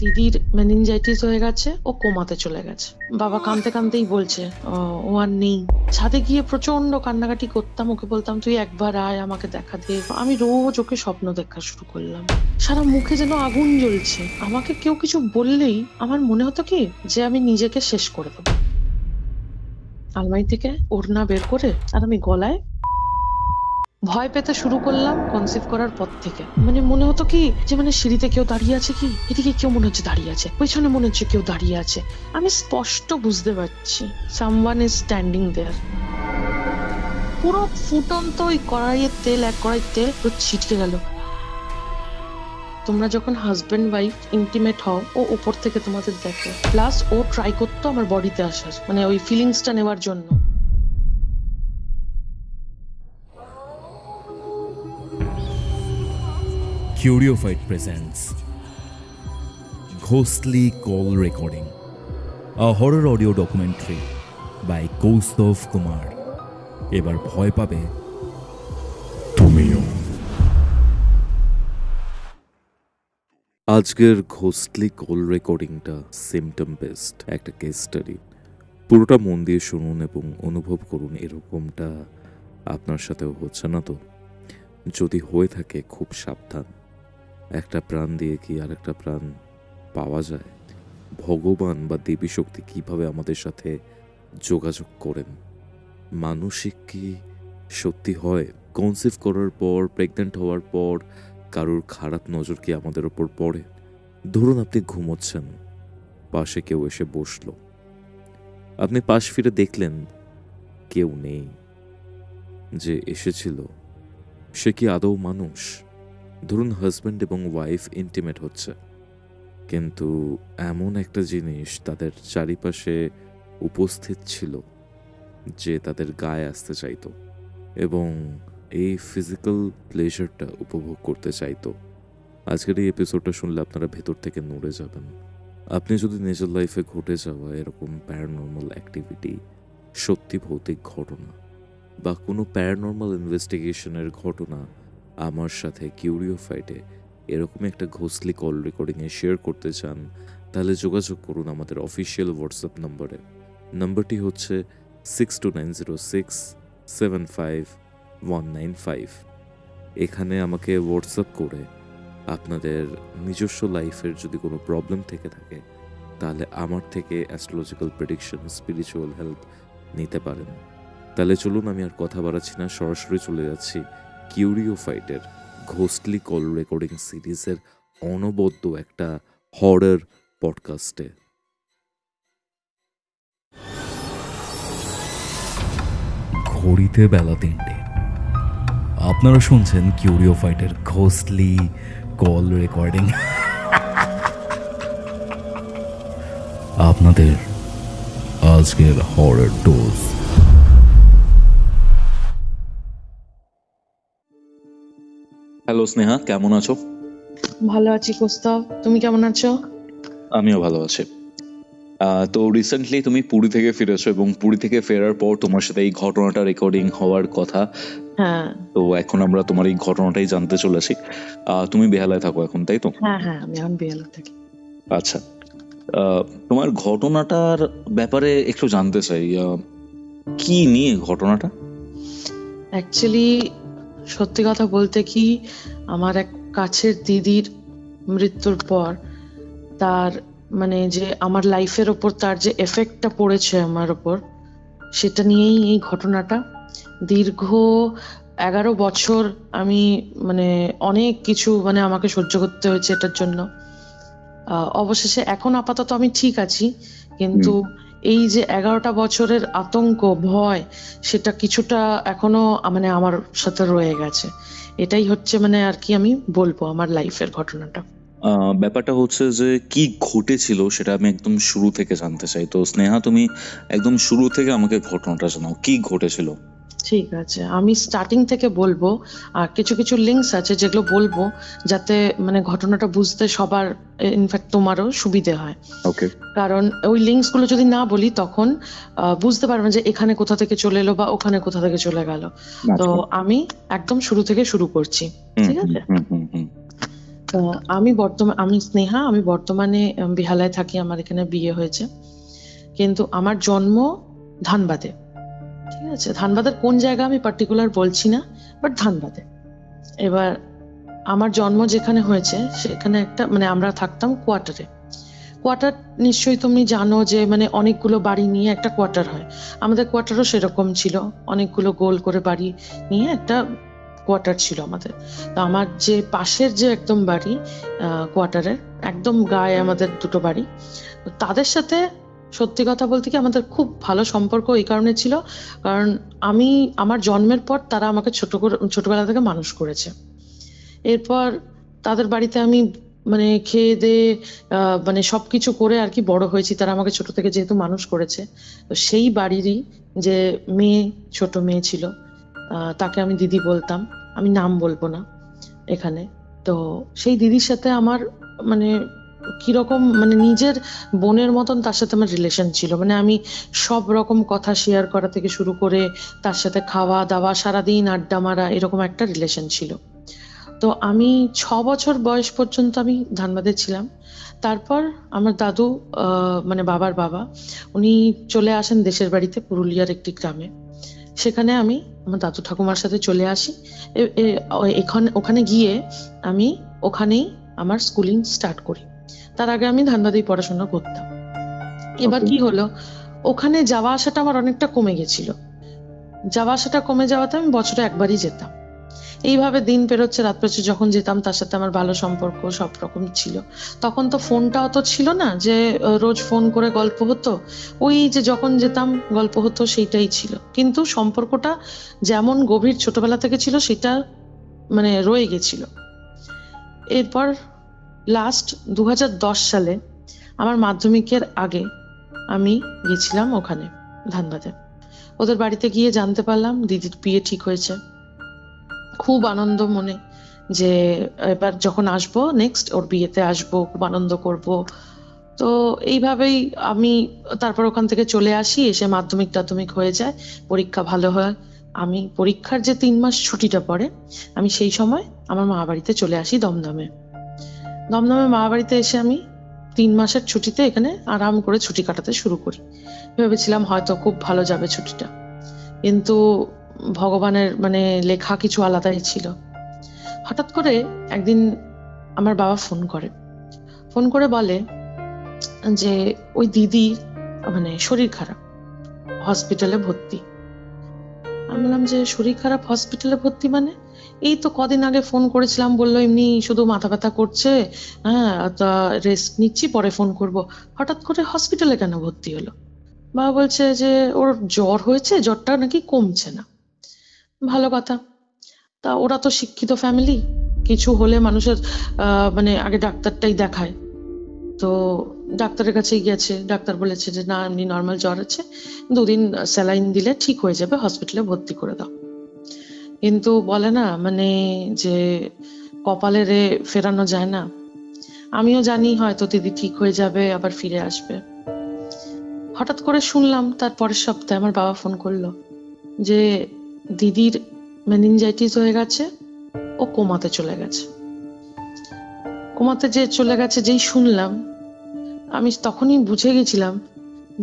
দিদির মেনিনজাইটিস হয়ে গেছে, ও কোমাতে চলে গেছে। বাবা কাঁদতে কাঁদতেই বলছে ও আর নেই। ছাদে গিয়ে প্রচন্ড কান্নাকাটি করতাম, ওকে বলতাম তুই একবার আয়, আমাকে দেখা দে। আমি রোজ ওকে স্বপ্ন দেখা শুরু করলাম। সারা মুখে যেন আগুন জ্বলছে। আমাকে কেউ কিছু বললেই আমার মনে হতো কি যে আমি নিজেকে শেষ করে দেবো। আলমারি থেকে ওড়না বের করে আর আমি গলায় ভয় পেতে শুরু করলাম কনসিভ করার পর থেকে। মানে মনে হতো কি যে সিঁড়িতে কেউ দাঁড়িয়ে আছে, কি এদিকে কেউ মনে হচ্ছে দাঁড়িয়ে আছে, পেছনে মনে হচ্ছে কেউ দাঁড়িয়ে আছে। আমি স্পষ্ট বুঝতে পারছি সামওয়ান ইজ স্ট্যান্ডিং দেয়ার। পুরো ফুটন্ত ওই কড়াইয়ের তেল, এক কড়াই তেল পুরো ছিটকে গেল। তোমরা যখন হাজবেন্ড ওয়াইফ ইন্টিমেট হও, ও উপর থেকে তোমাদের দেখে, প্লাস ও ট্রাই করতো আমার বডিতে আসার, ওই ফিলিংসটা নেওয়ার জন্য। Curiofite presents Ghostly Call Recording, a horror audio documentary by Kaustav Kumar. এবার ভয় পাবে তুমিও। আজকের ঘোস্টলি কল রেকর্ডিংটা সিমটম বেসড একটা কেস স্টাডি। পুরোটা মন দিয়ে শুনুন এবং অনুভব করুন এরকমটা আপনার সাথেও হচ্ছে না তো? যদি হয়ে থাকে খুব সাবধান। একটা প্রাণ দিয়ে কি আর একটা প্রাণ পাওয়া যায়? ভগবান বা দেবী শক্তি কিভাবে আমাদের সাথে যোগাযোগ করেন? মানসিক কি সত্যি হয়? কনসিভ করার পর, প্রেগনেন্ট হওয়ার পর কারোর খারাপ নজর কি আমাদের ওপর পড়ে? ধরুন আপনি ঘুমোচ্ছেন, পাশে কেউ এসে বসলো, আপনি পাশ ফিরে দেখলেন কেউ নেই। যে এসেছিল সে কি আদৌ মানুষ? ধরুন হাজব্যান্ড এবং ওয়াইফ ইন্টিমেট হচ্ছে, কিন্তু এমন একটা জিনিস তাদের চারিপাশে উপস্থিত ছিল যে তাদের গায়ে আসতে চাইতো এবং এই ফিজিক্যাল প্লেজারটা উপভোগ করতে চাইতো। আজকের এই এপিসোডটা শুনলে আপনারা ভেতর থেকে নড়ে যাবেন। আপনি যদি নিজের লাইফে ঘটে যাওয়া এরকম প্যারানর্মাল অ্যাক্টিভিটি, সত্যি ভৌতিক ঘটনা বা কোনো প্যারানর্মাল ইনভেস্টিগেশনের ঘটনা আমার সাথে কিউরিওফাইটে এরকম একটা ঘোস্টলি কল রেকর্ডিংয়ে শেয়ার করতে চান, তাহলে যোগাযোগ করুন আমাদের অফিসিয়াল হোয়াটসঅ্যাপ নম্বরে। নম্বরটি হচ্ছে 6290675195। এখানে আমাকে হোয়াটসঅ্যাপ করে আপনাদের নিজস্ব লাইফের যদি কোনো প্রবলেম থেকে থাকে, তাহলে আমার থেকে অ্যাস্ট্রোলজিক্যাল প্রেডিকশন, স্পিরিচুয়াল হেল্প নিতে পারেন। তাহলে চলুন, আমি আর কথা বাড়াচ্ছি না, সরাসরি চলে যাচ্ছি কিউরিওফাইটের ঘোস্টলি কল রেকর্ডিং সিরিজের অনবদ্য একটা হরর পডকাস্টে। ঘড়িতে বেলা 3টে। আপনারা শুনছেন কিউরিওফাইটের ঘোস্টলি কল রেকর্ডিং। আপনাদের আজকের হরর ডোজ। হ্যালো স্নেহা, কেমন আছো? ভালো আছি কৌস্তব, তুমি কেমন আছো? আমিও ভালো আছি। তো রিসেন্টলি তুমি পুরী থেকে ফিরেছো এবং পুরী থেকে ফেরার পর তোমার সাথে এই ঘটনাটা রেকর্ডিং হওয়ার কথা। হ্যাঁ, তো এখন আমরা তোমার এই ঘটনাটাই জানতে চলেছি। তুমি বেহালায় থাকো এখন, তাই তো? হ্যাঁ হ্যাঁ, আমি এখন বেহালা থাকি। আচ্ছা, তোমার ঘটনাটার ব্যাপারে একটু জানতে চাই, কি নিয়ে ঘটনাটা? অ্যাকচুয়ালি সত্যি কথা বলতে কি, আমার এক কাছের দিদির মৃত্যুর পর তার যে আমার লাইফের ওপর তার যে এফেক্টটা পড়েছে আমার ওপর, সেটা নিয়েই এই ঘটনাটা। দীর্ঘ 11 বছর আমি অনেক কিছু আমাকে সহ্য করতে হয়েছে এটার জন্য। অবশেষে এখন আপাতত আমি ঠিক আছি, কিন্তু এই যে 11টা বছরের আতঙ্ক, ভয়, সেটা কিছুটা এখনো আমার সাথে রয়ে গেছে। এটাই হচ্ছে আর কি আমি বলবো আমার লাইফের ঘটনাটা। ব্যাপারটা হচ্ছে যে কি ঘটেছিল সেটা আমি একদম শুরু থেকে জানতে চাই। তো স্নেহা, তুমি একদম শুরু থেকে আমাকে ঘটনাটা জানাও, কি ঘটেছিল। ঠিক আছে, আমি স্টার্টিং থেকে বলবো, আর কিছু কিছু লিঙ্কস আছে যেগুলো বলবো যাতে ঘটনাটা বুঝতে সবার, ইনফ্যাক্ট তোমারও সুবিধে হয়। ওকে। কারণ ওই লিঙ্কস গুলো যদি না বলি তখন বুঝতে পারবেন যে এখানে কোথা থেকে চলে এলো বা ওখানে কোথা থেকে চলে গেল। তো আমি একদম শুরু থেকে শুরু করছি, ঠিক আছে? আমি স্নেহা, আমি বর্তমানে বেহালায় থাকি, আমার এখানে বিয়ে হয়েছে, কিন্তু আমার জন্ম ধানবাদে। ঠিক আছে, ধানবাদের কোন জায়গা আমি পার্টিকুলার বলছি না, বাট ধানবাদে। এবার আমার জন্ম যেখানে হয়েছে সেখানে একটা আমরা থাকতাম কোয়ার্টার। নিশ্চয়ই তুমি জানো যে অনেকগুলো বাড়ি নিয়ে একটা কোয়ার্টার হয়। আমাদের কোয়ার্টারও সেরকম ছিল, অনেকগুলো গোল করে বাড়ি নিয়ে একটা কোয়ার্টার ছিল আমাদের। তো আমার যে পাশের যে একদম বাড়ি কোয়ার্টারের একদম গায়ে আমাদের দুটো বাড়ি, তাদের সাথে সত্যি কথা বলতে কি আমাদের খুব ভালো সম্পর্ক এই কারণে ছিল, কারণ আমার জন্মের পর তারা আমাকে ছোটবেলা থেকে মানুষ করেছে। এরপর তাদের বাড়িতে আমি খেয়ে দেয়ে সবকিছু করে আর কি বড় হয়েছি। তারা আমাকে ছোট থেকে যেহেতু মানুষ করেছে, তো সেই বাড়িরই যে ছোট মেয়ে ছিল, তাকে আমি দিদি বলতাম, আমি নাম বলবো না এখানে। তো সেই দিদির সাথে আমার কিরকম নিজের বোনের মতন তার সাথে আমার রিলেশন ছিল। আমি সব রকম কথা শেয়ার করা থেকে শুরু করে তার সাথে খাওয়া দাওয়া, সারাদিন আড্ডা মারা, এরকম একটা রিলেশন ছিল। তো আমি 6 বছর বয়স পর্যন্ত আমি ধানবাদে ছিলাম। তারপর আমার দাদু বাবার বাবা, উনি চলে আসেন দেশের বাড়িতে, পুরুলিয়ার একটি গ্রামে। সেখানে আমি আমার দাদু ঠাকুমার সাথে চলে আসি। ওখানে গিয়ে আমি ওখানেই আমার স্কুলিং স্টার্ট করি। তার আগে আমি ধানবাদেই পড়াশোনা করতাম। এবার কি হলো, ওখানে যাওয়া আসাটা আমার অনেকটা কমে গেছিল। যাওয়া আসাটা কমে যাওয়াতে আমি বছরে একবারই যেতাম। এইভাবে দিন পেরোচ্ছে, রাত পেরোচ্ছে, যখন যেতাম তার সাথে আমার ভালো সম্পর্ক সব রকম ছিল। তখন তো ফোনটা অত ছিল না যে রোজ ফোন করে গল্প হতো, ওই যে যখন যেতাম গল্প হতো, সেইটাই ছিল। কিন্তু সম্পর্কটা যেমন গভীর ছোটবেলা থেকে ছিল সেটা রয়ে গেছিল। এরপর লাস্ট 2010 সালে আমার মাধ্যমিকের আগে আমি গেছিলাম ওখানে ধানবাদে। ওদের বাড়িতে গিয়ে জানতে পারলাম দিদির বিয়ে ঠিক হয়েছে। খুব আনন্দ মনে, যে এবার যখন আসবো নেক্সট ওর বিয়েতে আসবো, খুব আনন্দ করব। তো এইভাবেই আমি তারপর ওখান থেকে চলে আসি। এসে মাধ্যমিক হয়ে যায়, পরীক্ষা ভালো হয়। আমি পরীক্ষার যে 3 মাস ছুটিটা পড়ে, আমি সেই সময় আমার মা বাড়িতে চলে আসি দমদমে মা বাড়িতে এসে আমি 3 মাসের ছুটিতে এখানে আরাম করে ছুটি কাটাতে শুরু করি। ভেবেছিলাম হয়তো খুব ভালো যাবে ছুটিটা, কিন্তু ভগবানের লেখা কিছু আলাদাই ছিল। হঠাৎ করে একদিন আমার বাবা ফোন করে বলে যে ওই দিদির শরীর খারাপ, হসপিটালে ভর্তি। আমি বললাম যে শরীর খারাপ, হসপিটালে ভর্তি? এই তো কদিন আগে ফোন করেছিলাম, বললো এমনি শুধু মাথা ব্যথা করছে, হ্যাঁ তা রেস্ট নিচ্ছি, পরে ফোন করব। হঠাৎ করে হসপিটালে কেন ভর্তি হলো? বাবা বলছে যে ওর জ্বর হয়েছে, জ্বরটা নাকি কমছে না। ভালো কথা। তা ওরা তো শিক্ষিত ফ্যামিলি, কিছু হলে মানুষের আগে ডাক্তারটাই দেখায়। তো ডাক্তারের কাছেই গেছে, ডাক্তার বলেছে যে না, এমনি নর্মাল জ্বর আছে, 2 দিন স্যালাইন দিলে ঠিক হয়ে যাবে, হসপিটালে ভর্তি করে দাও। কিন্তু বলে না যে কপালে রে ফেরানো যায় না। আমিও জানি হয়তো দিদি ঠিক হয়ে যাবে, আবার ফিরে আসবে। হঠাৎ করে শুনলাম তার পরের সপ্তাহে আমার বাবা ফোন করলো যে দিদির মেনিনজাইটিস হয়ে গেছে, ও কোমাতে চলে গেছে। কোমাতে যে চলে গেছে যেই শুনলাম, আমি তখনই বুঝে গেছিলাম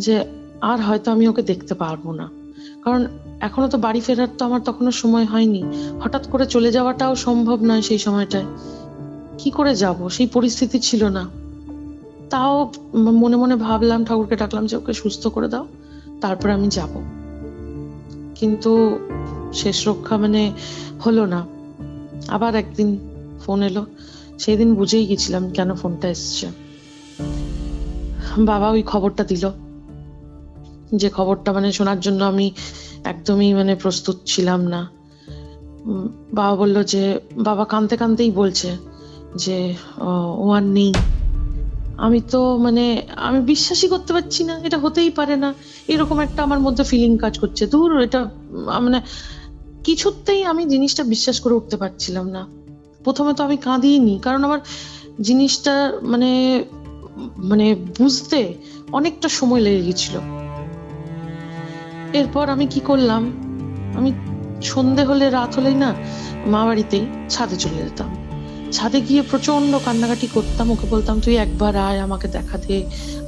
যে আর হয়তো আমি ওকে দেখতে পারবো না। কারণ এখনো তো বাড়ি ফেরার তো আমার তখনও সময় হয়নি, হঠাৎ করে চলে যাওয়াটাও সম্ভব নয় সেই সময়টায়। কি করে যাব, সেই পরিস্থিতি ছিল না। তাও মনে মনে ভাবলাম, ঠাকুরকে ডাকলাম যে ওকে সুস্থ করে দাও, তারপর আমি যাব। কিন্তু শেষ রক্ষা হলো না। আবার একদিন ফোন এলো, সেই দিন বুঝেই গেছিলাম কেন ফোনটা এসছে। বাবা ওই খবরটা দিল, যে খবরটা শোনার জন্য আমি একদমই প্রস্তুত ছিলাম না। বাবা বলল যে, বাবা কাঁদতে কাঁদতেই বলছে যে ও আর নেই। আমি তো আমি বিশ্বাসই করতে পারছি না, এটা হতেই পারে না। এরকম একটা আমার মধ্যে ফিলিং কাজ করছে, দূর এটা কিছুতেই আমি জিনিসটা বিশ্বাস করে উঠতে পারছিলাম না। প্রথমে তো আমি কাঁদিনি, কারণ আমার জিনিসটা বুঝতে অনেকটা সময় লেগে গেছিল। এরপর আমি কি করলাম, আমি সন্ধে হলে রাত হলেই না মা বাড়িতেই ছাদে চলে যেতাম। ছাদে গিয়ে প্রচন্ড কান্নাকাটি করতাম, ওকে বলতাম তুই একবার আয়, আমাকে দেখা দে,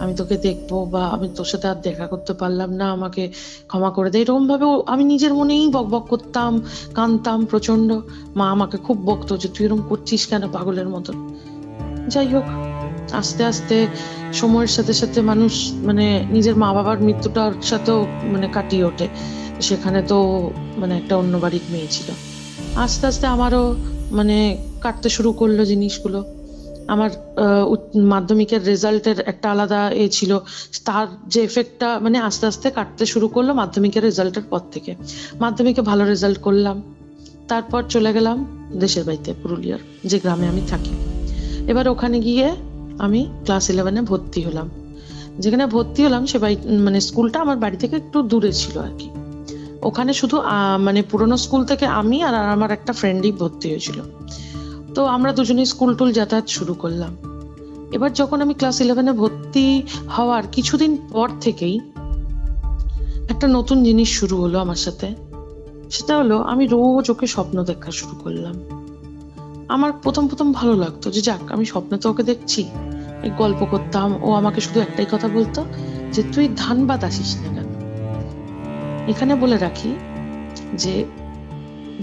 আমি তোকে দেখবো, বা আমি তোর সাথে আর দেখা করতে পারলাম না, আমাকে ক্ষমা করে দে। এরকম ভাবে আমি নিজের মনেই বকবক করতাম, কাঁদতাম প্রচন্ড। মা আমাকে খুব বকতো যে তুই এরকম করছিস কেন পাগলের মতন। যাই হোক, আস্তে আস্তে সময়ের সাথে সাথে মানুষ মানে নিজের মা বাবার মৃত্যুটার সাথেও মানে কাটিয়ে ওঠে। সেখানে তো মানে একটা অন্য বাড়ির মেয়ে ছিল। আস্তে আস্তে আমারও মানে কাটতে শুরু করলো জিনিসগুলো। আমার মাধ্যমিকের রেজাল্টের একটা আলাদা ছিল, তার যে এফেক্টটা মানে আস্তে আস্তে কাটতে শুরু করলো মাধ্যমিকের রেজাল্টের পর থেকে। মাধ্যমিকে ভালো রেজাল্ট করলাম, তারপর চলে গেলাম দেশের বাড়িতে, পুরুলিয়ার যে গ্রামে আমি থাকি। এবার ওখানে গিয়ে আমি ক্লাস 11-এ ভর্তি হলাম। যেখানে ভর্তি হলাম সে বাড়ি মানে স্কুলটা আমার বাড়ি থেকে একটু দূরে ছিল আর কি। ওখানে শুধু মানে পুরোনো স্কুল থেকে আমি আর আমার একটা ফ্রেন্ডই ভর্তি হয়েছিল। তো আমরা দুজনেই স্কুল টুল যাতায়াত শুরু করলাম। এবার যখন আমি ক্লাস 11-এ ভর্তি হওয়ার কিছুদিন পর থেকেই একটা নতুন জিনিস শুরু হলো আমার সাথে। সেটা হলো আমি রোজ ওকে স্বপ্ন দেখা শুরু করলাম। আমার প্রথম প্রথম ভালো লাগতো যে যাক আমি স্বপ্নে তো ওকে দেখছি, গল্প করতাম। ও আমাকে শুধু একটাই কথা বলতো যে তুই ধানবাদ আসিস না কেন। এখানে বলে রাখি যে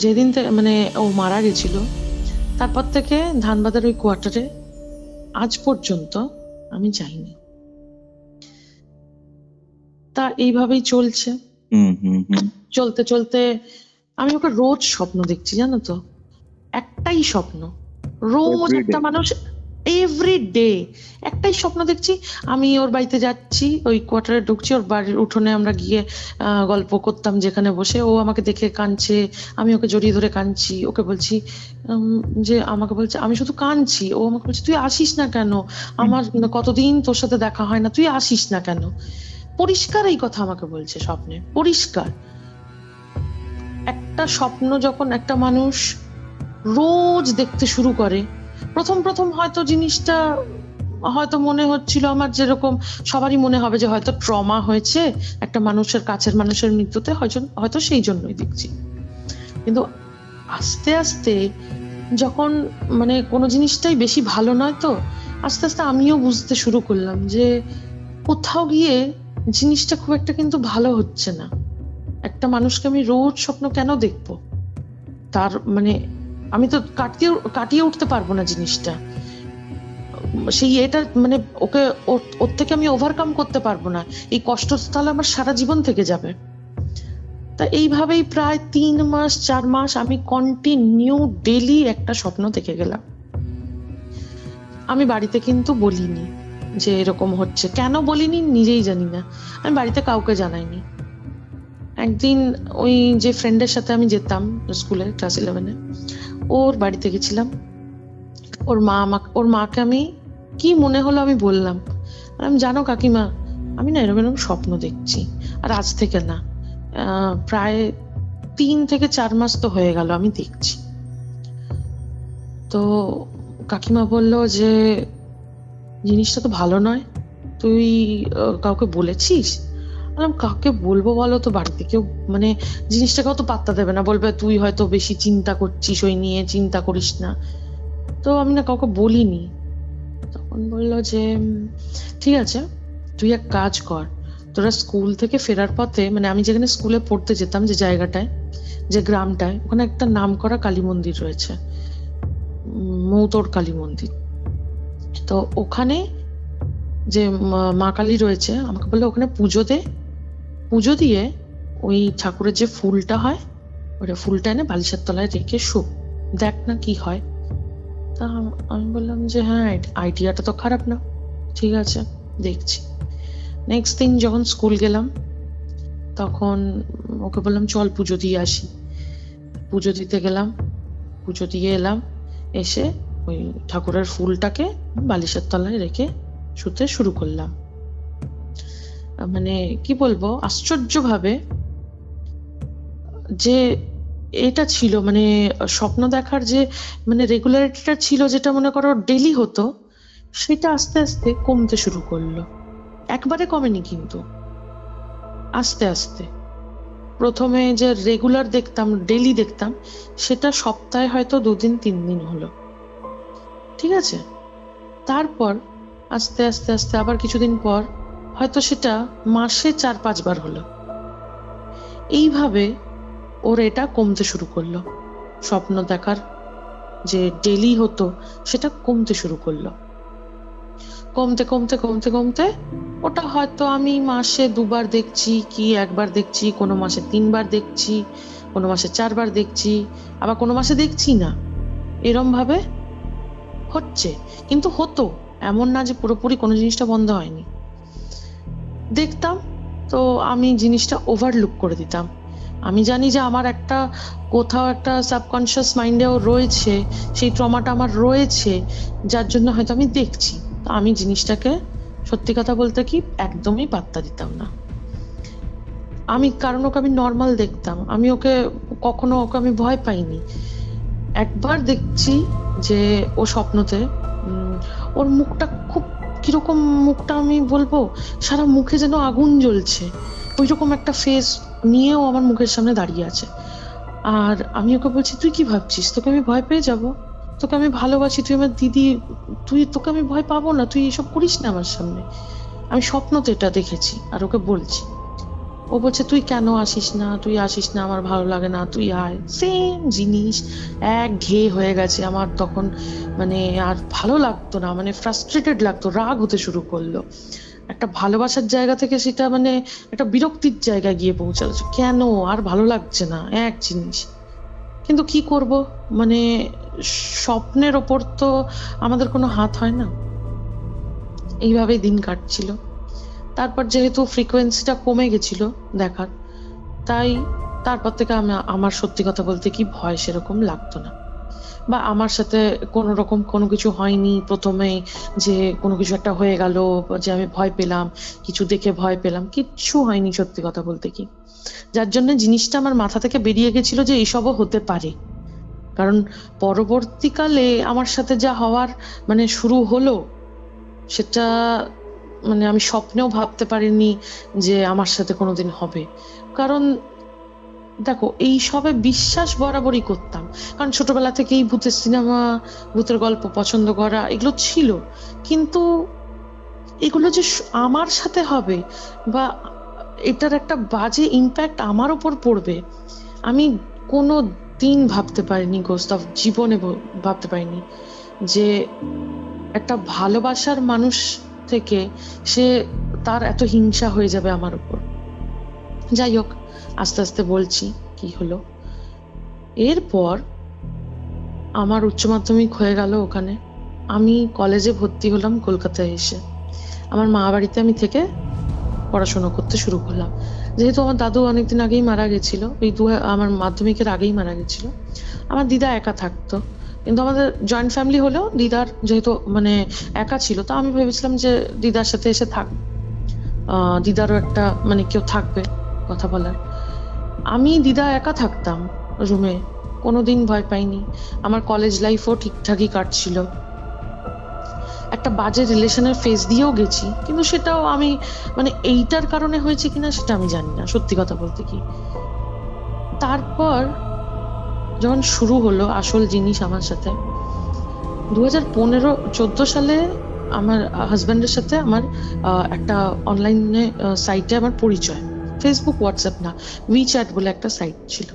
যেদিন মানে ও মারা গেছিল তারপর থেকে ধানবাদের ওই কোয়ার্টারে আজ পর্যন্ত আমি যাইনি। তা এইভাবেই চলছে। চলতে চলতে আমি ওকে রোজ স্বপ্ন দেখছি, জানো তো, একটাই স্বপ্ন। রোজ একটা মানুষ এভরিডে একটাই স্বপ্ন দেখছি। আমি ওর বাড়িতে যাচ্ছি, ওই কোয়ার্টারে ঢুকছি, ওর বাড়ির উঠোনে আমরা গিয়ে গল্প করতাম যেখানে বসে। ও আমাকে দেখে কাঁদছে, আমি ওকে জড়িয়ে ধরে কাঁদছি। ওকে বলছি যে আমাকে বলছে আমি শুধু কাঁদছি। ও আমাকে বলছে তুই আসিস না কেন, আমার কতদিন তোর সাথে দেখা হয় না, তুই আসিস না কেন। পরিষ্কার এই কথা আমাকে বলছে স্বপ্নে, পরিষ্কার। একটা স্বপ্ন যখন একটা মানুষ রোজ দেখতে শুরু করে, প্রথম প্রথম হয়তো জিনিসটা হয়তো মনে হচ্ছিল আমার, যেরকম সবারই মনে হবে যে হয়তো ট্রমা হয়েছে একটা মানুষের, কাছের মানুষের মৃত্যুতে, হয়তো সেই জন্যই দেখছি। কিন্তু আস্তে আস্তে যখন মানে কোনো জিনিসটাই বেশি ভালো নয়, তো আস্তে আস্তে আমিও বুঝতে শুরু করলাম যে কোথাও গিয়ে জিনিসটা খুব একটা কিন্তু ভালো হচ্ছে না। একটা মানুষকে আমি রোজ স্বপ্ন কেন দেখবো? তার মানে আমি তো কাটিয়ে উঠতে পারবো না জিনিসটা, সেই এটা মানে ওকে ওর থেকে আমি ওভারকাম করতে পারবো না। এই কষ্ট তাহলে আমার সারা জীবন থেকে যাবে। তা এইভাবেই প্রায় 3 মাস 4 মাস আমি কন্টিনিউ ডেইলি একটা স্বপ্ন দেখে গেলাম। আমি বাড়িতে কিন্তু বলিনি যে এরকম হচ্ছে, কেন বলিনি নিজেই জানি না, আমি বাড়িতে কাউকে জানাইনি। একদিন ওই যে ফ্রেন্ডের সাথে আমি যেতাম স্কুলে ক্লাস 11-এ, ওর বাড়িতে গেছিলাম। ওর মাকে আমি কি মনে হলো আমি বললাম, আমি জানো কাকিমা আমি না এরকম এরকম স্বপ্ন দেখছি। আর আজ থেকে না, প্রায় 3 থেকে 4 মাস তো হয়ে গেল আমি দেখছি। তো কাকিমা বলল যে জিনিসটা তো ভালো নয়, তুই কাউকে বলেছিস? বললাম কাকে বলবো বলো তো, বাড়িতে কেউ মানে জিনিসটাকে অত পাত্তা দেবে না, বলবে তুই হয়তো বেশি চিন্তা করছিস ওই নিয়ে, চিন্তা করিস না। তো আমি না কাউকে বলিনি। তখন বললো যে ঠিক আছে, তুই এক কাজ কর, তোরা স্কুল থেকে ফেরার পথে, মানে আমি যেখানে স্কুলে পড়তে যেতাম যে জায়গাটায়, যে গ্রামটায়, ওখানে একটা নামকরা কালী মন্দির রয়েছে, মৌতর কালী মন্দির। তো ওখানে যে মা কালী রয়েছে, আমাকে বললো ওখানে পুজো দিয়ে ওই ঠাকুরের যে ফুলটা হয় ওটা ফুলটা এনে বালিশের তলায় রেখে শো, দেখ না কি হয়। তা আমি বললাম যে হ্যাঁ আইডিয়াটা তো খারাপ না, ঠিক আছে দেখছি। নেক্সট দিন যখন স্কুল গেলাম তখন ওকে বললাম চল পুজো দিয়ে আসি। পুজো দিতে গেলাম, পুজো দিয়ে এলাম, এসে ওই ঠাকুরের ফুলটাকে বালিশের তলায় রেখে শুতে শুরু করলাম। মানে কি বলবো, আশ্চর্যভাবে যে এটা ছিল মানে স্বপ্ন দেখার যে মানে রেগুলারিটিটা ছিল, যেটা মনে করো ডেইলি হতো, সেটা আস্তে আস্তে কমতে শুরু করলো। একবারে কমেনি কিন্তু আস্তে আস্তে। প্রথমে যে রেগুলার দেখতাম, ডেইলি দেখতাম, সেটা সপ্তাহে হয়তো 2 দিন 3 দিন হলো। ঠিক আছে? তারপর আস্তে আস্তে আস্তে আবার কিছুদিন পর হয়তো সেটা মাসে 4-5 বার হলো। এইভাবে ওর এটা কমতে শুরু করলো। স্বপ্ন দেখার যে ডেলি হতো সেটা কমতে শুরু করলো। কমতে কমতে কমতে কমতে ওটা হয়তো আমি মাসে 2 বার দেখছি, কি 1 বার দেখছি, কোনো মাসে 3 বার দেখছি, কোনো মাসে 4 বার দেখছি, আবার কোনো মাসে দেখছি না। এরম ভাবে হচ্ছে। কিন্তু হতো, এমন না যে পুরোপুরি কোনো জিনিসটা বন্ধ হয়নি। দেখতাম, তো আমি জিনিসটা ওভারলুক করে দিতাম। আমি জানি যে আমার একটা কোথাও একটা সাবকনশিয়াস মাইন্ডেও রয়েছে, সেই ট্রমাটা আমার রয়েছে, যার জন্য হয়তো আমি দেখছি। তো আমি জিনিসটাকে সত্যি কথা বলতে কি একদমই পাত্তা দিতাম না। কারণ ওকে আমি নর্মাল দেখতাম, আমি কখনো ওকে আমি ভয় পাইনি। একবার দেখছি যে ও স্বপ্নতে ওর মুখটা খুব কিরকম, মুখটা আমি বলবো সারা মুখে যেন আগুন জ্বলছে, ওইরকম একটা ফেস নিয়েও আমার মুখের সামনে দাঁড়িয়ে আছে। আর আমি ওকে বলছি, তুই কি ভাবছিস, তোকে আমি ভয় পেয়ে যাব? তোকে আমি ভালোবাসি, তুই আমার দিদি, তোকে আমি ভয় পাবো না, তুই এসব করিস না আমার সামনে। আমি স্বপ্নতে এটা দেখেছি আর ওকে বলছি। ও বলছে, তুই কেন আসিস না, তুই আসিস না, আমার ভালো লাগে না, তুই আয়। সেম জিনিস, একঘেয়ে হয়ে গেছে আমার তখন। মানে আর ভালো লাগতো না, মানে ফ্রাস্ট্রেটেড লাগতো, রাগ হতে শুরু করলো। একটা ভালোবাসার জায়গা থেকে সেটা মানে একটা বিরক্তির জায়গায় গিয়ে পৌঁছালো। কেন আর ভালো লাগছে না এক জিনিস। কিন্তু কি করব, মানে স্বপ্নের ওপর তো আমাদের কোনো হাত হয় না। এইভাবেই দিন কাটছিল। তারপর যেহেতু ফ্রিকোয়েন্সিটা কমে গেছিল দেখার, তাই তারপর থেকে আমার সত্যি কথা বলতে কি ভয় সেরকম লাগতো না। বা আমার সাথে কোনো রকম কোনো কিছু হয়নি প্রথমে, যে কোনো কিছু একটা হয়ে গেল, যে আমি ভয় পেলাম, কিছু দেখে ভয় পেলাম, কিচ্ছু হয়নি সত্যি কথা বলতে কি। যার জন্য জিনিসটা আমার মাথা থেকে বেরিয়ে গেছিল যে এইসবও হতে পারে। কারণ পরবর্তীকালে আমার সাথে যা হওয়ার মানে শুরু হলো, সেটা মানে আমি স্বপ্নেও ভাবতে পারিনি যে আমার সাথে কোনোদিন হবে। কারণ দেখো, এই সবে বিশ্বাস বরাবরই করতাম, কারণ ছোটবেলা থেকেই ভূতের সিনেমা, ভূতের গল্প পছন্দ করা এগুলো ছিল। কিন্তু এগুলো যে আমার সাথে হবে বা এটার একটা বাজে ইম্প্যাক্ট আমার উপর পড়বে, আমি কোনো দিন ভাবতে পারিনি গোস্তাভ, জীবনে ভাবতে পারিনি যে একটা ভালোবাসার মানুষ থেকে সে তার এত হিংসা হয়ে যাবে আমার উপর। যাই হোক, আস্তে আস্তে বলছি কি হলো। এরপর আমার উচ্চ মাধ্যমিক হয়ে গেল ওখানে। আমি কলেজে ভর্তি হলাম কলকাতায় এসে। আমার মা বাড়িতে আমি থেকে পড়াশোনা করতে শুরু করলাম। যেহেতু আমার দাদু অনেকদিন আগেই মারা গেছিল, আমার মাধ্যমিকের আগেই মারা গেছিল। আমার দিদা একা থাকতো, কিন্তু আমাদের জয়েন্ট ফ্যামিলি হলেও দিদার যেহেতু মানে একা ছিল, তো আমি ভেবেছিলাম যে দিদার সাথে এসে দিদারও একটা মানে কেউ থাকবে কথা বলার। আমি দিদা একা থাকতাম রুমে, কোনোদিন ভয় পাইনি। আমার কলেজ লাইফও ঠিকঠাকই কাটছিল। একটা বাজে রিলেশনের ফেস দিয়েও গেছি, কিন্তু সেটাও আমি মানে এইটার কারণে হয়েছে কিনা সেটা আমি জানি না সত্যি কথা বলতে কি। তারপর যখন শুরু হলো আসল জিনিস আমার সাথে, 2015-14 সালে আমার হাজব্যান্ডের সাথে আমার একটা অনলাইনে সাইটে আমার পরিচয়। ফেসবুক, হোয়াটসঅ্যাপ না, উইচ্যাট বলে একটা সাইট ছিল,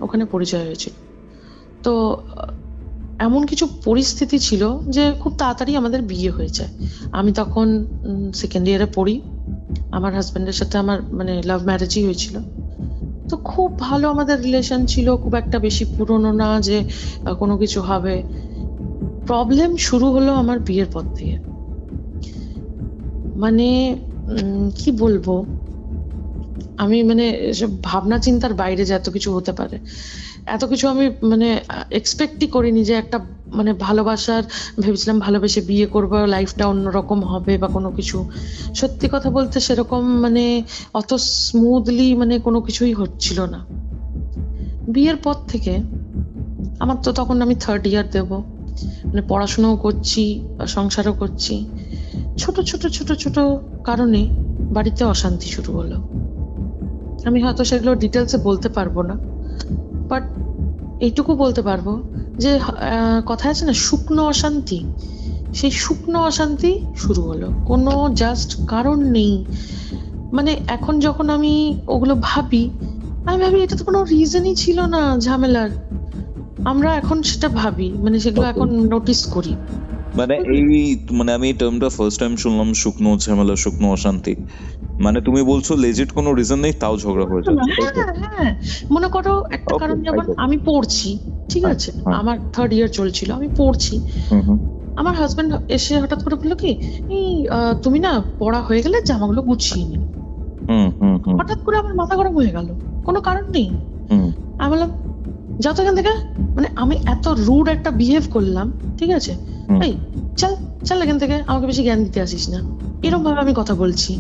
ওখানে পরিচয় হয়েছিল। তো এমন কিছু পরিস্থিতি ছিল যে খুব তাড়াতাড়ি আমাদের বিয়ে হয়ে যায়। আমি তখন সেকেন্ড ইয়ারে পড়ি। আমার হাজব্যান্ডের সাথে আমার মানে লাভ ম্যারেজই হয়েছিল। তো খুব ভালো আমাদের রিলেশন ছিল, খুব একটা বেশি পুরনো না যে কোনো কিছু হবে। প্রবলেম শুরু হলো আমার বিয়ের পর থেকে। মানে কি বলবো, আমি মানে ভাবনা চিন্তার বাইরে যে এত কিছু হতে পারে, এত কিছু আমি মানে এক্সপেক্টই করিনি। যে একটা মানে ভালোবাসার ভেবেছিলাম ভালোবেসে বিয়ে করবো, লাইফটা অন্যরকম হবে বা কোনো কিছু। সত্যি কথা বলতে সেরকম মানে অত স্মুথলি মানে কোনো কিছুই হচ্ছিল না। বিয়ের পর থেকে আমার তো তখন আমি 3rd ইয়ার দেব, মানে পড়াশোনাও করছি, সংসারও করছি। ছোট ছোট ছোট ছোট কারণে বাড়িতে অশান্তি শুরু হলো। আমি হয়তো সেগুলো ডিটেলসে বলতে পারবো না, বাট এইটুকু বলতে পারবো যে কথা আছে না, শুকনো অশান্তি, সেই শুকনো অশান্তি শুরু হলো, কোনো জাস্ট কারণ নেই। মানে এখন যখন আমি ওগুলো ভাবি, আমি ভাবি এটা তো কোনো রিজনই ছিল না ঝামেলার। আমরা এখন সেটা ভাবি, মানে সেগুলো এখন নোটিস করি। মানে মানে আমি এই টার্মটা ফার্স্ট টাইম শুনলাম, শুকনো ঝামেলা, শুকনো অশান্তি। মানে তুমি বলছো লেজিট কোনো রিজন নেই, তাও ঝগড়া হয়ে যাচ্ছে। হ্যাঁ হ্যাঁ, মনে করো একটা কারণ, যেমন আমি পড়ছি, ঠিক আছে, আমার 3rd ইয়ার চলছিল, আমি পড়ছি, আমার হাজবেন্ড এসে হঠাৎ করে বললো কি, এই তুমি না পড়া হয়ে গেলে জামাগুলো গুছিয়ে নি। হঠাৎ করে আমার মাথা গরম হয়ে গেল, কোনো কারণ নেই। আমি বললাম যাও তো এখান থেকে, মানে আমি এত রুড একটা বিহেভ করলাম, ঠিক আছে, এই চল চল এখান থেকে, আমাকে বেশি জ্ঞান দিতে আসিস না, এরকম ভাবে আমি কথা বলছি,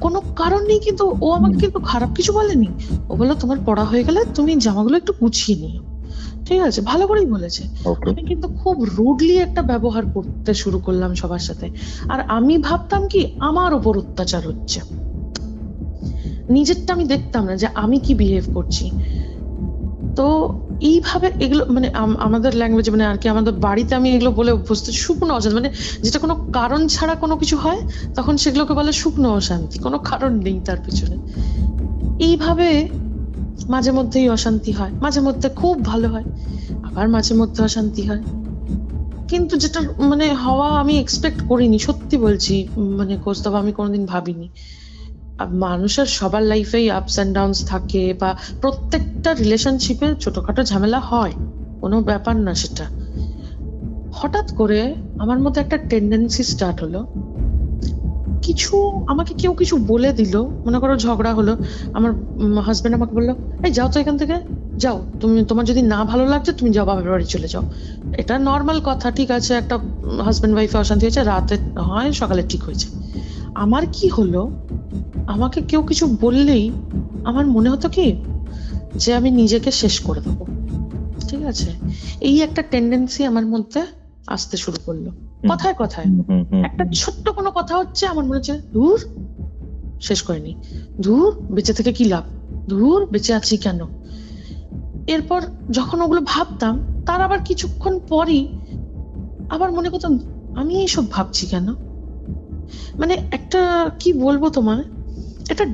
কোনো কারণ নেই। কিন্তু ও আমাকে কিন্তু খারাপ কিছু বলেনি, ও বললো তোমার পড়া হয়ে গেলে তুমি জামাগুলো একটু গুছিয়ে নিও, ঠিক আছে, ভালো করেই বলেছে। আমি কিন্তু খুব রুডলি একটা ব্যবহার করতে শুরু করলাম সবার সাথে, আর আমি ভাবতাম কি আমার ওপর অত্যাচার হচ্ছে, নিজেরটা আমি দেখতাম না যে আমি কি বিহেভ করছি। তো এইভাবে এগুলো মানে আমাদের ল্যাঙ্গুয়েজে, মানে আর কি আমাদের বাড়িতে আমি এগুলো বলে অভ্যস্ত, শুকনো অশান্তি, মানে যেটা কোনো কারণ ছাড়া কোনো কিছু হয় তখন সেগুলোকে বলে শুকনো অশান্তি, কোনো কারণ নেই তার পিছনে। এইভাবে মাঝে মধ্যেই অশান্তি হয়, মাঝে মধ্যে খুব ভালো হয়, আবার মাঝে মধ্যে অশান্তি হয়। কিন্তু যেটা মানে হওয়া আমি এক্সপেক্ট করিনি, সত্যি বলছি, মানে কৌস্তব আমি কোনোদিন ভাবিনি। মানুষের সবার লাইফেই আপস অ্যান্ড ডাউনস থাকে, বা প্রত্যেকটা রিলেশনশিপে ছোটখাটো ঝামেলা হয়, কোনো ব্যাপার না সেটা। হঠাৎ করে আমার মধ্যে একটা টেন্ডেন্সি স্টার্ট হলো, কিছু আমাকে কেউ কিছু বলে দিল, মনে করো ঝগড়া হলো, আমার হাজবেন্ড আমাকে বললো এই যাও তো এখান থেকে, যাও, তুমি তোমার যদি না ভালো লাগছে তুমি যাও, বাবার বাড়ি চলে যাও। এটা নর্মাল কথা, ঠিক আছে, একটা হাজবেন্ড ওয়াইফে অশান্তি হয়েছে, রাতে হয়, সকালে ঠিক হয়েছে। আমার কি হলো, আমাকে কেউ কিছু বললেই আমার মনে হতো কি যে আমি নিজেকে শেষ করে দেবো, ঠিক আছে, এই একটা টেন্ডেন্সি আমার মধ্যে আসতে শুরু করলো। কথায় কথায় একটা ছোট্ট কোনো কথা হচ্ছে, আমার মনে হচ্ছে দূর শেষ করেনি, দূর বেঁচে থেকে কি লাভ, দূর বেঁচে আছি কেন। এরপর যখন ওগুলো ভাবতাম, তার আবার কিছুক্ষণ পরই আবার মনে করতাম আমি এইসব ভাবছি কেন। মানে একটা কি বলবো তোমায়, একটা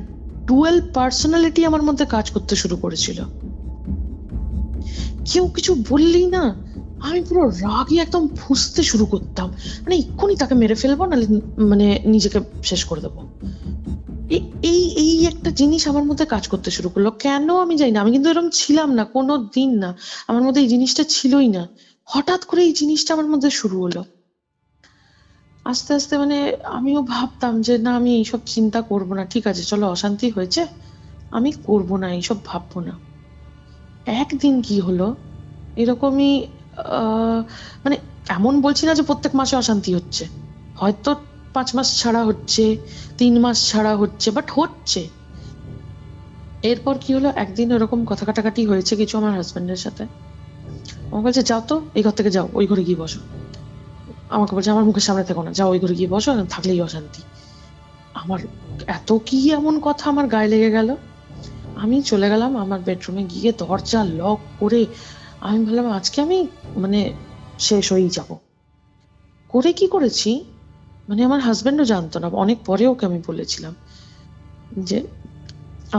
ডুয়াল পার্সোনালিটি আমার মধ্যে কাজ করতে শুরু করেছিল। কেউ কিছু বললেই না আমি পুরো রাগে একদম ফুঁসতে শুরু করতাম, মানে এক্ষুনি তাকে মেরে ফেলবো, না মানে নিজেকে শেষ করে দেবো। এই এই একটা জিনিস আমার মধ্যে কাজ করতে শুরু করলো, কেন আমি জানি না। আমি কিন্তু এরকম ছিলাম না কোনো দিন, না আমার মধ্যে এই জিনিসটা ছিলই না, হঠাৎ করে এই জিনিসটা আমার মধ্যে শুরু হলো। আস্তে আস্তে মানে আমিও ভাবতাম যে না আমি এইসব চিন্তা করবো না, ঠিক আছে চলো অশান্তি হয়েছে, আমি করবো না, এইসব ভাববো না। একদিন কি হলো, এরকমই মানে এমন বলছি না যে প্রত্যেক মাসে অশান্তি হচ্ছে, হয়তো 5 মাস ছাড়া হচ্ছে, 3 মাস ছাড়া হচ্ছে, বাট হচ্ছে। এরপর কি হলো, একদিন ওরকম কথা কাটাকাটি হয়েছে কিছু আমার হাজবেন্ডের সাথে, আমাকে বলছে যাও তো এই ঘর থেকে যাও, ওই ঘরে গিয়ে বসো। আমাকে বলছে আমার মুখের সামনে থেকো না, যাও ওই ঘরে গিয়ে বসো, থাকলেই অশান্তি। আমার এত কি এমন কথা আমার গায়ে লেগে গেল, আমি চলে গেলাম আমার বেডরুমে, গিয়ে দরজা লক করে আমি ভাবলাম আজকে আমি মানে শেষ হয়েই যাব। করে কি করেছি, মানে আমার হাজবেন্ডও জানতো না, অনেক পরে ওকে আমি বলেছিলাম যে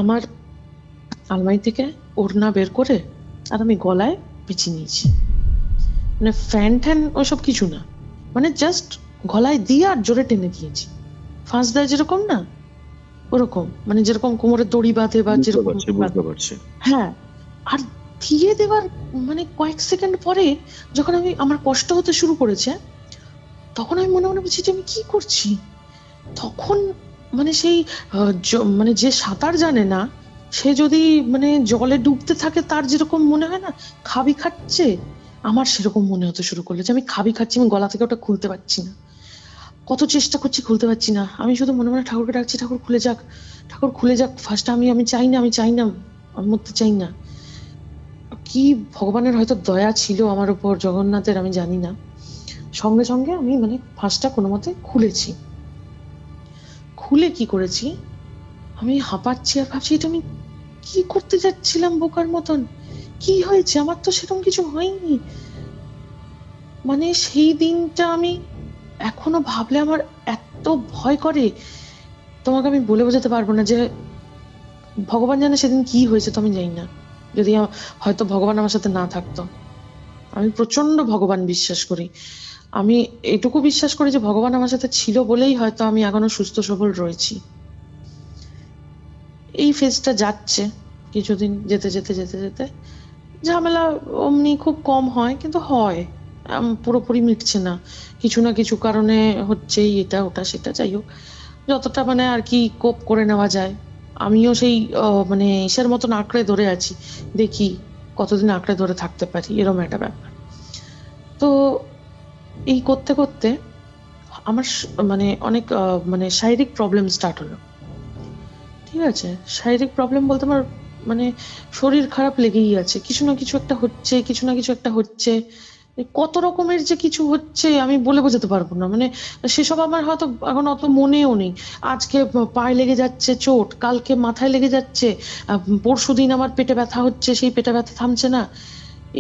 আমার আলমারি থেকে ওড়না বের করে আর আমি গলায় পেঁচিয়ে নিয়েছি, মানে ফ্যান ট্যান ওইসব কিছু না, মানে জাস্ট গলায় দিয়ে আর জোরে টেনে দিয়েছি, ফাঁস দেয় যেরকম না ওরকম, মানে যেরকম কোমরে দড়ি বাঁধে বা যেরকম, হ্যাঁ। আর দিয়ে দেওয়ার মানে কয়েক সেকেন্ড পরে যখন আমার কষ্ট হতে শুরু করেছে, তখন আমি মনে মনে বলছি যে আমি কি করছি। তখন মানে সেই মানে যে সাঁতার জানে না সে যদি মানে জলে ডুবতে থাকে, তার যেরকম মনে হয় না খাবি খাচ্ছে, আমার সেরকম মনে হতে শুরু করলো যে আমি খাবি খাচ্ছি, আমি গলা থেকে ওটা খুলতে পারছি না, কত চেষ্টা করছি খুলতে পারছি না। আমি শুধু মনে মনে ঠাকুরকে ডাকছি, ঠাকুর খুলে যাক, ঠাকুর খুলে যাক ফার্স্ট, আমি চাই না, আমি মরতে চাই না। কি ভগবানের হয়তো দয়া ছিল আমার উপর, জগন্নাথের, আমি জানি না। সঙ্গে সঙ্গে আমি মানে ফাঁসটা কোনো মতে খুলেছি। খুলে কি করেছি, আমি হাঁপাচ্ছি আর ভাবছি এটা আমি কি করতে যাচ্ছিলাম বোকার মতন, কি হয়েছে, আমার তো সেরকম কিছু হয়নি। মানে সেই দিনটা আমি এখনো ভাবলে আমার এত ভয় করে, তোমাকে আমি বলে বোঝাতে পারবো না। যে ভগবান জানে সেদিন কি হয়েছে, তো আমি জানি না। যদি হয়তো ভগবান আমার সাথে না থাকতো। আমি প্রচন্ড ভগবান বিশ্বাস করি। আমি এটুকু বিশ্বাস করি যে ভগবান আমার সাথে ছিল বলেই হয়তো আমি এখনো সুস্থ সবল রয়েছি। এই ফেজটা যাচ্ছে, কিছুদিন যেতে যেতে যেতে যেতে ঝামেলা অমনি খুব কম হয়, কিন্তু হয়, পুরোপুরি মিটছে না, কিছু না কিছু কারণে হচ্ছেই, এটা ওটা সেটা, যাই হোক যতটা মানে আর কি কোপ করে নেওয়া যায়। আমিও সেই মানে ইসের মতন আঁকড়ে ধরে আছি, দেখি কতদিন আঁকড়ে ধরে থাকতে পারি, এরকম একটা ব্যাপার। তো এই করতে করতে আমার মানে অনেক মানে শারীরিক প্রবলেম স্টার্ট হলো। ঠিক আছে, শারীরিক প্রবলেম বলতে আমার মানে শরীর খারাপ লেগেই আছে, কিছু না কিছু একটা হচ্ছে, কিছু না কিছু একটা হচ্ছে, কত রকমের যে কিছু হচ্ছে আমি বলে বোঝাতে পারবো না। মানে সেসব আমার হয়তো এখন অত মনেও নেই। আজকে পায়ে লেগে যাচ্ছে চোট, কালকে মাথায় লেগে যাচ্ছে, পরশুদিন আমার পেটে ব্যথা হচ্ছে, সেই পেটে ব্যথা থামছে না।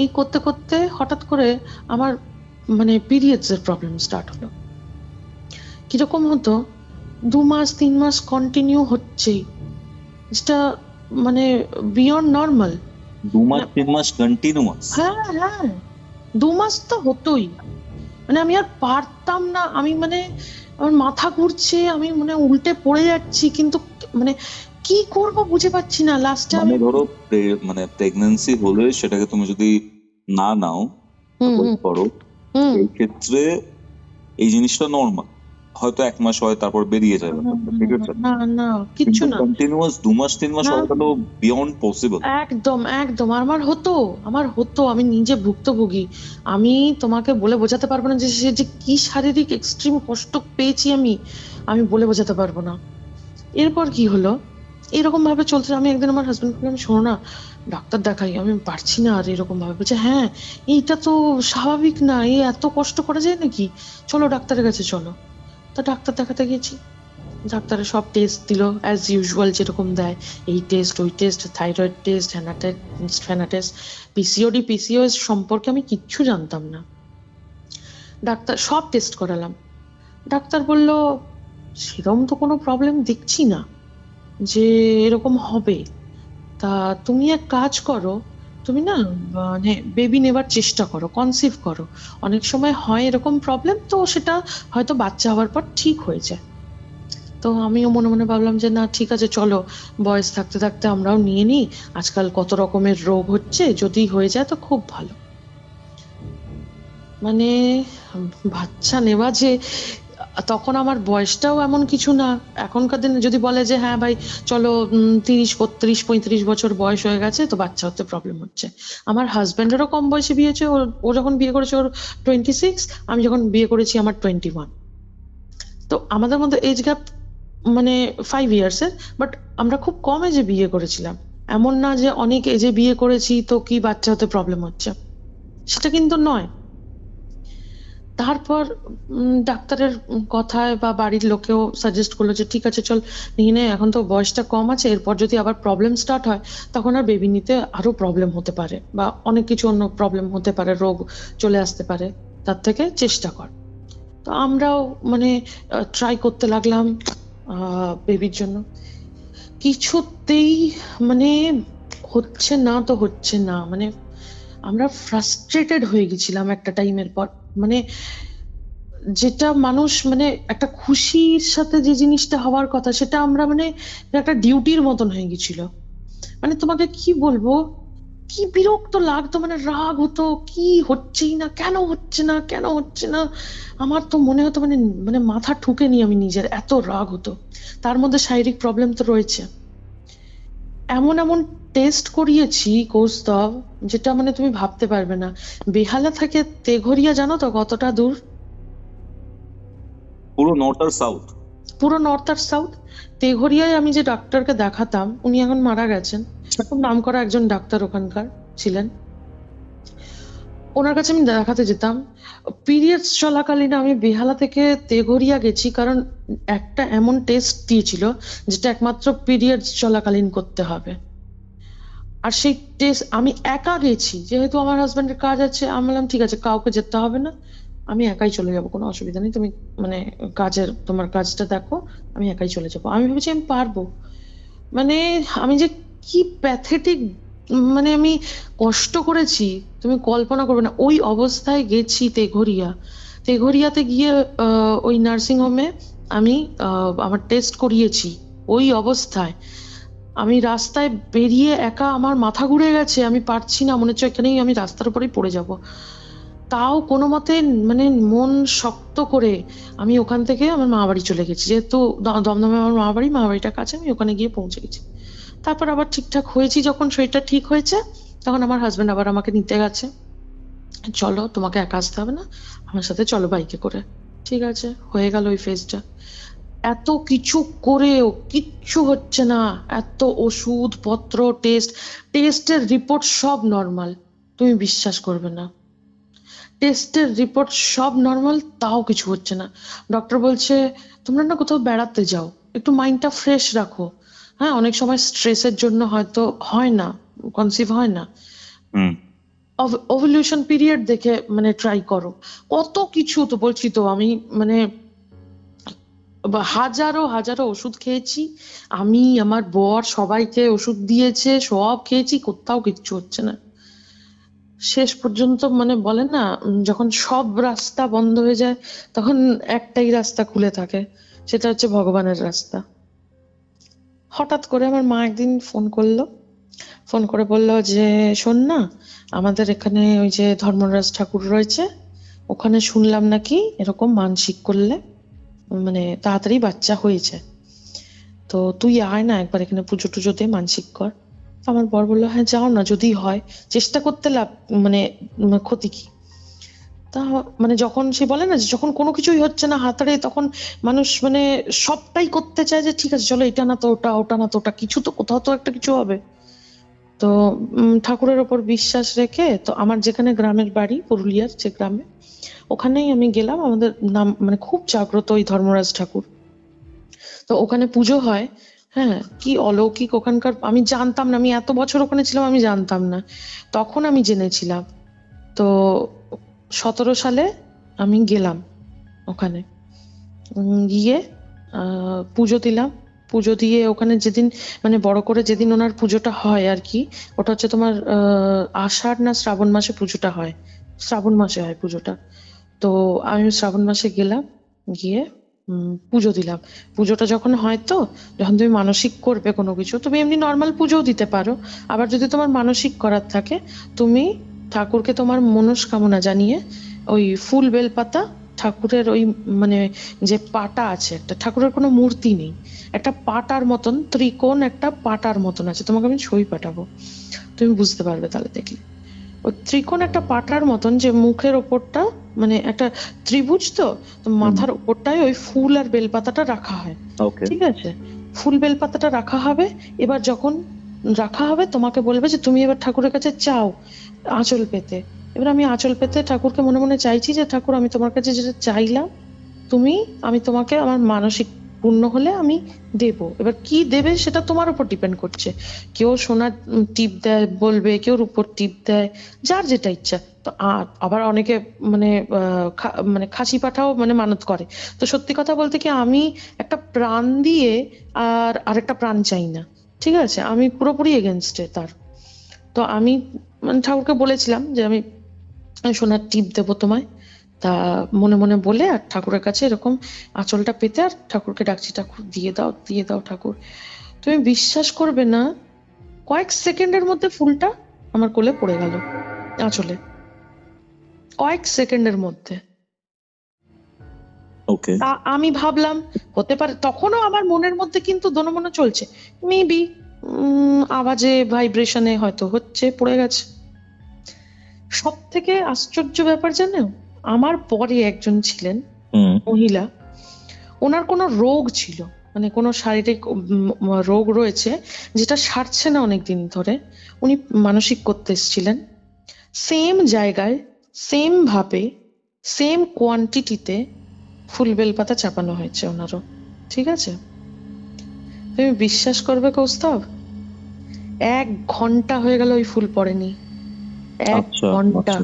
এই করতে করতে হঠাৎ করে আমার মানে পিরিয়ডস এর প্রবলেম স্টার্ট হলো। কিরকম হতো, 2 মাস 3 মাস কন্টিনিউ হচ্ছেই, যেটা মানে বিয়ন্ড নর্মাল। 2 মাস 3 মাস কন্টিনিউয়াস? হ্যাঁ হ্যাঁ, 2 মাস তো হতোই। মানে আমি আর পারতাম না, আমি মানে আমার মাথা ঘুরছে, আমি মানে উল্টে পড়ে যাচ্ছি, কিন্তু মানে কি করব বুঝে পাচ্ছি না। লাস্টে আমি মানে ধরো মানে প্রেগন্যান্সি হলে সেটাকে তুমি যদি না নাও, করো, এই ক্ষেত্রে এই জিনিসটা নর্মাল, হয়তো 1 মাস হয় তারপর বেরিয়ে যাবে, ঠিক আছে? না না কিচ্ছু না, কন্টিনিউয়াস 2 মাস 3 মাস হওয়াটা তো বিয়ন্ড পসিবল। একদম একদম আমার হতো আমি নিজে ভুক্তভোগী। আমি তোমাকে বলে বোঝাতে পারবো না যে সে যে কি শারীরিক এক্সট্রিম কষ্ট পেয়েছি আমি বলে বোঝাতে পারবো না। এরপর কি হলো, এরকম ভাবে চলছে। আমি একদিন আমার হাজবেন্ডকে বললাম, শোনো না, ডাক্তার দেখাই, আমি পারছি না আর এরকম ভাবে। বলছে হ্যাঁ এইটা তো স্বাভাবিক না, এই এত কষ্ট করা যায় নাকি, চলো ডাক্তারের কাছে চলো। তা ডাক্তার দেখাতে গেছি, ডাক্তারের সব টেস্ট দিল অ্যাজ ইউজুয়াল যেরকম দেয়, এই টেস্ট ওই টেস্ট, থাইরয়েড টেস্ট, হ্যানা টেস্ট, পিসিওএস সম্পর্কে আমি কিচ্ছু জানতাম না। ডাক্তার সব টেস্ট করালাম, ডাক্তার বলল সেরকম তো কোনো প্রবলেম দেখছি না যে এরকম হবে। তা তুমি এক কাজ করো, তুমি না মানে বেবি নেবার চেষ্টা করো, কনসিভ করো, অনেক সময় হয় এরকম প্রবলেম, তো সেটা হয়তো বাচ্চা হওয়ার পর ঠিক হয়ে যায়। তো আমিও মনে মনে ভাবলাম যে না ঠিক আছে, চলো বয়স থাকতে থাকতে আমরাও নিয়ে নিই, আজকাল কত রকমের রোগ হচ্ছে, যদি হয়ে যায় তো খুব ভালো। মানে বাচ্চা নেওয়া যে, তখন আমার বয়সটাও এমন কিছু না। এখনকার দিনে যদি বলে যে হ্যাঁ ভাই চলো 30 32 35 বছর বয়স হয়ে গেছে, তো বাচ্চা হতে প্রবলেম হচ্ছে। আমার হাজবেন্ডেরও কম বয়সে বিয়ে হয়েছে, ও যখন বিয়ে করেছে ওর 26, আমি যখন বিয়ে করেছি আমার 21। তো আমাদের মধ্যে এজ গ্যাপ মানে 5 ইয়ার্স এর, বাট আমরা খুব কম এজে বিয়ে করেছিলাম। এমন না যে অনেক এজে বিয়ে করেছি তো কি বাচ্চা হতে প্রবলেম হচ্ছে, সেটা কিন্তু নয়। তারপর ডাক্তারের কথায় বা বাড়ির লোকেও সাজেস্ট করলো যে ঠিক আছে চল নিয়ে নে, এখন তো বয়সটা কম আছে, এরপর যদি আবার প্রবলেম স্টার্ট হয় তখন আর বেবি নিতে আরো প্রবলেম হতে পারে, বা অনেক কিছু অন্য প্রবলেম হতে পারে, রোগ চলে আসতে পারে, তার থেকে চেষ্টা কর। তো আমরাও মানে ট্রাই করতে লাগলাম বেবির জন্য, কিছুতেই মানে হচ্ছে না তো হচ্ছে না। মানে আমরা ফ্রাস্ট্রেটেড হয়ে গেছিলাম একটা টাইমের পর। মানে যেটা মানুষ মানে একটা খুশির সাথে যে জিনিসটা হওয়ার কথা, সেটা আমরা মানে একটা ডিউটির মতন হয়ে গেছিল। মানে তোমাকে কি বলবো, কি বিরক্ত লাগতো, মানে রাগ হতো, কি হচ্ছেই না, কেন হচ্ছে না কেন হচ্ছে না। আমার তো মনে হতো মানে মানে মাথা ঠুকে নি আমি নিজের, এত রাগ হতো। তার মধ্যে শারীরিক প্রবলেম তো রয়েছে। এমন এমন টেস্ট করিয়েছি কৌস্তব, যেটা মানে তুমি ভাবতে পারবে না। বেহালা থেকে তেঘরিয়া জানো তো কতটা দূর? পুরো নর্থ আর সাউথ? পুরো নর্থ আর সাউথ। তেঘরিয়ায় আমি যে ডাক্তারকে দেখাতাম, উনি এখন মারা গেছেন, খুব নামকরা একজন ডাক্তার ওখানকার ছিলেন। ওনার কাছে আমি দেখাতে যেতাম। পিরিয়ডস চলাকালীন আমি বেহালা থেকে তেঘরিয়া গেছি, কারণ একটা এমন টেস্ট দিয়েছিল যেটা একমাত্র পিরিয়ডস চলাকালীন করতে হবে। আর সেই টেস্ট আমি একা গেছি, যেহেতু আমার হাজবেন্ডের কাজ আছে, আমি বললাম ঠিক আছে কাউকে যেতে হবে না, আমি একাই চলে যাবো, কোনো অসুবিধা নেই, তুমি মানে তোমার কাজটা দেখো, আমি একাই চলে যাবো। আমি ভেবেছি আমি পারবো। মানে আমি যে কি প্যাথেটিক, মানে আমি কষ্ট করেছি তুমি কল্পনা করবে না। ওই অবস্থায় গেছি তেঘরিয়াতে গিয়ে ওই নার্সিং হোমে আমি আমার টেস্ট করিয়েছি ওই অবস্থায়। আমি রাস্তায় বেরিয়ে একা আমার মাথা ঘুরে গেছে, আমি পারছি না, মনে হচ্ছে এখানেই আমি রাস্তার উপরেই পড়ে যাব। তাও কোনো মতে মানে মন শক্ত করে আমি ওখান থেকে আমার মা বাড়ি চলে গেছি, যেহেতু দমদমে আমার মা বাড়িটা কাছে, আমি ওখানে গিয়ে পৌঁছে গেছি। তারপর আবার ঠিকঠাক হয়েছি, যখন শরীরটা ঠিক হয়েছে তখন আমার হাজবেন্ড আবার আমাকে নিতে গেছে, চলো তোমাকে একা আসতে হবে না, আমার সাথে চলো বাইকে করে। ঠিক আছে, হয়ে গেল ওই ফেজটা। এত কিছু করেও কিচ্ছু হচ্ছে না, এত ওষুধ পত্র, টেস্টের রিপোর্ট সব নর্মাল, তুমি বিশ্বাস করবে না, টেস্টের রিপোর্ট সব নর্মাল, তাও কিছু হচ্ছে না। ডক্টর বলছে তোমরা না কোথাও বেড়াতে যাও, একটু মাইন্ডটা ফ্রেশ রাখো। হ্যাঁ, অনেক সময় স্ট্রেসের জন্য হয়তো হয় না, কনসিভ হয় না, ওভুলেশন পিরিয়ড দেখে মানে ট্রাই করো। কত কিছু তো বলছি তো আমি, মানে হাজারো হাজারো ওষুধ খেয়েছি আমি, আমার বর সবাইকে ওষুধ দিয়েছে, সব খেয়েছি, কোথাও কিচ্ছু হচ্ছে না। শেষ পর্যন্ত মানে বলে না, যখন সব রাস্তা বন্ধ হয়ে যায় তখন একটাই রাস্তা খুলে থাকে, সেটা হচ্ছে ভগবানের রাস্তা। হঠাৎ করে আমার মা একদিন ফোন করে বললো যে শোন না, আমাদের এখানে ওই যে ধর্মরাজ ঠাকুর রয়েছে, ওখানে শুনলাম নাকি এরকম মানসিক করলে মানে তাড়াতাড়ি বাচ্চা হয়েছে, তো তুই আয় না একবার এখানে পুজো টুজো দিয়ে মানসিক কর। আমার বর বললো হ্যাঁ যাও না, যদি হয়, চেষ্টা করতে লাভ মানে ক্ষতি কি। তা মানে যখন সে বলে না যে যখন কোনো কিছুই হচ্ছে না হাতারে, তখন মানুষ মানে সবটাই করতে চায়, যে ঠিক আছে চলো এটা না তো ওটা, ওটা না তো ওটা, কিছু তো কোথাও তো একটা কিছু হবে। তো ঠাকুরের ওপর বিশ্বাস রেখে, তো আমার যেখানে গ্রামের বাড়ি পুরুলিয়ার যে গ্রামে, ওখানেই আমি গেলাম। আমাদের নাম মানে খুব জাগ্রত ওই ধর্মরাজ ঠাকুর, তো ওখানে পুজো হয়। হ্যাঁ, কি অলৌকিক ওখানকার, আমি জানতাম না, আমি এত বছর ওখানে ছিলাম আমি জানতাম না, তখন আমি জেনেছিলাম। তো 17 সালে আমি গেলাম ওখানে, গিয়ে পুজো দিলাম। পুজো দিয়ে ওখানে যেদিন মানে বড় করে যেদিন ওনার পুজোটা হয় আর কি, ওটা হচ্ছে তোমার আষাঢ় না শ্রাবণ মাসে পুজোটা হয়, শ্রাবণ মাসে হয় পুজোটা। তো আমি শ্রাবণ মাসে গেলাম, গিয়ে পুজো দিলাম। পুজোটা যখন হয়, তো যখন তুমি মানসিক করবে কোনো কিছু, তুমি এমনি নর্মাল পুজোও দিতে পারো, আবার যদি তোমার মানসিক করার থাকে তুমি ঠাকুরকে তোমার মনস্কামনা জানিয়ে ওই ফুল বেলপাতা, ঠাকুরের ওই মানে যে পাটা আছে, একটা ঠাকুরের কোনো মূর্তি নেই, একটা পাটার মতন ত্রিকোণ, একটা পাটার মতন আছে, তোমাকে আমি ছবি পাঠাবো, তুমি বুঝতে পারবে তাহলে দেখলে। ওই ত্রিকোণ একটা পাটার মতন, যে মুখের ওপরটা মানে একটা ত্রিভুজ, তো মাথার ওপরটায় ওই ফুল আর বেলপাতাটা রাখা হয়। ঠিক আছে, ফুল বেলপাতাটা রাখা হবে। এবার যখন রাখা হবে তোমাকে বলবে যে তুমি এবার ঠাকুরের কাছে চাও আঁচল পেতে। এবার আমি আঁচল পেতে ঠাকুরকে মনে মনে চাইছি যে ঠাকুর আমি তোমার কাছে যেটা চাইলাম আমি তোমাকে আমার মানসিক পূর্ণ হলে আমি দেব। এবার কি দেবে সেটা তোমার উপর ডিপেন্ড করছে, কেউ সোনার টিপ দেয় বলবে, কেউ রূপোর টিপ দেয়, যার যেটা ইচ্ছা। তো আবার অনেকে মানে মানে খাসি পাঠাও মানে মানত করে। তো সত্যি কথা বলতে কি, আমি একটা প্রাণ দিয়ে আর আরেকটা প্রাণ চাই না, ঠিক আছে, আমি পুরোপুরি এগেনস্টে তার। তো আমি মানে ঠাকুরকে বলেছিলাম যে আমি সোনার টিপ দেবো তোমায়। তা মনে মনে বলে আর ঠাকুরের কাছে এরকম আঁচলটা পেতে আর ঠাকুরকে ডাকছি, ঠাকুর দিয়ে দাও দিয়ে দাও ঠাকুর। তুমি বিশ্বাস করবে না, কয়েক সেকেন্ডের মধ্যে ফুলটা আমার কোলে পড়ে গেল আঁচলে, কয়েক সেকেন্ডের মধ্যে। তা আমি ভাবলাম হতে পারে, তখনও আমার মনের মধ্যে কিন্তু দোনমনে চলছে, মেবি আওয়াজে ভাইব্রেশনে হয়তো হচ্ছে, পড়ে গেছে। সব থেকে আশ্চর্য ব্যাপার জানো, আমার পরে একজন ছিলেন মহিলা, ওনার কোনো রোগ ছিল, মানে কোনো শারীরিক রোগ রয়েছে যেটা সারছে না অনেকদিন ধরে, উনি মানসিক করতে এসেছিলেন। সেম জায়গায়, সেম ভাবে, সেম কোয়ান্টিটিতে ফুল বেলপাতা চাপানো হয়েছে ওনারও। ঠিক আছে, তুমি বিশ্বাস করবে কৌস্তব, 1 ঘন্টা হয়ে গেল ওই ফুল পড়েনি। 1 আচ্ছা ঘন্টা। আচ্ছা,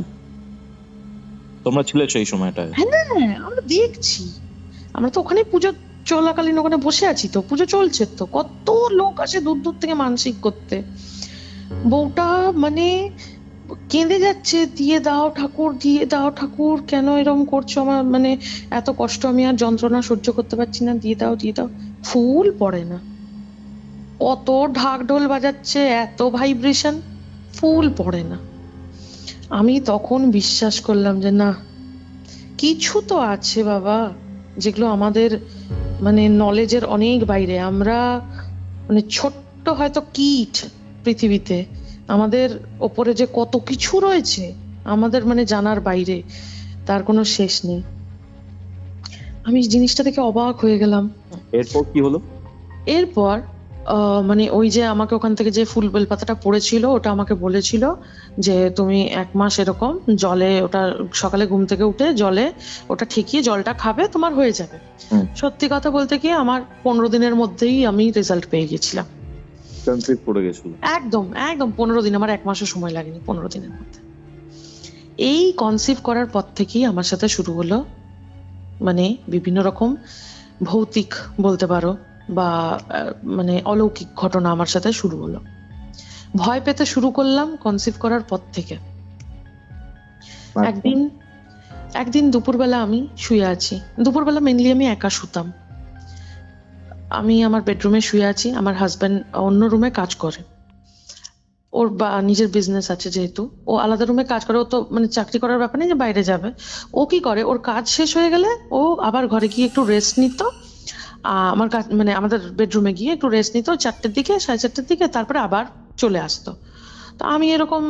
তোমরা ছিলে সেই সময়টায়? হ্যাঁ, আমরা দেখছি, আমরা তো ওখানে পুজো চলাকালীন ওখানে বসে আছি, তো পুজো চলছে, তো কত লোক আসে দূর দূর থেকে মানসিক করতে। বউটা মানে কেঁদে যাচ্ছে, দিয়ে দাও ঠাকুর, দিয়ে দাও ঠাকুর, কেন এরকম করছো, আমার মানে এত কষ্ট, আমি আর যন্ত্রণা সহ্য করতে পারছি না, দিয়ে দাও দিয়ে দাও। ফুল পড়ে না। অত ঢাক ঢোল বাজাচ্ছে, এত ভাইব্রেশন, ফুল পড়ে না। আমি তখন বিশ্বাস করলাম যে না, কিছু তো আছে বাবা, যেগুলো আমাদের মানে নলেজের অনেক বাইরে। আমরা মানে ছোট্ট হয়তো কীট পৃথিবীতে, আমাদের ওপরে যে কত কিছু রয়েছে আমাদের মানে জানার বাইরে, তার কোনো শেষ নেই। আমি জিনিসটা দেখে অবাক হয়ে গেলাম। এরপর কি হলো? এরপর মানে ওই যে আমাকে ওখান থেকে যে ফুল বেলপাতাটা পড়েছিল, ওটা আমাকে বলেছিল যে তুমি 1 মাস এরকম জলে, ওটা সকালে ঘুম থেকে উঠে জলে ওটা ঠেকিয়ে জলটা খাবে, তোমার হয়ে যাবে। সত্যি কথা বলতে কি, আমার 15 দিনের মধ্যেই আমি রেজাল্ট পেয়ে গেছিলাম। কনসিভ করে গেছিল? একদম একদম 15 দিন, আমার 1 মাসও সময় লাগেনি, 15 দিনের মধ্যে। এই কনসিভ করার পর থেকেই আমার সাথে শুরু হলো মানে বিভিন্ন রকম ভৌতিক বলতে পারো বা মানে অলৌকিক ঘটনা আমার সাথে শুরু হলো। ভয় পেতে শুরু করলাম কনসিভ করার পর থেকে। একদিন দুপুরবেলা আমি শুয়ে আছি, দুপুরবেলা মেনলি আমি একা শুতাম। আমি আমার বেডরুমে শুয়ে আছি, আমার হাজবেন্ড অন্য রুমে কাজ করে, ওর নিজের বিজনেস আছে যেহেতু, ও আলাদা রুমে কাজ করে। ও তো মানে চাকরি করার ব্যাপার নেই যে বাইরে যাবে। ও কি করে, ওর কাজ শেষ হয়ে গেলে ও আবার ঘরে গিয়ে একটু রেস্ট নিত, আমার কাজ মানে আমাদের বেডরুমে গিয়ে একটু রেস্ট নিত 4টের দিকে, 4:30 দিকে, তারপরে আবার চলে আসতো। তো আমি এরকম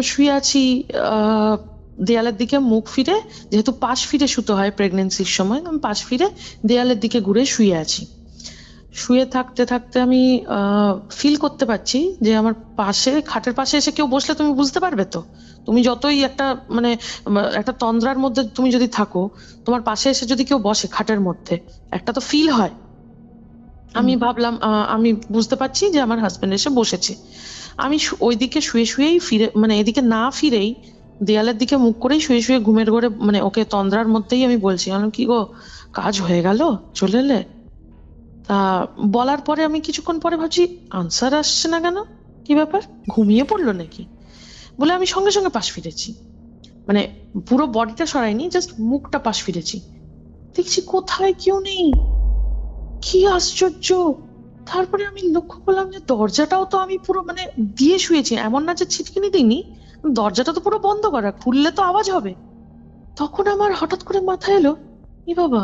শুয়ে আছি, দেয়ালের দিকে মুখ ফিরে, যেহেতু পাশ ফিরে শুতে হয় প্রেগনেন্সির সময়, আমি পাশ ফিরে দেয়ালের দিকে ঘুরে শুয়ে আছি। শুয়ে থাকতে থাকতে আমি ফিল করতে পারছি যে আমার পাশে, খাটের পাশে এসে কেউ বসলে তুমি বুঝতে পারবে তো, তুমি যতই একটা মানে একটা তন্দ্রার মধ্যে তুমি যদি থাকো, তোমার পাশে এসে যদি কেউ বসে খাটের মধ্যে, একটা তো ফিল হয়। আমি ভাবলাম, আমি বুঝতে পারছি যে আমার হাজবেন্ড এসে বসেছে। আমি ওইদিকে শুয়ে শুয়েই ফিরে, মানে এদিকে না ফিরেই দেয়ালের দিকে মুখ করেই শুয়ে শুয়ে ঘুমের ঘরে মানে ওকে তন্দ্রার মধ্যেই আমি বলছি, কি গো, কাজ হয়ে গেল, চলে এলে? তা বলার পরে আমি কিছুক্ষণ পরে ভাবছি আনসার আসছে না কেন, কি ব্যাপার, ঘুমিয়ে পড়লো নাকি? বলে আমি সঙ্গে সঙ্গে পাশ ফিরেছি, মানে পুরো বডিটা সরাইনি, জাস্ট মুখটা পাশ ফিরেছি। দেখছি কোথায় কেউ নেই, কি আশ্চর্য। তারপরে আমি লক্ষ্য করলাম যে দরজাটাও তো আমি পুরো মানে দিয়ে শুয়েছি, এমন না যে ছিটকিনি দিইনি, দরজাটা তো পুরো বন্ধ করা, খুললে তো আওয়াজ হবে। তখন আমার হঠাৎ করে মাথায় এলো, এ বাবা,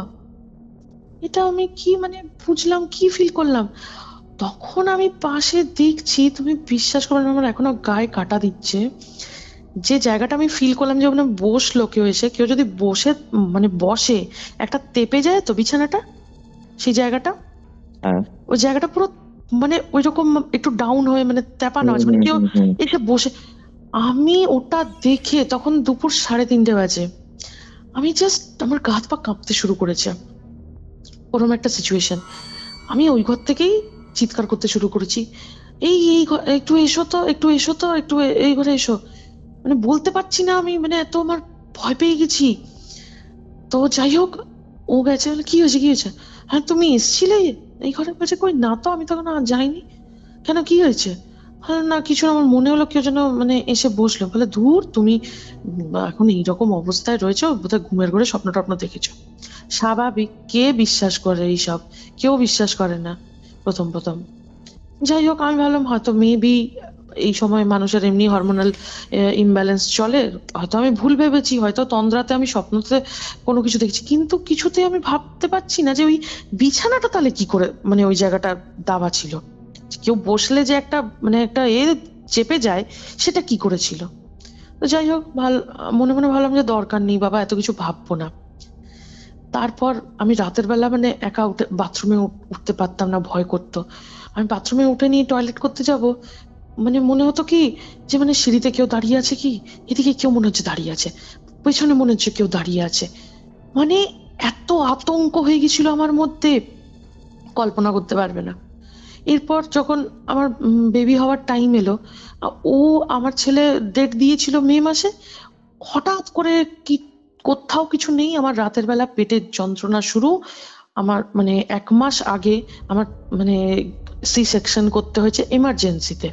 এটা আমি কি মানে বুঝলাম, কি ফিল করলাম। তখন আমি পাশে দেখছি, তুমি বিশ্বাস করবে না, আমার এখনো গায়ে কাটা দিচ্ছে। যে জায়গাটা আমি ফিল করলাম যে বসলো কেউ এসে, কেউ যদি বসে মানে বসে, একটা তেপে যায় তো বিছানাটা, সেই জায়গাটা, ওই জায়গাটা পুরো মানে ওই রকম একটু ডাউন হয়ে মানে তেপানো আছে, মানে কেউ এসে বসে। আমি ওটা দেখে, তখন দুপুর 3:30 বাজে, আমি জাস্ট আমার গা হাত পা কাঁপতে শুরু করেছে, ওরকম একটা সিচুয়েশন। আমি ওই ঘর থেকেই চিৎকার করতে শুরু করেছি, এই এই একটু এসো তো, একটু এসো তো, একটু এই ঘরে এসো। মানে বলতে পারছি না আমি, মানে এত আমার ভয় পেয়ে গেছি। তো যাই হোক, ও গেছে, কি হয়েছে কি হয়েছে, হ্যাঁ তুমি এসছিলে এই ঘরে? বলছে কই না তো, আমি তখন আর যাইনি। কেন, কি হয়েছে? না কিছু, আমার মনে হলো কেউ যেন মানে এসে বসলো। বলে ধুর, তুমি এখন এইরকম অবস্থায় রয়েছো, বোধহয় ঘুমের ঘরে স্বপ্ন টপ্ন দেখেছো। স্বাভাবিক, কে বিশ্বাস করে এইসব, কেউ বিশ্বাস করে না প্রথম প্রথম। যাই হোক, আমি ভাবলাম হয়তো মেবি এই সময় মানুষের এমনি হরমোনাল ইমব্যালেন্স চলে, হয়তো আমি ভুল ভেবেছি, হয়তো তন্দ্রাতে আমি স্বপ্নতে কোনো কিছু দেখছি। কিন্তু কিছুতেই আমি ভাবতে পারছি না যে ওই বিছানাটা তাহলে কি করে, মানে ওই জায়গাটা দাবা ছিল, কেউ বসলে যে একটা মানে একটা চেপে যায়, সেটা কি করেছিল। তো যাই হোক, মনে মনে ভাবলাম যে দরকার নেই বাবা, এত কিছু ভাববো না। তারপর আমি রাতের বেলা মানে একা উঠে বাথরুমে উঠতে পারতাম না, ভয় করতো। আমি বাথরুমে উঠে নিয়ে টয়লেট করতে যাব, মানে মনে হতো কি যে মানে সিঁড়িতে কেউ দাঁড়িয়ে আছে, কি এদিকে কেউ মনে হচ্ছে দাঁড়িয়ে আছে, পেছনে মনে হচ্ছে কেউ দাঁড়িয়ে আছে। মানে এত আতঙ্ক হয়ে গেছিল আমার মধ্যে, কল্পনা করতে পারবে না। এরপর যখন আমার বেবি হওয়ার টাইম এলো, ও আমার ছেলে ডেট দিয়েছিল মে মাসে, হঠাৎ করে কি কোথাও কিছু নেই, আমার রাতের বেলা পেটের যন্ত্রণা শুরু। আমার মানে 1 মাস আগে আমার মানে সি সেকশন করতে হয়েছে এমার্জেন্সিতে।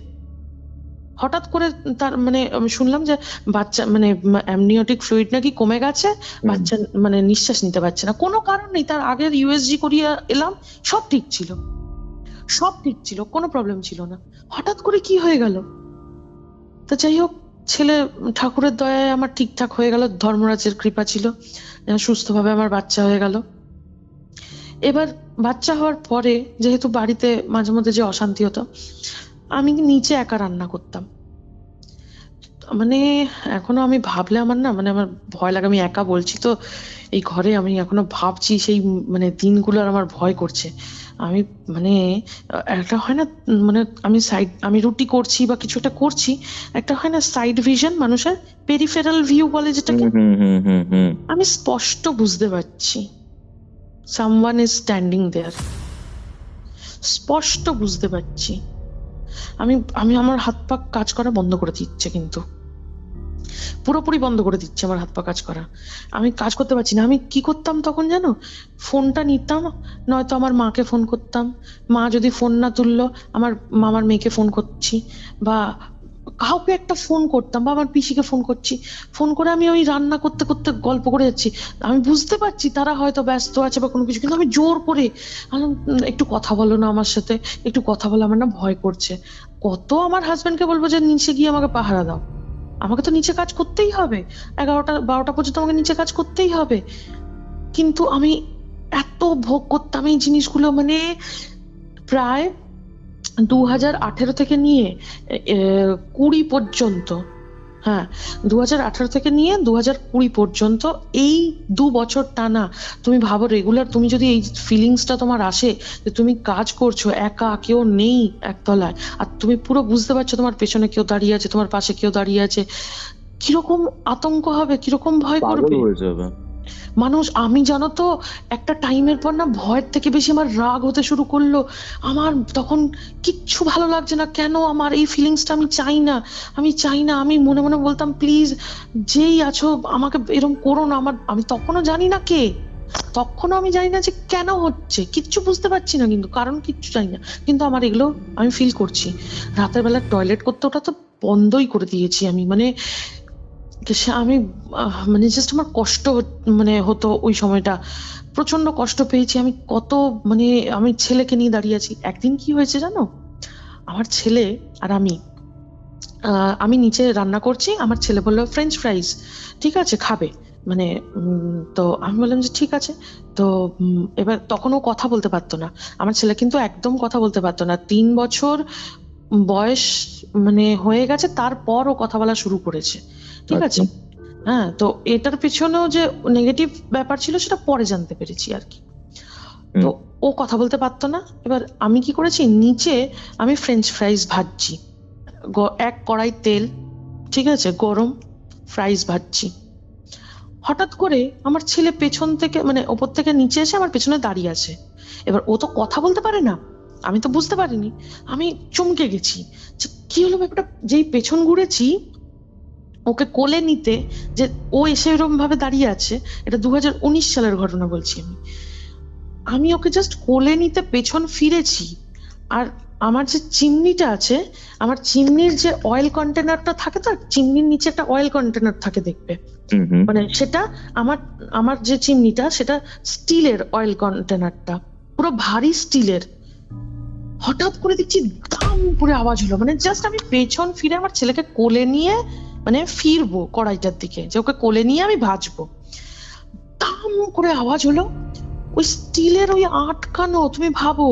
হঠাৎ করে তার মানে আমি শুনলাম যে বাচ্চা মানে অ্যামনিওটিক ফ্লুইড নাকি কমে গেছে, বাচ্চা মানে নিঃশ্বাস নিতে পারছে না, কোনো কারণ নেই। তার আগের ইউএসজি করিয়ে এলাম, সব ঠিক ছিল, সব ঠিক ছিল, কোনো প্রবলেম ছিল না। হঠাৎ করে কি হয়ে গেল? তো যাই হোক, ছেলে ঠাকুরের দয়ায় আমার ঠিকঠাক হয়ে গেল, ধর্মরাজের কৃপা ছিল, সুস্থভাবে আমার বাচ্চা হয়ে গেল। এবার বাচ্চা হওয়ার পরে যেহেতু বাড়িতে মাঝে মধ্যে যে অশান্তি হতো, আমি নিচে একা রান্না করতাম। মানে এখনো আমি ভাবলে আমার না মানে আমার ভয় লাগে। আমি একা বলছি তো এই ঘরে, আমি এখনো ভাবছি সেই মানে দিনগুলো, আর আমার ভয় করছে। আমি মানে একটা হয় না মানে আমি রুটি করছি বা কিছু একটা করছি, একটা হয় না সাইড ভিশন মানুষের, পেরিফেরাল ভিউ বলে যেটাকে, আমি স্পষ্ট বুঝতে পারছি সামওয়ান ইজ স্ট্যান্ডিং দেয়ার, স্পষ্ট বুঝতে পারছি। আমি আমি আমার হাত পা কাজ করা বন্ধ করে দিচ্ছে, কিন্তু পুরোপুরি বন্ধ করে দিচ্ছে আমার হাত পা কাজ করা। আমি কাজ করতে পারছি না। আমি কি করতাম তখন জানো? ফোনটা নিতাম, নয়তো আমার মাকে ফোন করতাম, মা যদি ফোন না তুললো আমার মামার মেয়েকে ফোন করছি, বা কাউকে একটা ফোন করতাম, বা আমার পিসিকে ফোন করছি। ফোন করে আমি ওই রান্না করতে করতে গল্প করে যাচ্ছি। আমি বুঝতে পারছি তারা হয়তো ব্যস্ত আছে বা কোনো কিছু, কিন্তু আমি জোর করে একটু কথা বলো না আমার সাথে, একটু কথা বলো, আমার না ভয় করছে। কত আমার হাজবেন্ডকে বলবো যে নিচে গিয়ে আমাকে পাহারা দাও, আমাকে তো নিচে কাজ করতেই হবে, 11টা-12টা পর্যন্ত আমাকে নিচে কাজ করতেই হবে। কিন্তু আমি এত ভোগ করতাম এই জিনিসগুলো, মানে প্রায় 2018 থেকে নিয়ে 20 পর্যন্ত, হ্যাঁ 2018 থেকে নিয়ে 2020 পর্যন্ত, এই 2 বছর টানা তুমি ভাবো রেগুলার, তুমি যদি এই ফিলিংসটা তোমার আসে যে তুমি কাজ করছো একা, কেউ নেই একতলায়, আর তুমি পুরো বুঝতে পারছো তোমার পেছনে কেউ দাঁড়িয়ে আছে, তোমার পাশে কেউ দাঁড়িয়ে আছে, কিরকম আতঙ্ক হবে, কিরকম ভয় করবে মানুষ। আমি জানো তো একটা টাইমের পর না ভয়ের থেকে বেশি আমার রাগ হতে শুরু করলো। আমার তখন কিচ্ছু ভালো লাগছে না, কেন আমার এই ফিলিংসটা আমি চাই না, আমি চাই না। আমি মনে মনে বলতাম প্লিজ যেই আছো আমাকে এরকম করো না। আমি তখনও জানি না কে, তখনও আমি জানি না যে কেন হচ্ছে, কিচ্ছু বুঝতে পারছি না, কিন্তু কারণ কিচ্ছু জানি না, কিন্তু আমার এগুলো আমি ফিল করছি। রাতের বেলা টয়লেট করতে ওটা তো বন্ধই করে দিয়েছি আমি, মানে আমি মানে জাস্ট আমার কষ্ট মানে হতো ওই সময়টা, প্রচন্ড কষ্ট পেয়েছি আমি। কত মানে আমি ছেলেকে নিয়ে দাঁড়িয়ে আছি। একদিন কি হয়েছে জানো, আমার ছেলে আর আমি নিচে রান্না করছি, আমার ছেলে বললো ফ্রেঞ্চ ফ্রাইজ ঠিক আছে খাবে, মানে তো আমি বললাম যে ঠিক আছে। তো এবার তখন ও কথা বলতে পারতো না, আমার ছেলে কিন্তু একদম কথা বলতে পারতো না। 3 বছর বয়স মানে হয়ে গেছে, তারপর ও কথা বলা শুরু করেছে, ঠিক আছে। হ্যাঁ, তো এটার পেছনেও যে নেগেটিভ ব্যাপার ছিল সেটা পরে জানতে পেরেছি আর কি। তো ও কথা বলতে পারতো না। এবার আমি কি করেছি, নিচে আমি ফ্রেঞ্চ ফ্রাইজ ভাজছি, 1 কড়াই তেল, ঠিক আছে, গরম, ফ্রাইজ ভাজছি। হঠাৎ করে আমার ছেলে পেছন থেকে মানে ওপর থেকে নিচে এসে আমার পেছনে দাঁড়িয়ে আছে। এবার ও তো কথা বলতে পারে না, আমি তো বুঝতে পারিনি, আমি চমকে গেছি যে কি হলো ব্যাপারটা। যেই পেছন ঘুরেছি ওকে কোলে নিতে, যে ও এসে এরকম ভাবে দাঁড়িয়ে আছে, এটা 2019 সালের ঘটনা বলছি আমি ওকে জাস্ট কোলে নিতে পেছন ফিরেছি, আর আমার যে চিমনিটা আছে, আমার চিমনির যে অয়েল কন্টেনারটা থাকে, তো চিমনির নিচে একটা অয়েল কন্টেনার থাকে দেখবে, মানে সেটা আমার যে চিমনিটা সেটা স্টিলের অয়েল কন্টেনারটা, পুরো ভারী স্টিলের। হঠাৎ করে দেখছি দাম করে আওয়াজ হলো, মানে জাস্ট আমি পেছন ফিরে আমার ছেলেকে কোলে নিয়ে মানে ফিরবো কড়াইটার দিকে, যে ওকে কোলে নিয়ে আমি ভাজবো, দাম করে আওয়াজ হলো। ওই স্টিলের ওই আটকানো, তুমি ভাবো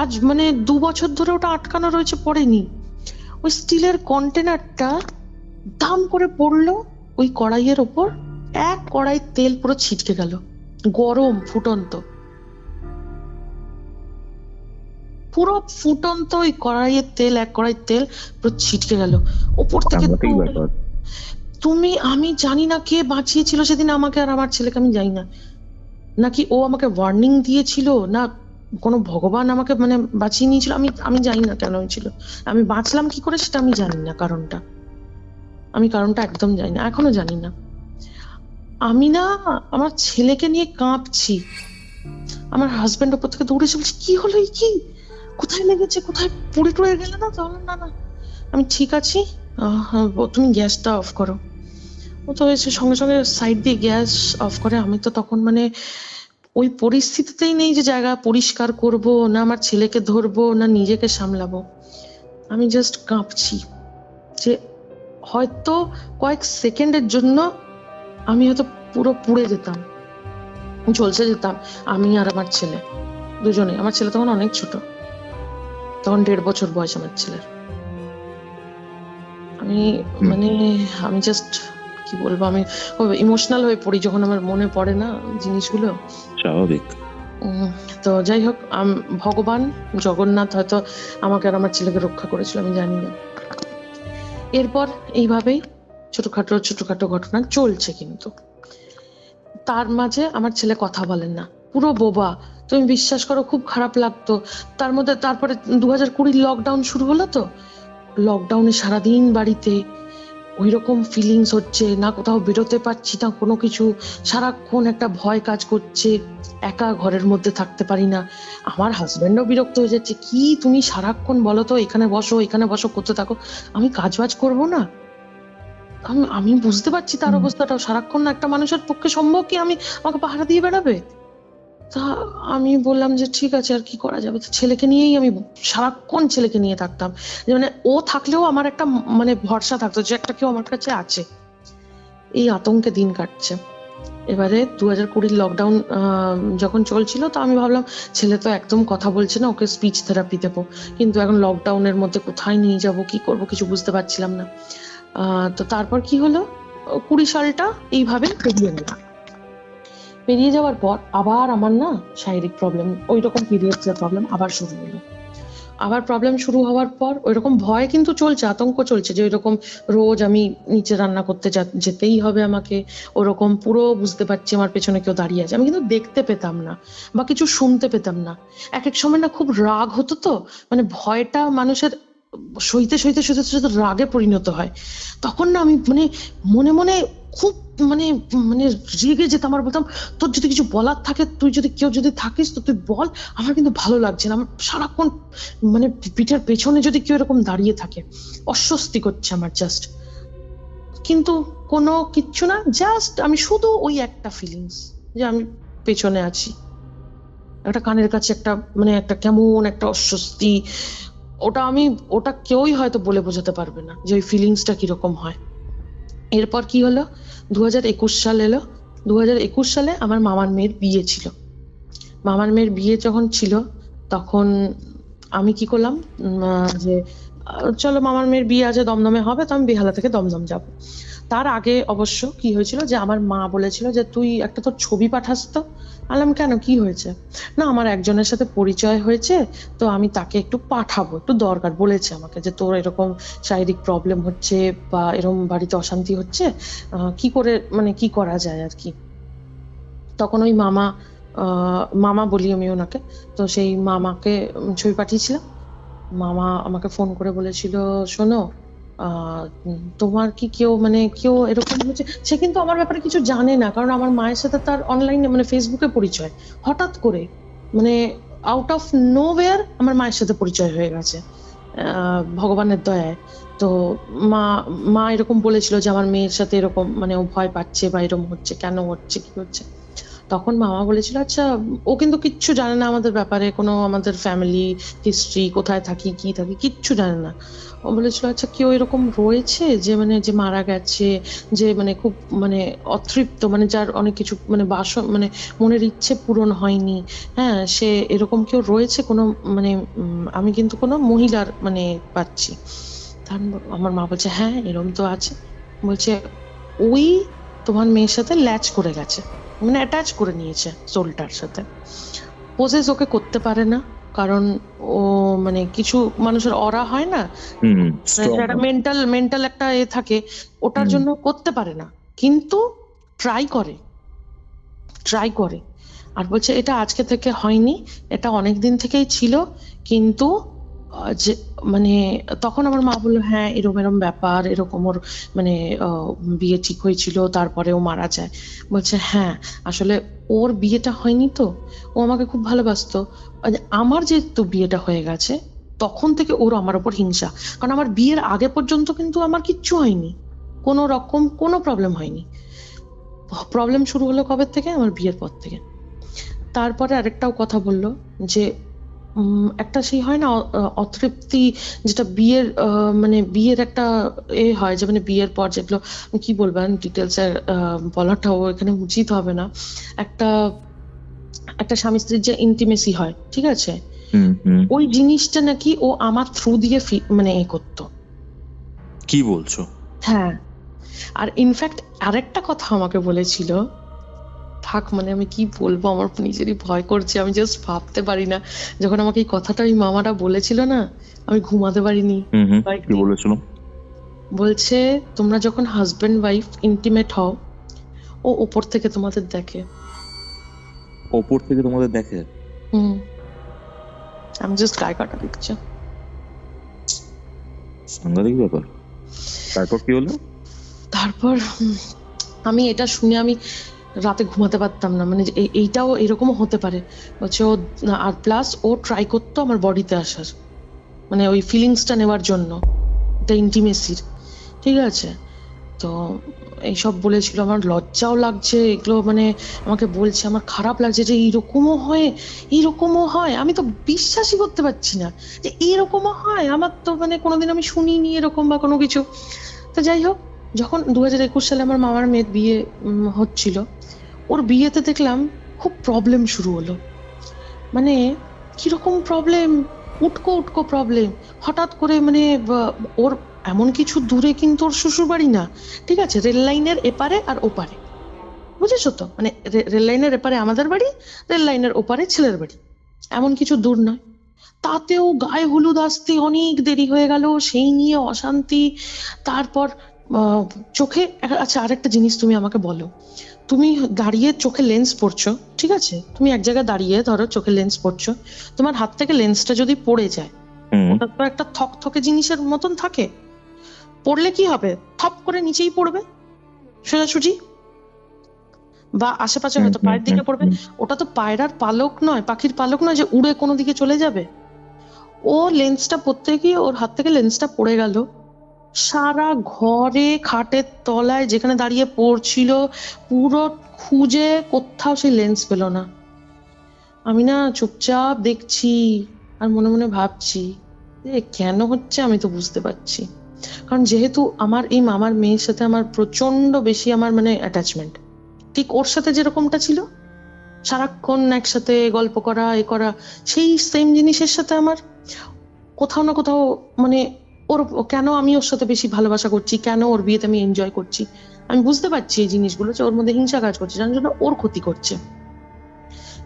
আজ মানে 2 বছর ধরে ওটা আটকানো রয়েছে, পড়েনি। ওই স্টিলের কন্টেনারটা দাম করে পড়লো ওই কড়াইয়ের ওপর, 1 কড়াই তেল পুরো ছিটকে গেল, গরম ফুটন্ত, পুরো ফুটন্ত ওই কড়াইয়ের তেল, 1 কড়াই তেল পুরো ছিটকে গেল ওপর থেকে। আমি জানি না কে বাঁচিয়েছিল সেদিন আমাকে আর আমার ছেলেকে, আমি জানি না, নাকি ও আমাকে ওয়ার্নিং দিয়েছিল, না কোনো ভগবান আমাকে মানে বাঁচিয়ে নিয়েছিল, আমি জানি না কেন হয়েছিল, আমি বাঁচলাম কি করে সেটা আমি জানি না, কারণটা একদম জানি না, এখনো জানি না। আমি না আমার ছেলেকে নিয়ে কাঁপছি, আমার হাজবেন্ড ওপর থেকে দৌড়ে এসে বলছে কি হলো, কি কোথায় লেগেছে, কোথায় পুড়ে টুড়ে গেলে না? তাহলে না না আমি ঠিক আছি, তুমি গ্যাসটা অফ করো। ও তো এসে সঙ্গে সঙ্গে সাইড দিয়ে গ্যাস অফ করে। আমি তো তখন মানে ওই পরিস্থিতিতেই নেই যে জায়গা পরিষ্কার করব, না আমার ছেলেকে ধরবো, না নিজেকে সামলাবো। আমি জাস্ট কাঁপছি যে হয়তো কয়েক সেকেন্ডের জন্য আমি হয়তো পুরো পুড়ে যেতাম, ঝলসে যেতাম, আমি আর আমার ছেলে দুজনে। আমার ছেলে তখন অনেক ছোট, তখন 1.5 বছর বয়স আমার ছেলের। আমি জাস্ট কি বলবো, আমি ইমোশনাল হয়ে পড়ি যখন আমার মনে পড়ে না জিনিসগুলো। স্বাভাবিক। তো যাই হোক, ভগবান জগন্নাথ হয়তো আমাকে আর আমার ছেলেকে রক্ষা করেছিল, আমি জানি না। এরপর এইভাবেই ছোটখাটো ঘটনা চলছে, কিন্তু তার মাঝে আমার ছেলে কথা বলেন না, পুরো বোবা। তুমি বিশ্বাস করো, খুব খারাপ লাগতো। তার মধ্যে তারপরে 2020 লকডাউন শুরু হলো, তো লকডাউনে সারাদিন বাড়িতে ওই রকম ফিলিংস হচ্ছে, না কোথাও বেরোতে পারছি না, কোনো কিছু, সারাক্ষণ একটা ভয় কাজ করছে, একা ঘরের মধ্যে থাকতে পারি না। আমার হাজবেন্ডও বিরক্ত হয়ে যাচ্ছে, কি তুমি সারাক্ষণ বলো তো এখানে বসো করতে থাকো, আমি কাজবাজ করবো না? আমি বুঝতে পারছি তার অবস্থাটাও, সারাক্ষণ না একটা মানুষের পক্ষে সম্ভব কি আমাকে পাহারা দিয়ে বেড়াবে? তা আমি বললাম যে ঠিক আছে, আর কি করা যাবে। ছেলেকে নিয়েই আমি সারাক্ষণ ছেলেকে নিয়ে থাকতাম, মানে ও থাকলেও আমার একটা মানে ভরসা থাকতো যে একটা কেউ আমার কাছে আছে। এই আতঙ্কে দিন কাটছে। এবারে 2020 লকডাউন যখন চলছিল, তো আমি ভাবলাম ছেলে তো একদম কথা বলছে না, ওকে স্পিচ থেরাপি দেবো, কিন্তু এখন লকডাউনের মধ্যে কোথায় নিয়ে যাব, কি করব, কিছু বুঝতে পারছিলাম না। তো তারপর কি হলো, 20 সালটা এইভাবে পেরিয়ে যাওয়ার পর আবার আমার না শারীরিক প্রবলেম, ওই রকম পিরিয়ডসের প্রবলেম আবার শুরু হলো। আবার প্রবলেম শুরু হওয়ার পর ওইরকম ভয় কিন্তু চলছে, আতঙ্ক চলছে, যে ওইরকম রোজ আমি নিচে রান্না করতে যেতেই হবে আমাকে, ওরকম পুরো বুঝতে পারছি আমার পেছনে কেউ দাঁড়িয়ে আছে। আমি কিন্তু দেখতে পেতাম না বা কিছু শুনতে পেতাম না। এক এক সময় না খুব রাগ হতো, তো মানে ভয়টা মানুষের সইতে সইতে সইতে সইতে রাগে পরিণত হয়। তখন না আমি মানে মনে মনে খুব মানে মানে রেগে যেতাম, আর বলতাম তোর যদি কিছু বলার থাকে, কেউ যদি থাকিস তো তুই বল, আমার কিন্তু ভালো লাগছে না, আমার সারাক্ষণ মানে পিঠের পেছনে যদি কেউ এরকম দাঁড়িয়ে থাকে অস্বস্তি করছে আমার জাস্ট। কিন্তু কোনো কিচ্ছু না, জাস্ট আমি শুধু ওই একটা ফিলিংস যে আমি পেছনে আছি, একটা কানের কাছে একটা মানে একটা কেমন একটা অস্বস্তি, ওটা কেউই হয়তো বলে বোঝাতে পারবে না যে ওই ফিলিংসটা কিরকম হয়। এরপর কি হলো, 2021 সাল এলো। 2021 সালে আমার মামার মেয়ের বিয়ে ছিল। মামার মেয়ের বিয়ে যখন ছিল, তখন আমি কি করলাম, যে চলো মামার মেয়ের বিয়ে আছে, দমদমে হবে, তো আমি বেহালা থেকে দমদম যাব। তার আগে অবশ্য কি হয়েছিল, যে আমার মা বলেছিল যে তুই একটা তোর ছবি পাঠাস তো। বললাম কেন, কি হয়েছে? না আমার একজনের সাথে পরিচয় হয়েছে, তো আমি তাকে একটু পাঠাবো, একটু দরকার, বলেছে আমাকে যে তোর এরকম শারীরিক প্রবলেম হচ্ছে বা এরকম বাড়িতে অশান্তি হচ্ছে, কি করে মানে কি করা যায় আর কি। তখন ওই মামা বলি আমি ওনাকে, তো সেই মামাকে ছবি পাঠিয়েছিলাম। মামা আমাকে ফোন করে বলেছিল, শোনো তোমার কি কেউ এরকম হচ্ছে। সে কিন্তু আমার ব্যাপারে কিছু জানে না, কারণ আমার মায়ের সাথে তার অনলাইনে মানে ফেসবুকে পরিচয়, হঠাৎ করে মানে আউট অফ নোওয়্যার আমার মায়ের সাথে পরিচয় হয়ে গেছে ভগবানের দয়ায়। তো মা এরকম বলেছিল যে আমার মেয়ের সাথে এরকম মানে ও ভয় পাচ্ছে বা এরকম হচ্ছে, কেন হচ্ছে, কি হচ্ছে। তখন মামা বলেছিল আচ্ছা, ও কিন্তু কিচ্ছু জানে না আমাদের ব্যাপারে, কোনো আমাদের ফ্যামিলি হিস্ট্রি, কোথায় থাকি কি থাকি কিচ্ছু জানে না। ও বলেছিল আচ্ছা কেউ এরকম রয়েছে যে মানে যে মারা গেছে, যে মানে খুব মানে অতৃপ্ত, মানে যার অনেক কিছু মানে মানে মনের ইচ্ছে পূরণ হয়নি, হ্যাঁ, সে এরকম কেউ রয়েছে কোনো মানে আমি কিন্তু কোনো মহিলার মানে পাচ্ছি। আমার মা বলছে হ্যাঁ এরকম তো আছে। বলছে ওই তোমার মেয়ের সাথে ল্যাচ করে গেছে, মানে অ্যাটাচ করে নিয়েছে সোলটার সাথে। পোজেস ওকে করতে পারে না, কারণ ও মানে কিছু মানুষের অরা হয় না, একটা মেন্টাল একটা থাকে, ওটার জন্য করতে পারে না, কিন্তু ট্রাই করে। আর বলছে এটা আজকে থেকে হয়নি, এটা অনেক দিন থেকেই ছিল, কিন্তু যে মানে তখন আমার মা বললো হ্যাঁ এরকম এরকম ব্যাপার, এরকম ওর মানে বিয়ে ঠিক হয়েছিল, তারপরে ও মারা যায়। বলছে হ্যাঁ আসলে ওর বিয়েটা হয়নি তো, ও আমাকে খুব ভালোবাসতো, আমার যেহেতু বিয়েটা হয়ে গেছে তখন থেকে ওর আমার ওপর হিংসা। কারণ আমার বিয়ের আগে পর্যন্ত কিন্তু আমার কিচ্ছু হয়নি, কোনো রকম কোনো প্রবলেম হয়নি। প্রবলেম শুরু হলো কবে থেকে? আমার বিয়ের পর থেকে। তারপরে আরেকটাও কথা বললো যে একটা সেই হয় না অতৃপ্তি, যেটা বিয়ের মানে বিয়ের একটা হয় যে মানে বিয়ের পর যেগুলো কি বলবেন ডিটেলস এ বলাটাও এখানে উচিত হবে না, একটা একটা স্বামী স্ত্রীর যে ইন্টিমেসি হয়, ঠিক আছে, ওই জিনিসটা নাকি ও আমার থ্রু দিয়ে মানে করতো। কি বলছো? হ্যাঁ, আর ইনফ্যাক্ট আরেকটা কথা আমাকে বলেছিল, থাক মানে আমি কি বলবো, আমার নিজেরই ভয় করছে, আমি জাস্ট ভাবতে পারি না। যখন আমাকে এই কথাটা ওই মামারা বলেছিল না, আমি ঘুমাতে পারিনি। কি বলেছিল? বলছে তোমরা যখন হাজবেন্ড ওয়াইফ ইন্টিমেট হও, ও ওপর থেকে তোমাদের দেখে। ওপর থেকে তোমাদের দেখে? আমি জাস্ট গায়ে কাটা দিচ্ছি। সাংঘাতিক ব্যাপার। তারপর কি হলো? তারপর আমি এটা শুনে আমি রাতে ঘুমাতে পারতাম না, মানে এইটাও এরকমও হতে পারে। বলছে ও, আর প্লাস ও ট্রাই করতো আমার বডিতে আসার, মানে ওই ফিলিংসটা নেওয়ার জন্য, এটা ইন্টিমেসির, ঠিক আছে। তো এইসব বলেছিল, আমার লজ্জাও লাগছে এগুলো, মানে আমাকে বলছে, আমার খারাপ লাগছে যে এইরকমও হয়, এইরকমও হয়। আমি তো বিশ্বাসই করতে পারছি না যে এরকমও হয়, আমার তো মানে কোনোদিন আমি শুনিনি এরকম বা কোনো কিছু। তো যাই হোক, যখন 2021 সালে আমার মামার মেয়ের বিয়ে হচ্ছিল, ওর বিয়েতে দেখলাম খুব প্রবলেম শুরু হলো। মানে কিরকম প্রবলেম, উটকো উটকো প্রবলেম। হঠাৎ করে মানে ওর এমন কিছু দূরে কিন্তু ওর শ্বশুর বাড়ি না, ঠিক আছে, রেল লাইনের এপারে আর ওপারে, বুঝেছো তো, মানে রেল লাইনের এপারে আমাদের বাড়ি, রেল লাইনের ওপারে ছেলের বাড়ি, এমন কিছু দূর নয়। তাতেও গায়ে হলুদ আসতে অনেক দেরি হয়ে গেল, সেই নিয়ে অশান্তি। তারপর চোখে, আচ্ছা আরেকটা জিনিস তুমি আমাকে বলো, তুমি দাঁড়িয়ে চোখে লেন্স পরছো, ঠিক আছে, তুমি এক জায়গায় দাঁড়িয়ে ধরো চোখে লেন্স পরছো, তোমার হাত থেকে লেন্সটা যদি পড়ে যায়, ওটা তো একটা থকথকে জিনিসের মতন থাকে, পড়লে কি হবে, থপ করে নিচেই পড়বে সোজাসুজি, বা আশেপাশে হয়তো পায়ের দিকে পড়বে। ওটা তো পায়রার পালক নয়, পাখির পালক নয় যে উড়ে কোনো দিকে চলে যাবে। ও লেন্সটা পড়তে গিয়ে ওর হাত থেকে লেন্সটা পড়ে গেল, সারা ঘরে খাটের তলায় যেখানে দাঁড়িয়ে পড়ছিল পুরো খুঁজে কোথাও সেই লেন্স পেল না। আমি না চুপচাপ দেখছি আর মনে মনে ভাবছি যে কেন হচ্ছে, আমি তো বুঝতে পারছি। কারণ যেহেতু আমার এই মামার মেয়ের সাথে আমার প্রচন্ড বেশি আমার মানে অ্যাটাচমেন্ট, ঠিক ওর সাথে যেরকমটা ছিল সারাক্ষণ একসাথে গল্প করা এ করা, সেই সেম জিনিসের সাথে আমার কোথাও না কোথাও মানে ওর কেন আমি ওর সাথে বেশি ভালোবাসা করছি, কেন ওর বিয়েতে আমি এনজয় করছি, আমি বুঝতে পারছি এই জিনিসগুলো যে ওর মধ্যে হিংসা কাজ করছে, যার জন্য ওর ক্ষতি করছে,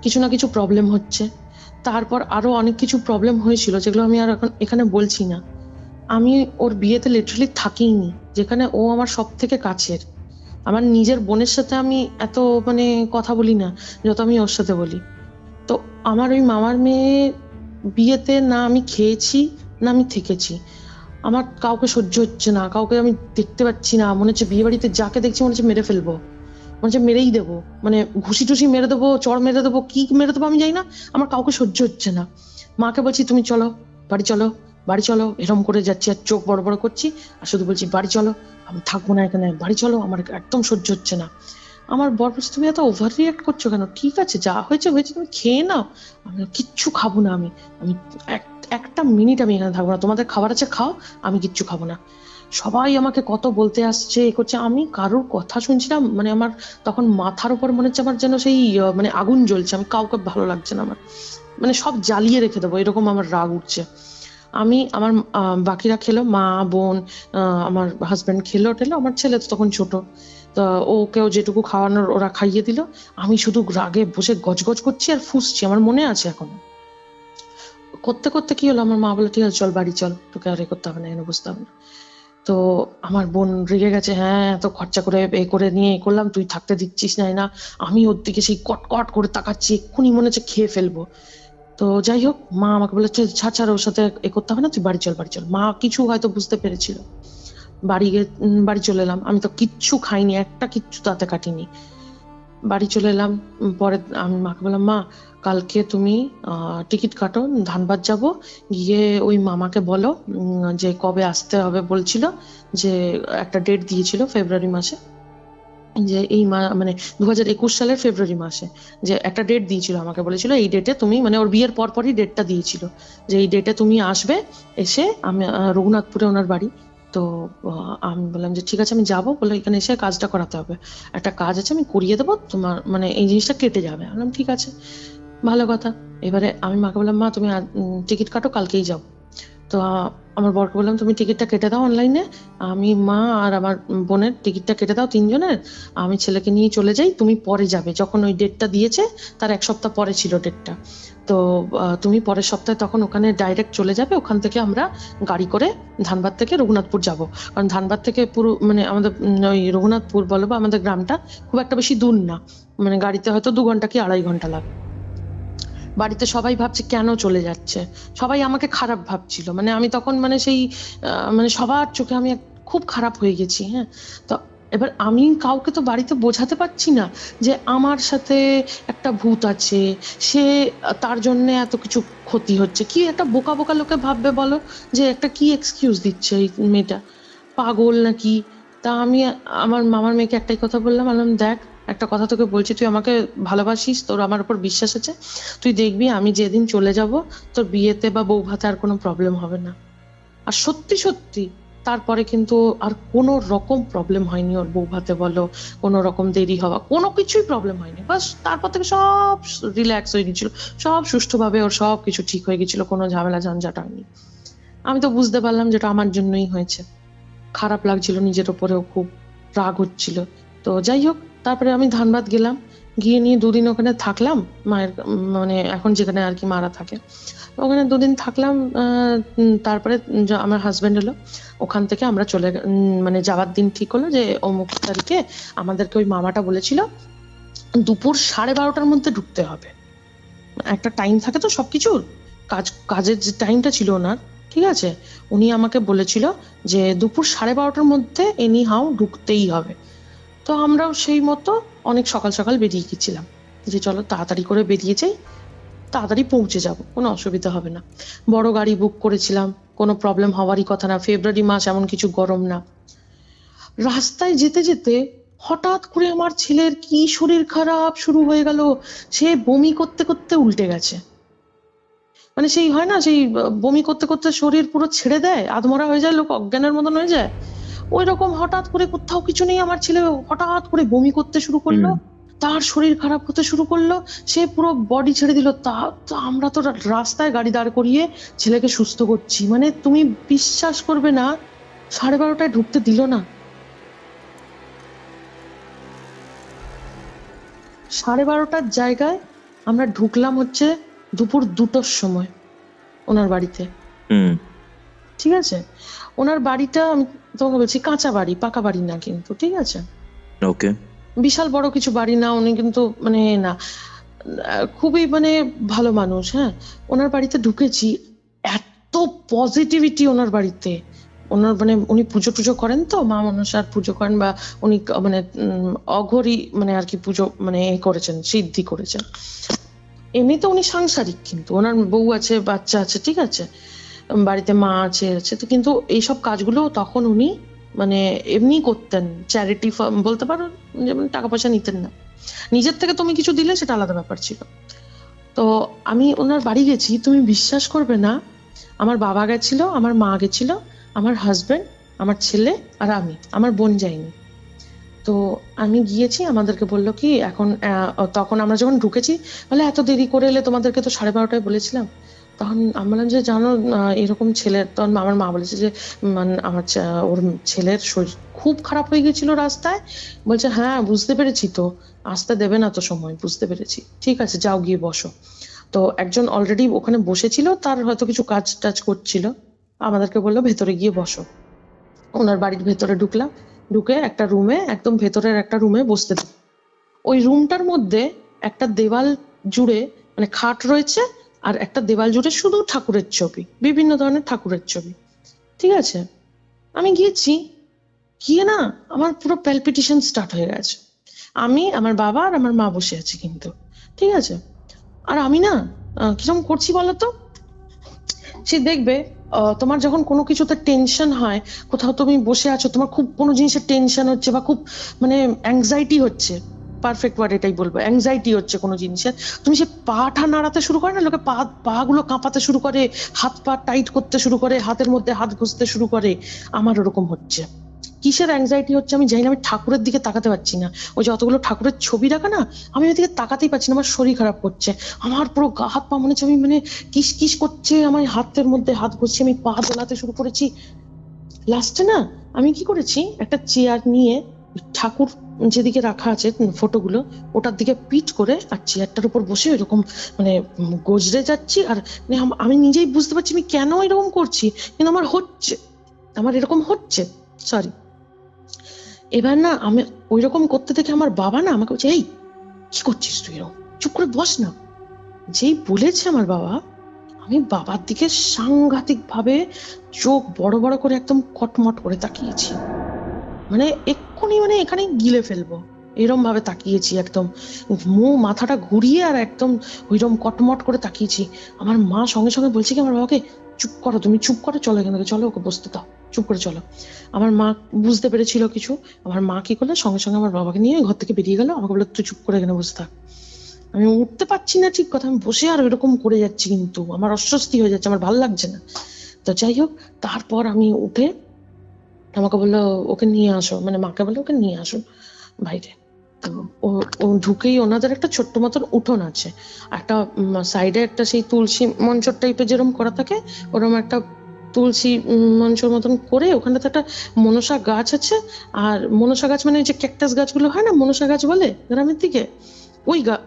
কিছু না কিছু প্রবলেম হচ্ছে। তারপর আরো অনেক কিছু প্রবলেম হয়েছিল যেগুলো আমি আর এখন এখানে বলছি না। আমি ওর বিয়েতে লিটারালি থাকিনি, যেখানে ও আমার সব থেকে কাছের, আমার নিজের বোনের সাথে আমি এত মানে কথা বলি না যত আমি ওর সাথে বলি। তো আমার ওই মামার মেয়ে বিয়েতে না আমি খেয়েছি না আমি থেকেছি, আমার কাউকে সহ্য হচ্ছে না, কাউকে আমি দেখতে পাচ্ছি না, মনে হচ্ছে বিয়ে বাড়িতে যাকে দেখছি মনে হচ্ছে মেরে ফেলবো, মনে হচ্ছে মেরেই দেবো, মানে ঘুষি টুসি মেরে দেবো, চড় মেরে দেবো, কি মেরে দেবো আমি জানি না, আমার কাউকে সহ্য হচ্ছে না। মাকে বলছি তুমি চলো বাড়ি চলো, বাড়ি চলো, এরম করে যাচ্ছি আর চোখ বড় বড় করছি আর শুধু বলছি বাড়ি চলো, আমি থাকবো না এখানে, বাড়ি চলো, আমার একদম সহ্য হচ্ছে না। আমার বর বলছে তুমি এত ওভার রিয়াক্ট করছো কেন, ঠিক আছে যা হয়েছে হয়েছে, তুমি খেয়ে নাও, আমি কিচ্ছু খাবো না, আমি আমি একটা মিনিট আমি এখানে থাকবো না, তোমাদের খাবার আছে খাও, আমি কিচ্ছু খাবো না। সবাই আমাকে কত বলতে আসছে এ করছে, আমি কারোর কথা শুনছিলাম, মানে আমার তখন মাথার উপর মনে হচ্ছে আমার যেন সেই মানে আগুন জ্বলছে, আমি কাউকে ভালো লাগছে না, আমার মানে সব জ্বালিয়ে রেখে দেবো এরকম আমার রাগ উঠছে। আমি আমার বাকিরা খেলো, মা বোন আমার হাজবেন্ড খেলো টেলো, আমার ছেলে তো তখন ছোট, তো ওকেও যেটুকু খাওয়ানোর ওরা খাইয়ে দিল, আমি শুধু রাগে বসে গজগজ করছি আর ফুঁসছি, আমার মনে আছে এখনো। করতে করতে কি হলো, আমার মা বলে ঠিক আছে চল বাড়ি চল, তোকে আর এ করতে হবে না, এখানে বসতে হবে না। তো আমার বোন রেগে গেছে, হ্যাঁ এত খরচা করে এ করে নিয়ে এ করলাম, তুই থাকতে দিচ্ছিস না। আমি ওর দিকে সেই কট কট করে তাকাচ্ছি, এক্ষুনি মনে হচ্ছে খেয়ে ফেলবো। তো যাই হোক, মা আমাকে বলেছে ছাড় ছাড়, ওর সাথে এ করতে হবে না, তুই বাড়ি চল বাড়ি চল। মা কিছু হয়তো বুঝতে পেরেছিল। বাড়ি চলে এলাম। আমি তো কিচ্ছু খাইনি, একটা কিচ্ছু তাতে কাটিনি। বাড়ি চলে এলাম। পরে আমি মাকে বললাম, মা কালকে তুমি টিকিট কাটো, ধানবাদ যাব, গিয়ে ওই মামাকে বলো যে কবে আসতে হবে বলছিল, যে একটা ডেট দিয়েছিল ফেব্রুয়ারি মাসে, যে এই মানে 2021 সালের ফেব্রুয়ারি মাসে যে একটা ডেট দিয়েছিল, আমাকে বলেছিল এই ডেটে তুমি, মানে ওর বিয়ের পরপরই ডেটটা দিয়েছিল, যে এই ডেটে তুমি আসবে, এসে আমি রঘুনাথপুরে ওনার বাড়ি। তো আমি বললাম যে ঠিক আছে আমি যাবো, বলে এখানে এসে কাজটা করাতে হবে, একটা কাজ আছে আমি করিয়ে দেবো, তোমার মানে এই জিনিসটা কেটে যাবে। আমি বললাম ঠিক আছে, ভালো কথা। এবারে আমি মাকে বললাম, মা তুমি টিকিট কাটো, কালকেই যাবো। তো আমার বরকে বললাম তুমি টিকিটটা কেটে দাও অনলাইনে, আমি মা আর আমার বোনের টিকিটটা কেটে দাও 3 জনের, আমি ছেলেকে নিয়ে চলে যাই, তুমি পরে যাবে, যখন ওই ডেটটা দিয়েছে তার 1 সপ্তাহ পরে ছিল ডেটটা। তো তুমি পরের সপ্তাহে তখন ওখানে ডাইরেক্ট চলে যাবে, ওখান থেকে আমরা গাড়ি করে ধানবাদ থেকে রঘুনাথপুর যাব, কারণ ধানবাদ থেকে পুরো মানে আমাদের ওই রঘুনাথপুর বলো বা আমাদের গ্রামটা খুব একটা বেশি দূর না, মানে গাড়িতে হয়তো 2 ঘন্টা কি 2.5 ঘন্টা লাগবে। বাড়িতে সবাই ভাবছে কেন চলে যাচ্ছে, সবাই আমাকে খারাপ ভাবছিল, মানে আমি তখন মানে সেই মানে সবার চোখে আমি খুব খারাপ হয়ে গেছি। হ্যাঁ, তো এবার আমি কাউকে তো বাড়িতে বোঝাতে পারছি না যে আমার সাথে একটা ভূত আছে, সে তার জন্য এত কিছু ক্ষতি হচ্ছে। কি একটা বোকা বোকা লোকে ভাববে বলো, যে একটা কি এক্সকিউজ দিচ্ছে এই মেয়েটা, পাগল নাকি। তা আমি আমার মামার মেয়েকে একটাই কথা বললাম, দেখ একটা কথা তোকে বলছি, তুই আমাকে ভালোবাসিস, তোর আমার উপর বিশ্বাস আছে, তুই দেখবি আমি যেদিন চলে যাব তোর বিয়েতে বা বউ ভাতে আর কোনো প্রবলেম হবে না। আর সত্যি সত্যি তারপরে কিন্তু আর কোনো রকম প্রবলেম হয়নি, ওর বউ ভাতে বলো, কোনো রকম দেরি হওয়া, কোনো কিছুই প্রবলেম হয়নি। বাস তারপর থেকে সব রিল্যাক্স হয়ে গেছিল, সব সুষ্ঠুভাবে ওর সব কিছু ঠিক হয়ে গেছিল, কোনো ঝামেলা ঝঞ্ঝাট হয়নি। আমি তো বুঝতে পারলাম যেটা আমার জন্যই হয়েছে। খারাপ লাগছিল নিজের ওপরেও, খুব রাগ হচ্ছিল। তো যাই হোক, তারপরে আমি ধানবাদ গেলাম, গিয়ে নিয়ে 2 দিন ওখানে থাকলাম, মায়ের মানে এখন যেখানে আর কি মারা থাকে, ওখানে 2 দিন থাকলাম। তারপরে আমার হাজবেন্ড এলো, ওখান থেকে আমরা মানে যাওয়ার দিন ঠিক হলো যে অমুক তারিখে আমাদেরকে ওই মামাটা বলেছিল দুপুর 12:30টার মধ্যে ঢুকতে হবে। একটা টাইম থাকে তো সবকিছুর, কাজের যে টাইমটা ছিল ওনার, ঠিক আছে, উনি আমাকে বলেছিল যে দুপুর 12:30টার মধ্যে এনি হাউ ঢুকতেই হবে। তো আমরাও সেই মতো অনেক সকাল সকাল বেরিয়ে গেছিলাম, যে চলো তাড়াতাড়ি করে বেরিয়ে যাই, তাড়াতাড়ি পৌঁছে যাব, কোনো অসুবিধা হবে না। বড় গাড়ি বুক করেছিলাম, কোনো প্রবলেম হওয়ারই কথা না, ফেব্রুয়ারি মাস, এমন কিছু গরম না। রাস্তায় যেতে যেতে হঠাৎ করে আমার ছেলের কি শরীর খারাপ শুরু হয়ে গেল, সে বমি করতে করতে উল্টে গেছে। মানে সেই হয় না, সেই বমি করতে করতে শরীর পুরো ছেড়ে দেয়, আধমরা হয়ে যায়, লোক অজ্ঞানের মতন হয়ে যায়, ওই রকম হঠাৎ করে, কোথাও কিছু নেই, আমার ছেলে হঠাৎ করে বমি করতে শুরু করলো, তার শরীর খারাপ হতে শুরু করলো, সে পুরো বডি ছেড়ে দিল। তো আমরা তো রাস্তায় গাড়ি দাঁড় করিয়ে ছেলেকে সুস্থ করছি, মানে তুমি বিশ্বাস করবে না, 12:30টায় ঢুকতে দিল না। 12:30টার জায়গায় আমরা ঢুকলাম হচ্ছে দুপুর 2টোর সময় ওনার বাড়িতে। ঠিক আছে, ওনার বাড়িটা আমি তোমাকে বলছি কাঁচা বাড়ি, পাকা বাড়ি না কিন্তু, ঠিক আছে, ওকে, বিশাল বড় কিছু বাড়ি না, উনি কিন্তু মানে না, খুবই মানে ভালো মানুষ। হ্যাঁ, ওনার বাড়িতে ঢুকেছি, এত পজিটিভিটি ওনার বাড়িতে। ওনার মানে উনি পুজো টুজো করেন, তো মা মনসার পুজো করেন, বা উনি মানে অঘরি মানে আর কি পুজো মানে করেছেন, সিদ্ধি করেছেন। এমনিতে উনি সাংসারিক, কিন্তু ওনার বউ আছে, বাচ্চা আছে, ঠিক আছে, বাড়িতে মা আছে। তো কিন্তু এইসব কাজগুলো তখন উনি মানে এমনি করতেন, চ্যারিটি বলতে পারো, যেমন টাকা পয়সা নিতেন না, নিজের থেকে তুমি কিছু দিলে সেটা আলাদা ব্যাপার ছিল। তো আমি ওনার বাড়ি গেছি, তুমি বিশ্বাস করবে না, আমার বাবা গেছিল, আমার মা গেছিল, আমার হাজবেন্ড, আমার ছেলে আর আমি, আমার বোন যায়নি। তো আমি গিয়েছি, আমাদেরকে বললো কি এখন, তখন আমরা যখন ঢুকেছি বলে এত দেরি করে এলে, তোমাদেরকে তো 12:30টায় বলেছিলাম। তখন আমি বললাম যে জানো এরকম ছেলের, তখন আমার মা বলেছে যে আমার ওর ছেলের শরীর খুব খারাপ হয়ে গেছিল রাস্তায়। বলছে হ্যাঁ বুঝতে পেরেছি, তো আসতে দেবে না তো সময়, বুঝতে পেরেছি, ঠিক আছে যাও গিয়ে বসো। তো একজন অলরেডি ওখানে বসেছিল, তার হয়তো কিছু কাজ টাজ করছিল, আমাদেরকে বললো ভেতরে গিয়ে বসো। ওনার বাড়ির ভেতরে ঢুকলাম, ঢুকে একটা রুমে, একদম ভেতরের একটা রুমে বসতে দিই। ওই রুমটার মধ্যে একটা দেওয়াল জুড়ে মানে খাট রয়েছে, আর একটা দেওয়াল জুড়ে শুধু ঠাকুরের ছবি, বিভিন্ন ধরনের ঠাকুরের ছবি। ঠিক আছে, আমি গিয়েছি, গিয়ে না আমার পুরো প্যালপিটেশন স্টার্ট হয়ে গেছে। আমি, আমার বাবা আর আমার মা বসে আছি কিন্তু, ঠিক আছে। আর আমি না কিরকম করছি বলতো, সে দেখবে তোমার যখন কোনো কিছুতে টেনশন হয়, কোথাও তুমি বসে আছো, তোমার খুব কোনো জিনিসের টেনশন হচ্ছে বা খুব মানে অ্যাংজাইটি হচ্ছে, পারফেক্ট ওয়ার্ড এটাই বলবো, অ্যাংজাইটি হচ্ছে কোনো জিনিসের, তুমি সে পাটা নাড়াতে শুরু করে না, লোকে পা গুলো কাঁপাতে শুরু করে, হাত পা টাইট করতে শুরু করে, হাতের মধ্যে হাত ঘষতে শুরু করে। আমার ওরকম হচ্ছে। কিসের অ্যাংজাইটি হচ্ছে আমি জানি না, আমি ঠাকুরের দিকে তাকাতে পারছি না। ওই যে অতগুলো ঠাকুরের ছবি রাখা না, আমি ওইদিকে তাকাতেই পারছি না, আমার শরীর খারাপ করছে, আমার পুরো গা হাত পা মনে হচ্ছে আমি মানে কিস কিস করছে, আমার হাতের মধ্যে হাত ঘষছি, আমি পা দোলাতে শুরু করেছি। লাস্টে না আমি কি করেছি, একটা চেয়ার নিয়ে ঠাকুর যেদিকে রাখা আছে ফটোগুলো, ওটার দিকে পিঠ করে আর চেয়ারটার উপর বসে এরকম মানে গজরে যাচ্ছি। আর মানে আমি নিজেই বুঝতে পারছি আমি কেন এরকম করছি, কিন্তু আমার হচ্ছে, আমার এরকম হচ্ছে, সরি। এবার না আমি ওই রকম করতে দেখে আমার বাবা না আমাকে বলছে, এই কি করছিস তুই এরকম, চুপ করে বস না। যেই বলেছে আমার বাবা, আমি বাবার দিকে সাংঘাতিক ভাবে চোখ বড় বড় করে একদম কটমট করে তাকিয়েছি, মানে এক্ষুনি মানে এখানে গিলে ফেলবো এরম ভাবে তাকিয়েছি, একদম মাথাটা ঘুরিয়ে আর একদম ওইরকম কটমট করে তাকিয়েছি। আমার মা সঙ্গে সঙ্গে বলছে কি আমার বাবাকে, চুপ করো, তুমি চুপ করো, চলো এখান থেকে, চলো ওকে বসতে দাও, চুপ করে চলো। আমার মা বুঝতে পেরেছিল কিছু, আমার মা কি করলো, সঙ্গে সঙ্গে আমার বাবাকে নিয়ে ঘর থেকে বেরিয়ে গেল, আমাকে বললো তুই চুপ করে এখানে বসে থাক। আমি উঠতে পারছি না, ঠিক কথা, আমি বসে আর এরকম করে যাচ্ছি, কিন্তু আমার অস্বস্তি হয়ে যাচ্ছে, আমার ভালো লাগছে না। তো যাই হোক, তারপর আমি উঠে, আমাকে বললো ওকে নিয়ে আসো, মানে মাকে বললো ওকে নিয়ে আসো বাইরে। তো ও ঢুকেই ওনাদের একটা ছোট্ট মতন উঠোন আছে, একটা সাইডে একটা সেই তুলসী মঞ্চ টাইপের যেরকম করা থাকে, ওরকম একটা তুলসী মঞ্চের মতন করে, ওখানটাতে একটা মনসা গাছ আছে। আর মনসা গাছ মানে যে ক্যাকটাস গাছগুলো হয় না, মনসা গাছ বলে গ্রামের দিকে,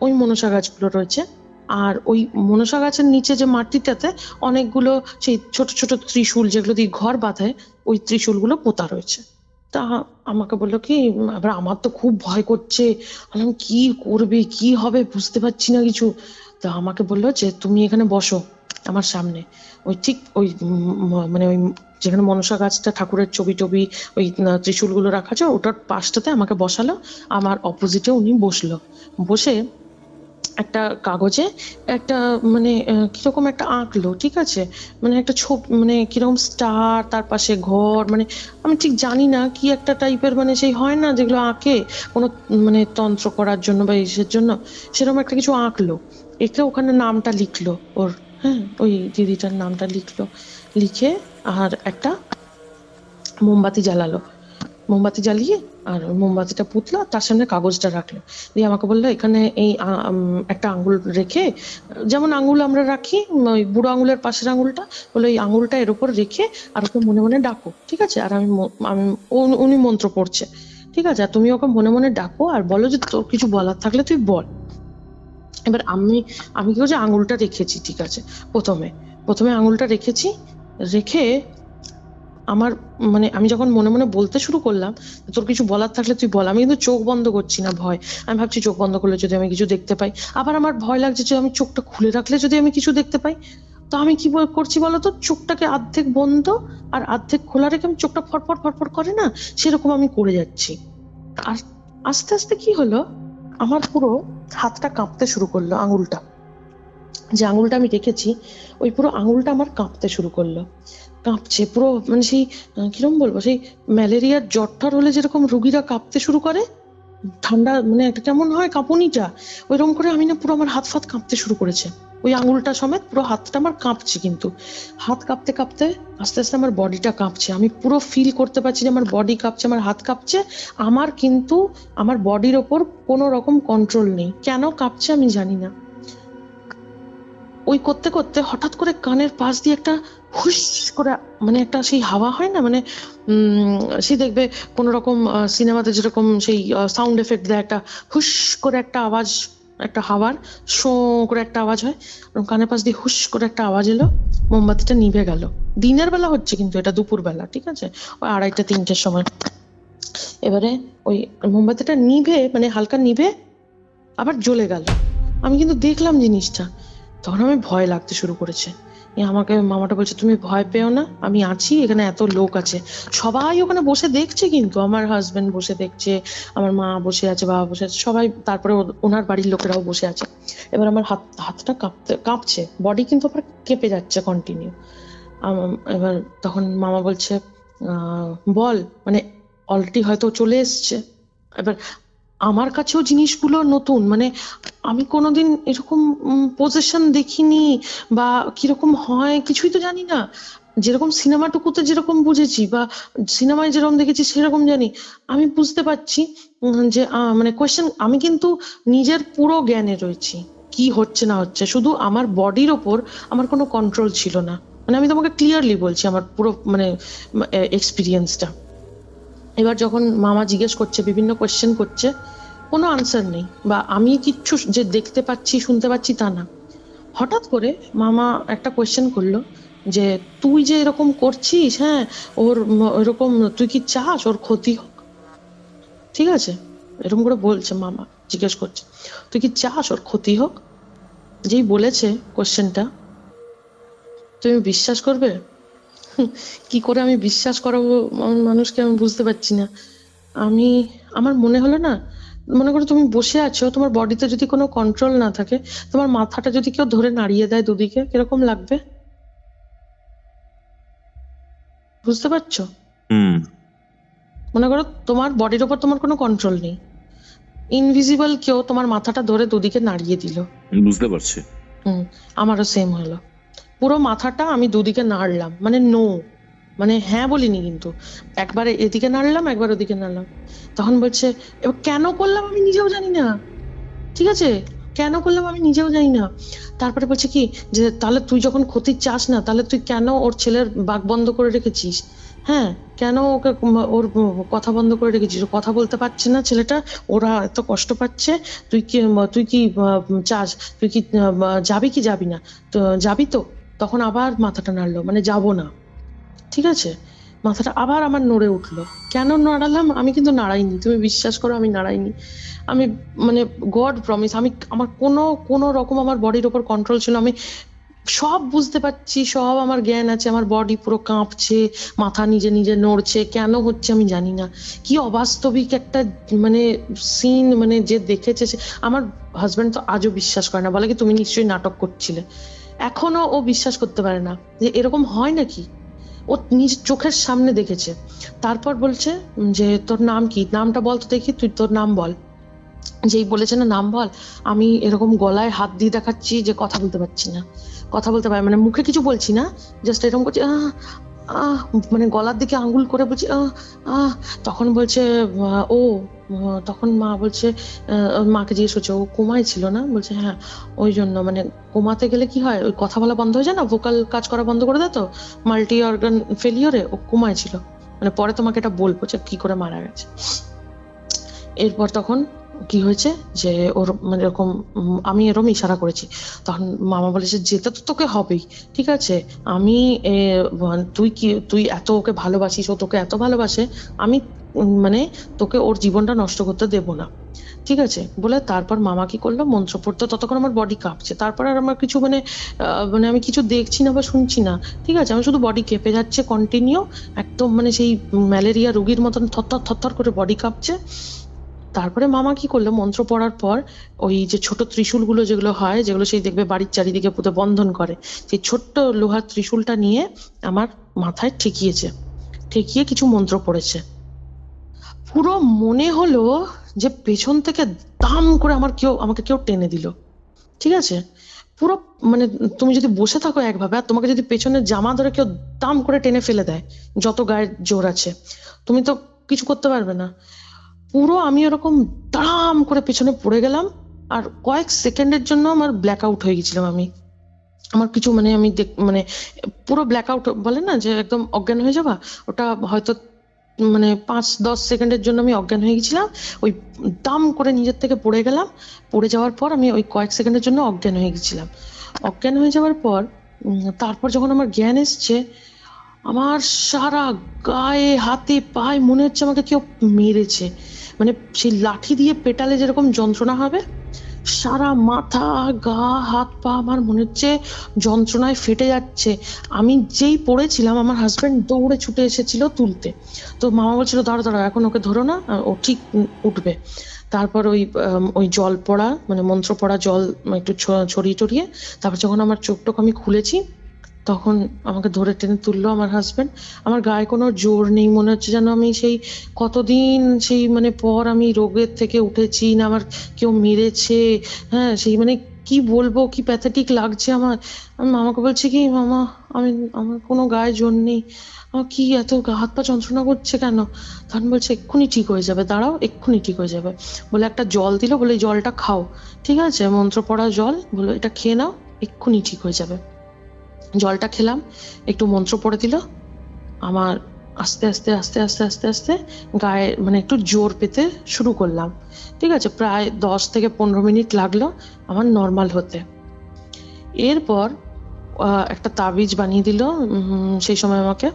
ওই মনসা গাছগুলো রয়েছে। আর ওই মনসা গাছের নিচে যে মাটিটাতে অনেকগুলো সেই ছোট ছোট ত্রিশূল, যেগুলো দিয়ে ঘর বাঁধায়, ওই ত্রিশূলগুলো পোতা রয়েছে। তা আমাকে বললো কি, এবার আমার তো খুব ভয় করছে, বললাম কি করবে কি হবে বুঝতে পারছি না কিছু। তা আমাকে বললো যে তুমি এখানে বসো আমার সামনে, ওই ঠিক ওই মানে ওই যেখানে মনসা গাছটা, ঠাকুরের ছবি টবি, ওই ত্রিশূলগুলো রাখা আছে, ওটার পাশটাতে আমাকে বসালো। আমার অপোজিটে উনি বসলো, বসে একটা কাগজে একটা মানে কিরকম একটা আঁকলো, ঠিক আছে, মানে একটা ছবি, মানে কিরকম স্টার, তার পাশে ঘর, মানে আমি ঠিক জানি না কি একটা টাইপের, মানে সেই হয় না যেগুলো আঁকে কোনো মানে তন্ত্র করার জন্য বা ইসের জন্য, সেরকম একটা কিছু আঁকলো, এঁকে ওখানে নামটা লিখলো ওর, হ্যাঁ ওই দিদিটার নামটা লিখলো, লিখে আর একটা মোমবাতি জ্বালালো, মোমবাতি জ্বালিয়ে আর মোমবাতিটা পুতলো, তার সামনে কাগজটা রাখলো, দিয়ে আমাকে বললো এখানে এই একটা আঙ্গুল রেখে, যেমন আঙ্গুল আমরা রাখি, ওই বুড়ো আঙ্গুলের পাশের আঙ্গুলটা, বলে এই আঙ্গুলটা এর উপর রেখে আর ওকে মনে মনে ডাকো, ঠিক আছে। আর উনি মন্ত্র পড়ছে, ঠিক আছে, আর তুমি ওকে মনে মনে ডাকো আর বলো যে তোর কিছু বলার থাকলে তুই বল। এবার আমি কি করছি, আঙ্গুলটা রেখেছি, ঠিক আছে, প্রথমে আঙ্গুলটা রেখেছি, রেখে আমার মানে আমি যখন মনে মনে বলতে শুরু করলাম তোর কিছু বলার থাকলে তুই বল, আমি কিন্তু চোখ বন্ধ করছি না, ভয়, আমি ভাবছি চোখ বন্ধ করলে যদি আমি কিছু দেখতে পাই, আবার আমার ভয় লাগছে যে আমি চোখটা খুলে রাখলে যদি আমি কিছু দেখতে পাই। তো আমি কি করছি বলতো, চোখটাকে অর্ধেক বন্ধ আর অর্ধেক খোলা রেখে আমি চোখটা ফটফট ফটফট করে না, সেরকম আমি করে যাচ্ছি। আর আস্তে আস্তে কি হলো, আমার পুরো হাতটা কাঁপতে শুরু করলো, আঙুলটা, যে আঙুলটা আমি রেখেছি ওই পুরো আঙুলটা আমার কাঁপতে শুরু করলো, কাঁপছে পুরো, মানে সেই কিরম বলবো, সেই ম্যালেরিয়ার জ্বর হলে যেরকম রুগীরা কাঁপতে শুরু করে, ঠান্ডা মানে একটা কেমন হয় কাঁপুনিটা, ওইরকম করে আমি না পুরো আমার হাত ফাত কাঁপতে শুরু করেছে, ওই আঙুলটা সমেত পুরো হাতটা আমার কাঁপছে, কিন্তু হাত কাঁপতে কাঁপতে আস্তে আস্তে আমার বডিটা কাঁপছে, আমি পুরো ফিল করতে পারছি যে আমার বডি কাঁপছে, আমার হাত কাঁপছে, আমার কিন্তু আমার বডির ওপর কোনো রকম কন্ট্রোল নেই, কেন কাঁপছে আমি জানি না। ওই করতে করতে হঠাৎ করে কানের পাশ দিয়ে একটা হুস করে, মানে একটা সেই হাওয়া হয় না, মানে সে দেখবে কোন রকম সিনেমাতে যেরকম সেই সাউন্ড এফেক্ট দেয়, একটা হুস করে একটা আওয়াজ একটা হাওয়ার শো করে একটা আওয়াজ হয়, কানের পাশ দিয়ে হুস করে একটা আওয়াজ এলো, মোমবাতিটা নিভে গেল। দিনের বেলা হচ্ছে কিন্তু এটা, দুপুর বেলা, ঠিক আছে, ওই 2:30-3টের সময়। এবারে ওই মোমবাতিটা নিভে মানে হালকা নিভে আবার জ্বলে গেল। আমি কিন্তু দেখলাম জিনিসটা, তখন আমি ভয় লাগতে শুরু করেছে। আমাকে মামাটা বলছে তুমি ভয় পেও না, আমি আছি, এখানে এত লোক আছে, সবাই ওখানে বসে দেখছে, কিন্তু আমার হাজবেন্ড বসে দেখছে, আমার মা বসে আছে, বাবা বসে আছে, সবাই, তারপরে ওনার বাড়ির লোকেরাও বসে আছে। এবার আমার হাতটা কাঁপছে, বডি কিন্তু আবার কেঁপে যাচ্ছে কন্টিনিউ। এবার তখন মামা বলছে বল, মানে অলরেডি হয়তো চলে এসছে। এবার আমার কাছেও জিনিসগুলো নতুন, মানে আমি কোনোদিন এরকম পজিশন দেখিনি, বা কিরকম হয় কিছুই তো জানি না। যেরকম সিনেমাটুকুতে যেরকম বুঝেছি বা সিনেমায় যেরকম দেখেছি সেরকম জানি, আমি বুঝতে পারছি যে মানে কোয়েশ্চেন, আমি কিন্তু নিজের পুরো জ্ঞানে রয়েছি কি হচ্ছে না হচ্ছে, শুধু আমার বডির ওপর আমার কোনো কন্ট্রোল ছিল না। মানে আমি তোমাকে ক্লিয়ারলি বলছি আমার পুরো মানে এক্সপিরিয়েন্সটা। এবার যখন মামা জিজ্ঞেস করছে, বিভিন্ন কোয়েশ্চেন করছে, কোনো আনসার নেই, বা আমি কিচ্ছু যে দেখতে পাচ্ছি শুনতে পাচ্ছি তা না। হঠাৎ করে মামা একটা কোয়েশ্চেন করলো যে তুই যে এরকম করছিস, হ্যাঁ ওর এরকম তুই কি চাস ওর ক্ষতি হোক? ঠিক আছে, এরকম করে বলছে, মামা জিজ্ঞেস করছে তুই কি চাস ওর ক্ষতি হোক? যেই বলেছে কোয়েশ্চেনটা, তুমি বিশ্বাস করবে? কি করে আমি বিশ্বাস করাবো মানুষকে, আমি বুঝতে পারছি না। আমার মনে হলো না, মনে করো তুমি বসে আছো, তোমার বডিতে যদি কোনো কন্ট্রোল না থাকে, তোমার মাথাটা যদি কেউ ধরে নাড়িয়ে দেয় দুদিকে, কিরকম লাগবে? বুঝতে পারছো? মনে করো তোমার বডির ওপর তোমার কোনো কন্ট্রোল নেই, ইনভিজিবল কেউ তোমার মাথাটা ধরে দুদিকে নাড়িয়ে দিল। বুঝতে পারছি। আমারও সেম হলো, পুরো মাথাটা আমি দুদিকে নাড়লাম, মানে নো, মানে হ্যাঁ বলিনি কিন্তু, একবার এদিকে নাড়লাম একবার ওদিকে নাড়লাম। তখন বলছে এবার কেন করলাম আমি নিজেও জানি না, ঠিক আছে, কেন করলাম আমি নিজেও জানি না। তারপরে বলছে কি যে তাহলে তুই যখন ক্ষতি চাস না, তাহলে তুই কেন ওর ছেলের বাক বন্ধ করে রেখেছিস? হ্যাঁ, কেন ওকে ওর কথা বন্ধ করে রেখেছিস? কথা বলতে পারছে না ছেলেটা, ওরা এত কষ্ট পাচ্ছে, তুই কি চাস, তুই কি যাবি কি যাবি না? তো যাবি তো? তখন আবার মাথাটা নাড়লো, মানে যাবো না, ঠিক আছে। মাথাটা আবার আমার নড়ে উঠলো। কেন নাড়ালাম? আমি কিন্তু নাড়াইনি, তুমি বিশ্বাস করো আমি নাড়াইনি। আমি মানে গড প্রমিস, আমার কোনো রকম আমার বডির ওপর কন্ট্রোল ছিল, আমি সব বুঝতে পারছি, সব আমার জ্ঞান আছে, আমার বডি পুরো কাঁপছে, মাথা নিজে নিজে নড়ছে, কেন হচ্ছে আমি জানি না। কি অবাস্তবিক একটা মানে সিন, মানে যে দেখেছে আমার হাজবেন্ড তো আজও বিশ্বাস করে না, বলে কি তুমি নিশ্চয়ই নাটক করছিলে। এখনো ও বিশ্বাস করতে পারে না যে এরকম হয় নাকি, ও নিজ চোখের সামনে দেখেছে। তারপর বলছে যে তোর নাম কি, নামটা বল তো দেখি, তুই তোর নাম বল। যেই বলেছে না নাম বল, আমি এরকম গলায় হাত দিয়ে দেখাচ্ছি যে কথা বলতে পারছি না, কথা বলতে পারি মানে মুখে কিছু বলছি না, জাস্ট এরকম করছি মানে গলার দিকে আঙ্গুল করে বলছি তখন বলছে ও, তখন মা বলছে, মাকে জিজ্ঞেস করছে ও কোমায় ছিল না? বলছে হ্যাঁ, ওই জন্য, মানে কোমাতে গেলে কি হয়, ওই কথা বলা বন্ধ হয়ে যায় না, ভোকাল কাজ করা বন্ধ করে দেয়, তো মাল্টি অর্গান ফেলিওরে ও কোমায় ছিল, মানে পরে তোমাকে এটা বলবো যে কি করে মারা গেছে। এরপর তখন কি হয়েছে যে ওর মানে এরকম আমি এরকম ইশারা করেছি, তখন মামা বলেছে যেতে তো তোকে হবেই, ঠিক আছে, আমি তুই এত ওকে ভালোবাসিস, ও তোকে এত ভালোবাসে, আমি মানে তোকে ওর জীবনটা নষ্ট করতে দেব না, ঠিক আছে বলে। তারপর মামা কি করলো, মন্ত্র পড়তো, ততক্ষণ আমার বডি কাঁপছে, তারপর আর আমার কিছু মানে আমি কিছু দেখছি না বা শুনছি না, ঠিক আছে, আমি শুধু বডি কেঁপে যাচ্ছে কন্টিনিউ, একদম মানে সেই ম্যালেরিয়া রোগীর মতন থরথর থরথর করে বডি কাঁপছে। তারপরে মামা কি করলো, মন্ত্র পড়ার পর ওই যে ছোট ত্রিশূলগুলো যেগুলো হয়, যেগুলো সেই দেখবে বাড়ির চারিদিকে পুরো বন্ধন করে, সেই ছোট্ট লোহার ত্রিশূলটা নিয়ে আমার মাথায় ঠেকিয়ে কিছু মন্ত্র পড়েছে। পুরো মনে হলো যে পেছন থেকে দাম করে আমাকে কেউ টেনে দিল, ঠিক আছে, পুরো মানে তুমি যদি বসে থাকো একভাবে, আর তোমাকে যদি পেছনের জামা ধরে কেউ দাম করে টেনে ফেলে দেয়, যত গায়ের জোর আছে, তুমি তো কিছু করতে পারবে না। পুরো আমি ওরকম দাম করে পেছনে পড়ে গেলাম, আর কয়েক সেকেন্ডের জন্য আমার ব্ল্যাক আউট হয়ে গেছিলাম, আমার কিছু মানে আমি মানে পুরো ব্ল্যাক আউট বলে না যে একদম অজ্ঞান হয়ে যাওয়া, ওটা হয়তো মানে 5-10 সেকেন্ডের জন্য আমি অজ্ঞান হয়ে গেছিলাম। ওই দাম করে নিজের থেকে পড়ে গেলাম। পড়ে যাওয়ার পর আমি ওই কয়েক সেকেন্ডের জন্য অজ্ঞান হয়ে গেছিলাম। অজ্ঞান হয়ে যাওয়ার পর তারপর যখন আমার জ্ঞান এসছে, আমার সারা গায়ে, হাতে, পায়ে মনে হচ্ছে আমাকে কেউ মেরেছে। মানে সেই লাঠি দিয়ে পেটালে যেরকম যন্ত্রণা হবে, সারা মাথা, গা, হাত, পা আমার মনে হচ্ছে যন্ত্রণায় ফেটে যাচ্ছে। আমি যেই পড়েছিলাম, আমার হাজবেন্ড দৌড়ে ছুটে এসেছিল তুলতে। তো মামা বলছিল, দাঁড়া দাঁড়া, এখন ওকে ধরো না, ও ঠিক উঠবে। তারপর ওই জল পড়া, মানে মন্ত্র পড়া জল একটু ছড়িয়ে টড়িয়ে, তারপর যখন আমার চোখ টোক আমি খুলেছি, তখন আমাকে ধরে টেনে তুললো আমার হাজবেন্ড। আমার গায়ে কোনো জোর নেই, মনে হচ্ছে যেন আমি সেই কতদিন সেই মানে পর আমি রোগের থেকে উঠেছি, না আমার কেউ মেরেছে। হ্যাঁ, সেই মানে কি বলবো, কি প্যাথেটিক লাগছে আমার। আমি মামাকে বলছি কি, মামা আমার কোনো গায়ে জোর নেই, আমার কি এত হাত পা যন্ত্রণা করছে কেন? তখন বলছে এক্ষুনি ঠিক হয়ে যাবে, দাঁড়াও, এক্ষুনি ঠিক হয়ে যাবে। বলে একটা জল দিল, বলে এই জলটা খাও, ঠিক আছে, মন্ত্র পড়া জল, বলে এটা খেয়ে নাও, এক্ষুনি ঠিক হয়ে যাবে। জলটা খেলাম, একটু মন্ত্র পড়ে দিল, আমার আস্তে আস্তে আস্তে আস্তে আস্তে আস্তে গায়ে মানে একটু জোর পেতে শুরু করলাম। ঠিক আছে, প্রায় 10 থেকে 15 মিনিট লাগলো আমার নর্মাল হতে। এরপর একটা তাবিজ বানিয়ে দিল সেই সময় আমাকে।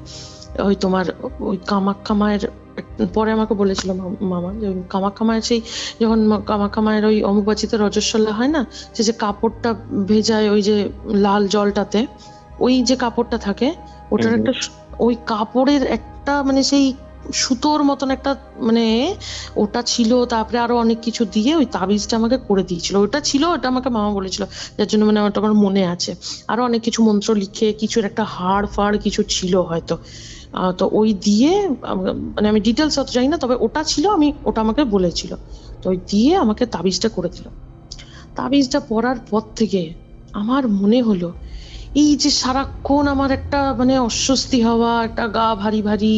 ওই তোমার ওই কামাখ্যা মায়ের, পরে আমাকে বলেছিল মামা যে ওই কামাখ্যা মায়ের সেই যখন কামাখ্যা মায়ের ওই অম্বুবাচিতে রজস্বলা হয় না, যে কাপড়টা ভেজায় ওই যে লাল জলটাতে, ওই যে কাপড়টা থাকে, ওটার একটা ওই কাপড়ের একটা মানে সেই সুতোর মতন একটা মানে ওটা ছিল। তারপরে আরো অনেক কিছু দিয়ে ওই তাবিজটা আমাকে করে দিয়েছিল। ওটা ছিল, ওটা আমাকে মামা বলেছিল, যার জন্য মানে ওটা আমার মনে আছে। আরো অনেক কিছু মন্ত্র লিখে কিছুর একটা হাড় ফাড় কিছু ছিল হয়তো। তো ওই দিয়ে মানে আমি ডিটেলস অত জানি না, তবে ওটা ছিল, আমি ওটা আমাকে বলেছিল। তো ওই দিয়ে আমাকে তাবিজটা করে দিল। তাবিজটা পরার পর থেকে আমার মনে হলো এই যে সারাক্ষণ আমার একটা মানে অস্বস্তি হওয়া, একটা গা ভারী ভারী,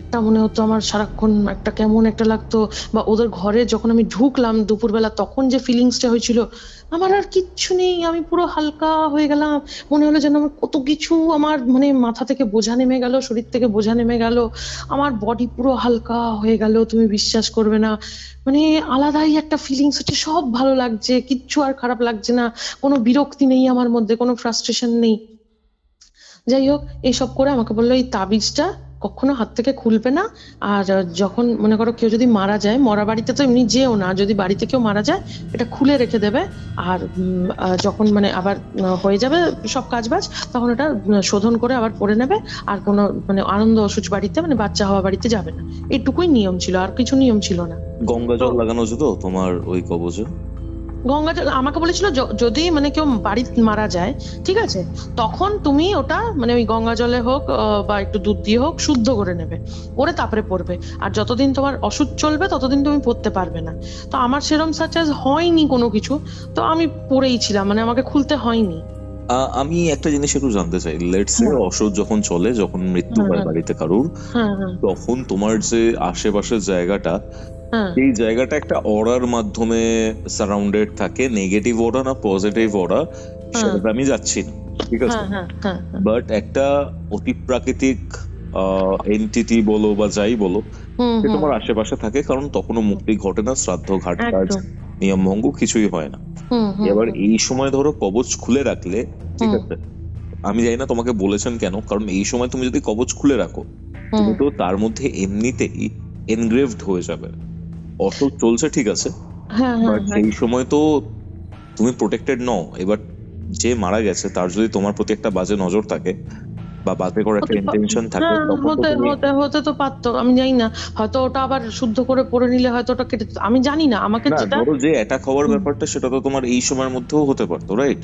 একটা মনে হতো আমার সারাক্ষণ একটা কেমন একটা লাগতো, বা ওদের ঘরে যখন আমি ঢুকলাম দুপুরবেলা তখন যে ফিলিংসটা হয়েছিল, আমার আর কিচ্ছু নেই, আমি পুরো হালকা হয়ে গেলাম। মনে হলো যেন আমার কত কিছু আমার মানে মাথা থেকে বোঝা নেমে গেল, শরীর থেকে বোঝা নেমে গেল, আমার বডি পুরো হালকা হয়ে গেল। তুমি বিশ্বাস করবে না, মানে আলাদাই একটা ফিলিংস হচ্ছে, সব ভালো লাগছে, কিচ্ছু আর খারাপ লাগছে না, কোনো বিরক্তি নেই আমার মধ্যে, কোনো ফ্রাস্ট্রেশন নেই। যাই হোক, এইসব করে আমাকে বললো এই তাবিজটা কখনো হাত থেকে খুলবে না। আর যখন মনে করো কেউ যদি মারা যায়, মরা বাড়িতে তো এমনি যেও না, যদি বাড়িতে কেউ মারা যায় এটা খুলে রেখে দেবে। আর যখন মানে আবার হয়ে যাবে সব কাজবাজ, তখন ওটা শোধন করে আবার পরে নেবে। আর কোনো মানে আনন্দ অসুচ বাড়িতে মানে বাচ্চা হওয়া বাড়িতে যাবে না, এইটুকুই নিয়ম ছিল, আর কিছু নিয়ম ছিল না। গঙ্গা জল লাগানো যেত তোমার ওই কবচে? গঙ্গা জল আমাকে বলেছিল যদি মানে কেউ বাড়ি মারা যায়, ঠিক আছে, তখন তুমি ওটা মানে ওই গঙ্গা জলে হোক বা একটু দুধ দিয়ে হোক শুদ্ধ করে নেবে, করে তারপরে পড়বে। আর যতদিন তোমার ওষুধ চলবে ততদিন তুমি পড়তে পারবে না। তো আমার সেরম সাচাজ হয়নি কোনো কিছু, তো আমি পড়েই ছিলাম, মানে আমাকে খুলতে হয়নি। আমি একটা জিনিস একটু জানতে চাই, লেটস সে অসুখ যখন চলে, যখন মৃত্যু হয় বাড়িতে কারুর, তখন তোমার যে আশেপাশের জায়গাটা, এই জায়গাটা একটা অরার মাধ্যমে সারাউন্ডেড থাকে, নেগেটিভ অরা না পজিটিভ অরা সেটা আমি যাচ্ছি না, ঠিক আছে, বাট একটা অতি প্রাকৃতিক এন্টিটি বলো বা যাই বলো, সে তোমার আশেপাশে থাকে, কারণ তখনও মুক্তি ঘটে না, শ্রাদ্ধ ঘাট কাজ নিয়ম ভঙ্গ কিছুই হয় না। এবার এই সময় ধরো কবচ খুলে রাখলে, ঠিক আছে, আমি জানি না তোমাকে বলেছেন কেন, কারণ এই সময় তুমি যদি কবচ খুলে রাখো, তুমি তো তার মধ্যে এমনিতেই এনগ্রেভড হয়ে যাবে। অসুখ চলছে, ঠিক আছে, বাট সেই সময় তো তুমি প্রোটেক্টেড নও। এবার যে মারা গেছে তার যদি তোমার প্রতি একটা বাজে নজর থাকে বা বাজে করে একটা ইন্টেনশন থাকে, হতে তো পারতো, আমি জানি না, হয়তো ওটা আবার শুদ্ধ করে পড়ে নিলে হয়তো ওটা কেটে, আমি জানি না। আমাকে যেটা ধরো যে অ্যাটাক হওয়ার ব্যাপারটা, সেটা তো তোমার এই সময়ের মধ্যেও হতে পারতো, রাইট?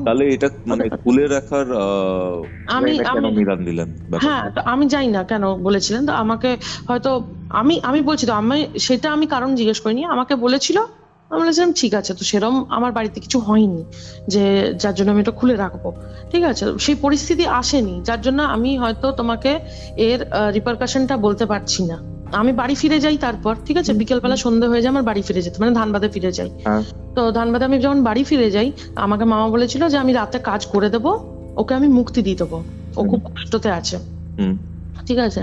তাহলে এটা মানে খুলে রাখার আমি কেন নিদান দিলেন? হ্যাঁ, আমি জানি না কেন বলেছিলেন, তো আমাকে হয়তো আমি বলছি তো, আমি সেটা আমি কারণ জিজ্ঞেস করিনি, আমাকে বলেছিল, আমি বলেছিলাম ঠিক আছে। তো সেরকম আমার বাড়িতে কিছু হয়নি যে যার জন্য আমি এটা খুলে রাখবো, ঠিক আছে, সেই পরিস্থিতি আসেনি, যার জন্য আমি হয়তো তোমাকে এর রিপারকাশনটা বলতে পারছি না। আমি বাড়ি ফিরে যাই তারপর, ঠিক আছে, বিকেলবেলা সন্ধ্যে হয়ে যায়, আমার বাড়ি ফিরে যেতে মানে ধানবাদে ফিরে যাই। তো ধানবাদে আমি যখন বাড়ি ফিরে যাই, আমাকে মামা বলেছিল যে আমি রাতে কাজ করে দেবো, ওকে আমি মুক্তি দিয়ে দেবো, ও খুব কষ্টতে আছে। ঠিক আছে।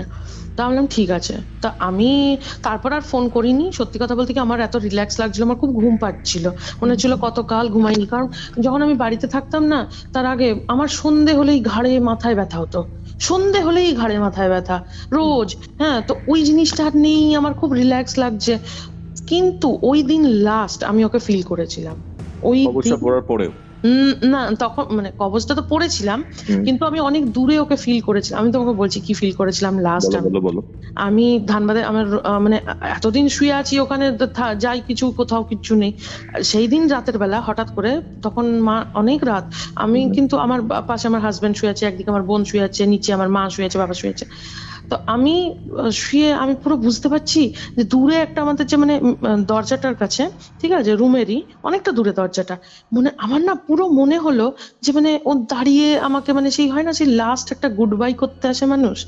তা বললাম ঠিক আছে। তা আমি তারপর আর ফোন করিনি। সত্যি কথা বলতে কি আমার এত রিল্যাক্স লাগছিল, আমার খুব ঘুম পাচ্ছিল, মনে হচ্ছিল কতকাল ঘুমাইনি। কারণ যখন আমি বাড়িতে থাকতাম না, তার আগে আমার সন্ধে হলেই ঘাড়ে মাথায় ব্যথা হতো, সন্ধে হলেই ঘাড়ে মাথায় ব্যথা রোজ। হ্যাঁ, তো ওই জিনিসটা আর নেই, আমার খুব রিল্যাক্স লাগছে। কিন্তু ওই দিন লাস্ট আমি ওকে ফিল করেছিলাম। ওই অবশ্য পড়ার পরেও না, তখন মানে কবজটা তো পড়েছিলাম, কিন্তু আমি অনেক দূরে ওকে ফিল করেছিলাম। আমি তোমাকে বলছি কি ফিল করেছিলাম লাস্ট। বলো। আমি ধানবাদে আমার মানে এতদিন শুয়ে আছি ওখানে, যাই কিছু কোথাও কিচ্ছু নেই। সেই দিন রাতের বেলা হঠাৎ করে, তখন মা অনেক রাত, আমি কিন্তু আমার পাশে আমার হাজবেন্ড শুয়ে আছে, একদিকে আমার বোন শুয়ে আছে, নিচে আমার মা শুয়ে আছে, বাবা শুয়ে আছে। তো আমি শুয়ে আমি পুরো বুঝতে পারছি যে দূরে একটা আমাদের যে মানে দরজাটার কাছে, ঠিক আছে, রুমেরই অনেকটা দূরে দরজাটা, আমার না পুরো মনে হলো যে মানে ও দাঁড়িয়ে আমাকে, মানে সেই হয় না সেই লাস্ট একটা গুড বাই করতে আসে মানুষ,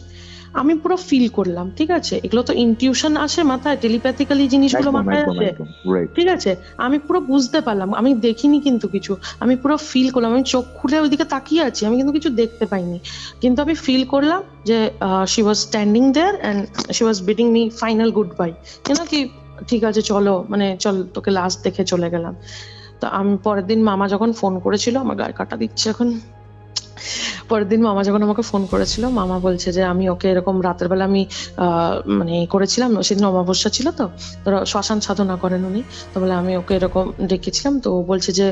আমি পুরো ফিল করলাম। ঠিক আছে, এগুলো তো ইনটিউশন আসে মাথায়, টেলিপ্যাথিক্যালি জিনিসগুলো মাথায় আসে। ঠিক আছে, আমি পুরো বুঝতে পারলাম, আমি দেখিনি কিন্তু কিছু, আমি পুরো ফিল করলাম। আমি চোখ খুলে ওইদিকে তাকিয়ে আছি, আমি কিন্তু কিছু দেখতে পাইনি, কিন্তু আমি ফিল করলাম যে she was standing there and she was bidding me final goodbye, কি ঠিক আছে চলো, মানে চল তোকে লাস্ট দেখে চলে গেলাম। তো আমি পরের দিন মামা যখন ফোন করেছিল, আমার গায়ে কাটা দিচ্ছে এখন, পরের দিন মামা যখন আমাকে ফোন করেছিল, মামা বলছে যে আমি ওকে এরকম রাতের বেলা আমি মানে করেছিলাম, সেদিন অমাবস্যা ছিল, তো শ্মশান সাধনা করেন উনি, তো বলে আমি ওকে এরকম ডেকেছিলাম। তো বলছে যে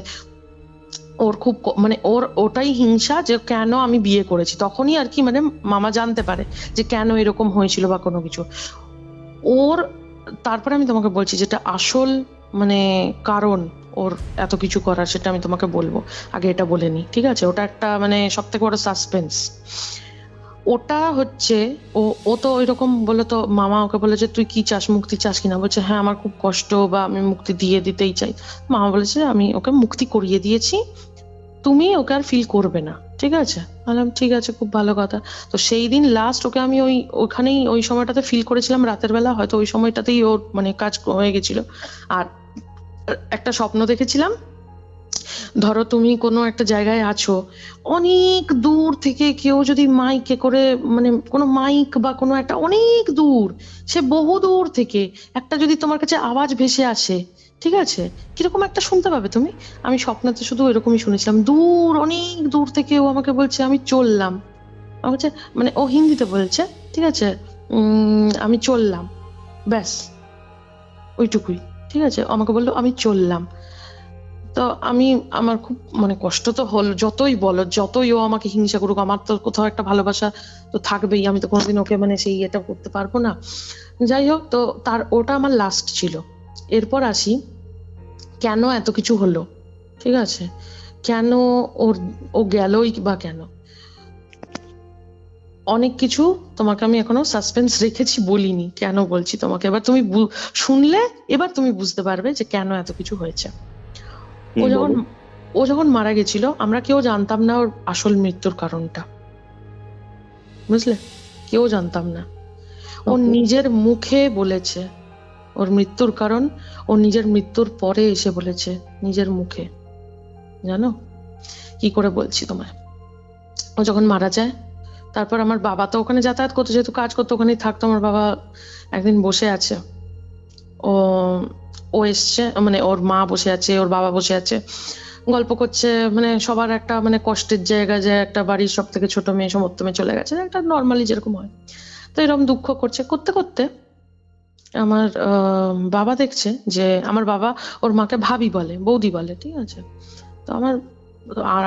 ওর খুব মানে ওর ওটাই হিংসা যে কেন আমি বিয়ে করেছি, তখনই আর কি মানে মামা জানতে পারে যে কেন এরকম হয়েছিল বা কোনো কিছু ওর। তারপরে আমি তোমাকে বলছি যেটা আসল মানে কারণ ওর এত কিছু করার, সেটা আমি তোমাকে বলবো, আগে এটা বলে নি, ঠিক আছে? ওটা একটা মানে সব থেকে বড় সাসপেন্স। ওটা হচ্ছে ও তো ওইরকম বলে, তো মামা ওকে বলে যে তুই কি চাস, মুক্তি চাস কিনা? বলছে হ্যাঁ আমার খুব কষ্ট, বা আমি মুক্তি দিতেই চাই। মামা বলেছে আমি ওকে মুক্তি করিয়ে দিয়েছি, তুমি ওকে আর ফিল করবে না, ঠিক আছে? বললাম ঠিক আছে, খুব ভালো কথা। তো সেই দিন লাস্ট ওকে আমি ওখানেই ওই সময়টাতে ফিল করেছিলাম রাতের বেলা, হয়তো ওই সময়টাতেই ওর মানে কাজ হয়ে গেছিল। আর একটা স্বপ্ন দেখেছিলাম, ধরো তুমি কোনো একটা জায়গায় আছো, অনেক দূর থেকে কেউ যদি মাইকে করে, মানে কোনো মাইক বা কোনো একটা অনেক দূর, সে বহু দূর থেকে একটা যদি তোমার কাছে আওয়াজ ভেসে আসে, ঠিক আছে, কিরকম একটা শুনতে পাবে তুমি? আমি স্বপ্নতে শুধু এরকমই শুনেছিলাম, দূর অনেক দূর থেকে ও আমাকে বলছে আমি চললাম, আমার কাছে মানে ও হিন্দিতে বলছে, ঠিক আছে, আমি চললাম, ব্যাস ওইটুকুই, ঠিক আছে? আমাকে বললো আমি চললাম। তো আমার খুব মানে কষ্ট তো হল, যতই বলো, যতই ও আমাকে হিংসা করুক, আমার তো কোথাও একটা ভালোবাসা তো থাকবেই, আমি তো কোনোদিন ওকে মানে সেই এটা করতে পারবো না। যাই হোক, তো ওটা আমার লাস্ট ছিল। এরপর আসি কেন এত কিছু হলো, ঠিক আছে, কেন ও গেলই বা কেন, অনেক কিছু তোমাকে আমি এখনো সাসপেন্স রেখেছি, বলিনি, কেন বলছি তোমাকে, এবার তুমি শুনলে এবার তুমি বুঝতে পারবে যে কেন এত কিছু হয়েছে। ও যখন মারা গেছিল, আমরা কেউ জানতাম না ওর আসল মৃত্যুর কারণটা, বুঝলে, কেউ জানতাম না। ও নিজের মুখে বলেছে ওর মৃত্যুর কারণ, ও নিজের মৃত্যুর পরে এসে বলেছে নিজের মুখে। জানো কি করে বলছি তোমায়? ও যখন মারা যায়, তারপর আমার বাবা তো ওখানে যাতায়াত করতো, যেহেতু কাজ করতো ওখানেই থাকতো, আমার বাবা একদিন বসে আছে, ও এসছে, মানে ওর মা বসে আছে, ওর বাবা বসে আছে, গল্প করছে, মানে সবার একটা মানে কষ্টের জায়গা, যে একটা বাড়ির সব থেকে ছোট মেয়ে সমস্ত মেয়ে চলে গেছে, একটা নর্মালি যেরকম হয়, তো এরকম দুঃখ করছে, করতে করতে আমার বাবা দেখছে যে আমার বাবা ওর মাকে ভাবি বলে, বৌদি বলে, ঠিক আছে, তো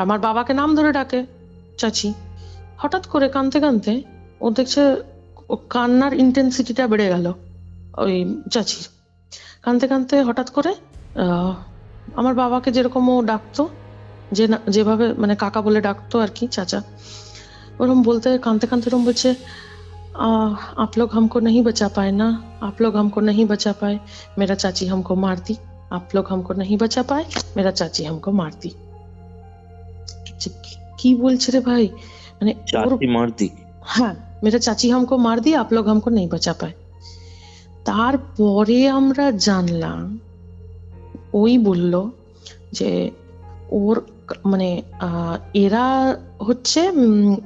আমার বাবাকে নাম ধরে ডাকে চাচি। হঠাৎ করে কাঁদতে কাঁদতে ও দেখছে কান্নার ইন্টেন্সিটিটা বেড়ে গেল ওই চাচির, কাঁদতে কাঁদতে হঠাৎ করে আমার বাবাকে যেরকম ও ডাকতো, যেভাবে মানে কাকা বলে ডাকতো আর কি, চাচা, ওরকম বলতে কাঁদতে কাঁদতে ওরকম বলছে, आप लोग हमको नहीं बचा पाए ना, आप लोग हमको नहीं बचा पाए, मेरा चाची हमको मार दी, आप लोग हमको नहीं बचा पाए, मेरा चाची हमको मार दी। কি বলছে রে ভাই, মানে চাচি মার দি, হ্যাঁ, মেরা চাচি हमको मार दी, आप लोग हमको नहीं बचा पाए। তারপরে আমরা জানলাম, ওই বলল যে ওর মানে এরা হচ্ছে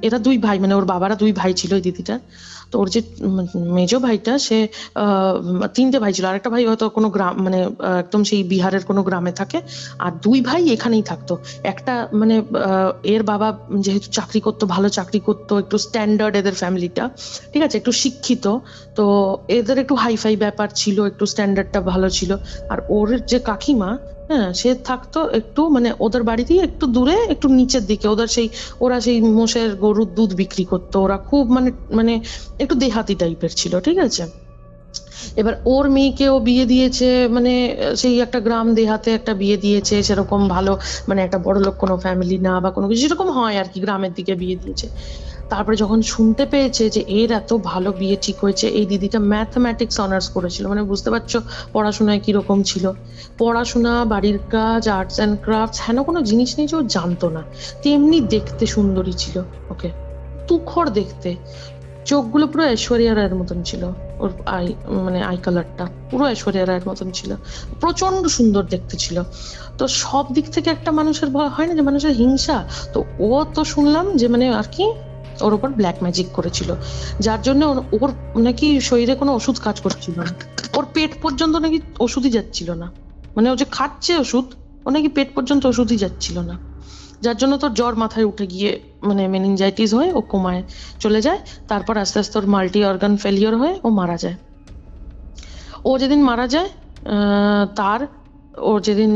এরা দুই ভাই, মানে ওর বাবারা দুই ভাই ছিল ওই দিদিটার। তো ওর যে মেজো ভাইটা, সে তিনটে ভাই ছিল, আরেকটা ভাই হয়তো কোনো গ্রাম, মানে একদম সেই বিহারের কোনো গ্রামে থাকে, আর দুই ভাই এখানেই থাকতো। একটা মানে এর বাবা যেহেতু চাকরি করতো, ভালো চাকরি করতো, একটু স্ট্যান্ডার্ড এদের ফ্যামিলিটা, ঠিক আছে, একটু শিক্ষিত, তো এদের একটু হাইফাই ব্যাপার ছিল, একটু স্ট্যান্ডার্ডটা ভালো ছিল। আর ওর যে কাকিমা, হ্যাঁ, সে থাকতো একটু মানে ওদের বাড়িতেই একটু দূরে, একটু নিচের দিকে। ওরা সেই মোষের গরুর দুধ বিক্রি করতো, ওরা খুব মানে মানে একটু দেহাতি টাইপের ছিল, ঠিক আছে। এবার ওর মেয়েকেও বিয়ে দিয়েছে, মানে সেই একটা গ্রাম দেহাতে একটা বিয়ে দিয়েছে, সেরকম ভালো মানে একটা বড়লোক কোনো ফ্যামিলি না বা কোনো কিছু, সেরকম হয় আর কি, গ্রামের দিকে বিয়ে দিয়েছে। তারপরে যখন শুনতে পেয়েছে যে এর এত ভালো বিয়ে ঠিক হয়েছে, এই দিদিটা ম্যাথমেটিক্স অনার্স করেছিল, মানে বুঝতে পারছো পড়াশোনায় কিরকম ছিল। পড়াশোনা, বাড়ির কাজ, আর্টস অ্যান্ড ক্রাফটস, হেন কোনো জিনিস নেই যে ও জানতো না। তেমনি দেখতে সুন্দরী ছিল, ওকে, তুখর দেখতে, চোখগুলো পুরো ঐশ্বরিয়া রায়ের মতন ছিল, ওর মানে আই কালারটা পুরো ঐশ্বরিয়া রায়ের মতন ছিল, প্রচন্ড সুন্দর দেখতে ছিল। তো সব দিক থেকে একটা মানুষের হয় না যে মানুষের হিংসা, তো ও তো শুনলাম যে মানে আর কি ওর ওপর ব্ল্যাক ম্যাজিক করেছিল, যার জন্য ওর নাকি শরীরে কোনো ওষুধ কাজ করছিল না, ওর পেট পর্যন্ত নাকি ওষুধই যাচ্ছিল না, মানে ও যে খাচ্ছে ওষুধ, ও নাকি পেট পর্যন্ত ওষুধই যাচ্ছিল না, যার জন্য তোর জ্বর মাথায় উঠে গিয়ে মানে মেনিনজাইটিস হয়ে ও কোমায় চলে যায়। তারপর আস্তে আস্তে ওর মাল্টি অর্গান ফেলিওর হয়ে ও মারা যায়। ও যেদিন মারা যায়, তার ওর যেদিন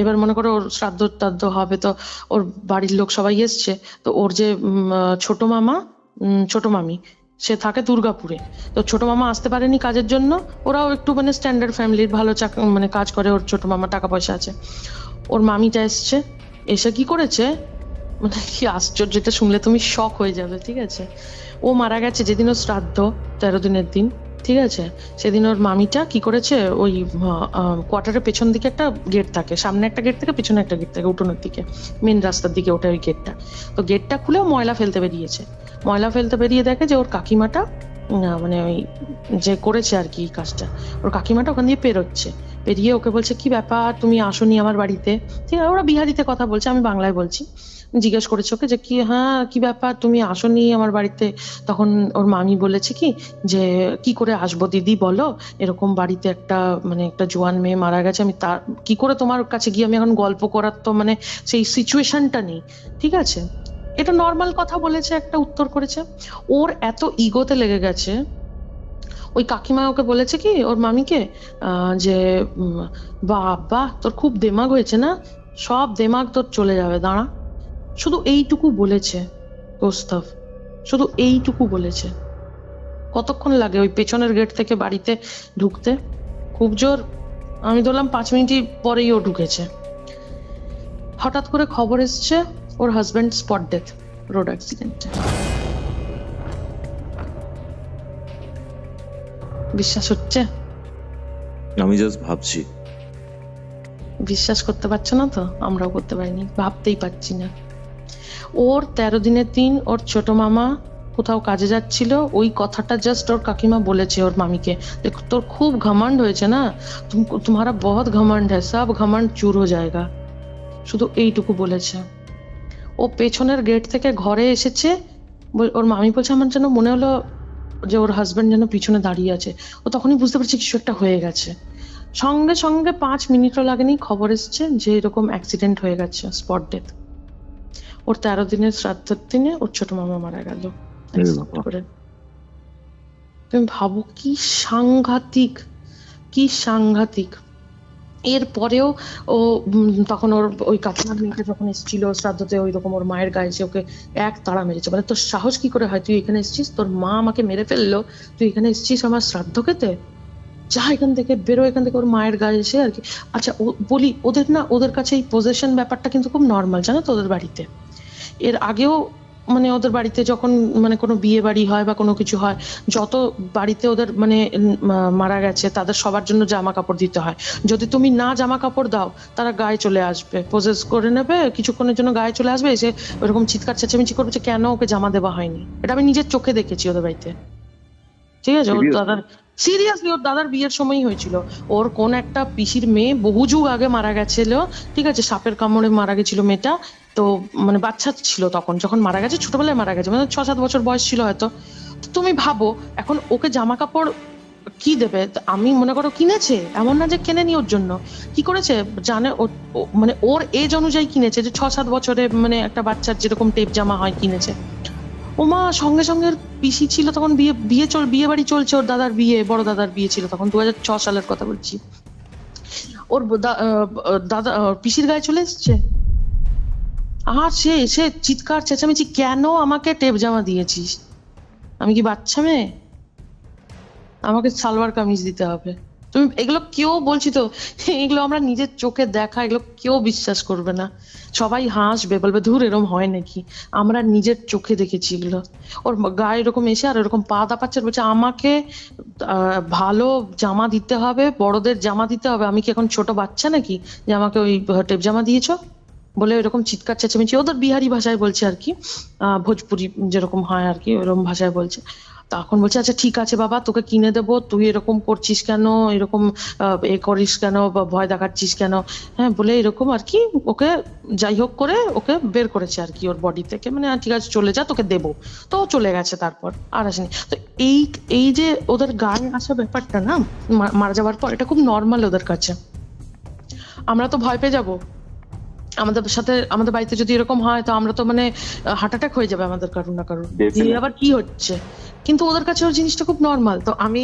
এবার মনে করো ওর শ্রাদ্ধ টাদ্ধ হবে, তো ওর বাড়ির লোক সবাই এসছে, তো ওর যে ছোট মামা, ছোট মামি, সে থাকে দুর্গাপুরে, তো ছোট মামা আসতে পারেনি কাজের জন্য, ওরাও একটু মানে স্ট্যান্ডার্ড ফ্যামিলির, ভালো মানে কাজ করে, ওর ছোট মামা টাকা পয়সা আছে। ওর মামিটা এসছে, এসে কি করেছে, মানে কি আশ্চর্য, যেটা শুনলে তুমি শক হয়ে যাবে, ঠিক আছে। ও মারা গেছে যেদিন ওর শ্রাদ্ধ, 13 দিনের দিন, ঠিক আছে, সেদিন ওর মামিটা কি করেছে, ওই কোয়ার্টারের পেছন দিকে একটা গেট থাকে, সামনে একটা গেট থাকে, পেছনে একটা গেট থাকে, উঠোনের দিকে, মেন রাস্তার দিকে ওটা, ওই গেটটা। তো গেটটা খুলেও ময়লা ফেলতে বেরিয়েছে, ময়লা ফেলতে বেরিয়ে দেখে যে ওর কাকিমাটা, মানে ওই যে করেছে আর কি কাজটা, ওর কাকিমাটা ওখান দিয়ে পেরোচ্ছে, পেরিয়ে ওকে বলছে কি ব্যাপার, তুমি আসোনি আমার বাড়িতে, ঠিক আছে, ওরা বিহারিতে কথা বলছে, আমি বাংলায় বলছি। জিজ্ঞেস করেছে ওকে যে কি, হ্যাঁ কি ব্যাপার, তুমি আসোনি আমার বাড়িতে। তখন ওর মামি বলেছে কি যে কি করে আসবো দিদি বলো, এরকম বাড়িতে একটা মানে একটা জোয়ান মেয়ে মারা গেছে, আমি তার কি করে তোমার কাছে গিয়ে আমি এখন গল্প করার তো মানে সেই সিচুয়েশনটা নেই, ঠিক আছে। এটা নর্মাল কথা বলেছে, একটা উত্তর করেছে। ওর এত ইগোতে লেগে গেছে, ওই কাকিমা ওকে বলেছে কি ওর মামিকে, যে বাবা তোর খুব দেমাগ হয়েছে না, সব দেমাগ তোর চলে যাবে, দাঁড়া। শুধু এইটুকু বলেছে কৌস্তভ, শুধু এইটুকু বলেছে। কতক্ষণ লাগে ওই পেছনের গেট থেকে বাড়িতে ঢুকতে? খুব জোর আমি ধরলাম 5 মিনিটই পরেই ও ঢুকেছে। হঠাৎ করে খবর এসছে ওর হাজবেন্ড স্পট ডেথ, রোড অ্যাক্সিডেন্টে। বিশ্বাস হচ্ছে? আমি জাস্ট ভাবছি। বিশ্বাস করতে পারছো না তো? আমরাও করতে পারিনি, ভাবতেই পারছি না। ওর 13 দিনের দিন ওর ছোট মামা কোথাও কাজে যাচ্ছিল, ওই কথাটা জাস্ট ওর কাকিমা বলেছে ওর মামিকে, দেখো তোর খুব ঘমন্ড হয়েছে না, তোমারা বহুত ঘমন্ড হ্যায়, সব ঘমন্ড চুর হয়ে যায়গা, শুধু এইটুকু বলেছে। ও পেছনের গেট থেকে ঘরে এসেছে, ওর মামি বলছে আমার যেন মনে হলো যে ওর হাজবেন্ড যেন পিছনে দাঁড়িয়ে আছে। ও তখনই বুঝতে পারছে কিছু একটা হয়ে গেছে। সঙ্গে সঙ্গে 5 মিনিটও লাগেনি, খবর এসছে যে এরকম অ্যাক্সিডেন্ট হয়ে গেছে, স্পট ডেথ। ওর 13 দিনের শ্রাদ্ধের দিনে ওর ছোট মামা মারা গেল। তুমি ভাবো কি সাংঘাতিক, কি সাংঘাতিক। এরপরেও ও তখন ওর ওই কাকিমার মেয়েটা যখন এসেছিল শ্রাদ্ধতে, ওই রকম ওর মায়ের গায়ে ওকে এক তাড়া মেরেছে, মানে তোর সাহস কি করে হয়, তুই এখানে এসেছিস, তোর মা আমাকে মেরে ফেললো, তুই এখানে এসেছিস আমার শ্রাদ্ধ খেতে, যা এখান থেকে বেরো, এখান থেকে, ওর মায়ের গায়ে এসে আর কি। আচ্ছা বলি, ওদের না, ওদের কাছে এই পজেশন ব্যাপারটা কিন্তু খুব নর্মাল, জানো তো ওদের বাড়িতে। এর আগেও মানে ওদের বাড়িতে যখন মানে কোনো বিয়ে বাড়ি হয় বা কোনো কিছু হয়, যত বাড়িতে ওদের মানে মারা গেছে তাদের সবার জন্য জামা কাপড় দিতে হয়, যদি তুমি না জামা কাপড় দাও তারা গায়ে চলে আসবে, পজেস করে নেবে, কিছুক্ষণের জন্য গায়ে চলে আসবে, এসে ওরকম চিৎকার চেঁচামেচি করবে যে কেন ওকে জামা দেওয়া হয়নি। এটা আমি নিজের চোখে দেখেছি ওদের বাড়িতে, ঠিক আছে। ওর দাদার, সিরিয়াসলি ওর দাদার বিয়ের সময়ই হয়েছিল। ওর কোন একটা পিসির মেয়ে বহু যুগ আগে মারা গেছিল, ঠিক আছে, সাপের কামড়ে মারা গেছিল মেয়েটা। তো মানে বাচ্চা ছিল তখন, যখন মারা গেছে ছোটবেলায় মারা গেছে, মানে 6-7 বছর বয়স ছিল হয়তো। তো তুমি ভাবো এখন ওকে জামা কাপড় কি দেবে? আমি মনে করো কিনেছে, এমন না যে কেনেনি ওর জন্য। কি করেছে জানে, মানে ওর এজ অনুযায়ী কিনেছে, যে 6-7 বছরে মানে একটা বাচ্চার যেরকম টেপ জামা হয় কিনেছে। ওমা সঙ্গে সঙ্গে পিসি ছিল তখন, বিয়ে বাড়ি চলছে, ওর দাদার বিয়ে, বড় দাদার বিয়ে ছিল তখন, 2006 সালের কথা বলছি। ওর দাদা পিসির গায়ে চলে এসছে, আর সে এসে চিৎকার চেঁচামেচি, কেন আমাকে টেপ জামা দিয়েছিস? আমি কি বাচ্চা মেয়ে? আমাকে সালোয়ার কামিজ দিতে হবে? তুমি এগুলো কেউ, বলছি তো এগুলো আমরা নিজের চোখে দেখা, এগুলো কেউ বিশ্বাস করবে না, সবাই হাসবে, বলবে ধুর এরকম হয় নাকি। আমরা নিজের চোখে দেখেছি এগুলো। ওর গায়ে এরকম এসে আর এরকম পা দাপাচ্ছে, বলছে আমাকে ভালো জামা দিতে হবে, বড়দের জামা দিতে হবে, আমি কি এখন ছোট বাচ্চা নাকি যে আমাকে ওই টেপ জামা দিয়েছো? বলে এরকম চিৎকার চেঁচামেচি, ওদের বিহারি ভাষায় বলছে আর কি, ভোজপুরি যেরকম হয় আর কি ওরকম ভাষায় বলছে। তখন বলছে আচ্ছা ঠিক আছে বাবা, তোকে কিনে দেবো, তুই এরকম করছিস কেন, এরকম এ করিস কেন, বা ভয় দেখাচ্ছিস কেন, হ্যাঁ বলে এরকম আর কি ওকে যাই হোক করে ওকে বের করেছে আর কি ওর বডি থেকে, মানে ঠিক আছে চলে যা, তোকে দেবো। তো চলে গেছে, তারপর আর আসেনি। তো এই যে ওদের গায়ে আসা ব্যাপারটা না, মারা যাওয়ার পর, এটা খুব নর্মাল ওদের কাছে। আমরা তো ভয় পেয়ে যাবো, আমাদের সাথে আমাদের বাড়িতে যদি এরকম হয় তো আমরা তো মানে হার্ট অ্যাটাক হয়ে যাবে আমাদের কারুর না কারুর, আবার কি হচ্ছে। কিন্তু ওদের কাছে ওর জিনিসটা খুব নর্মাল। তো আমি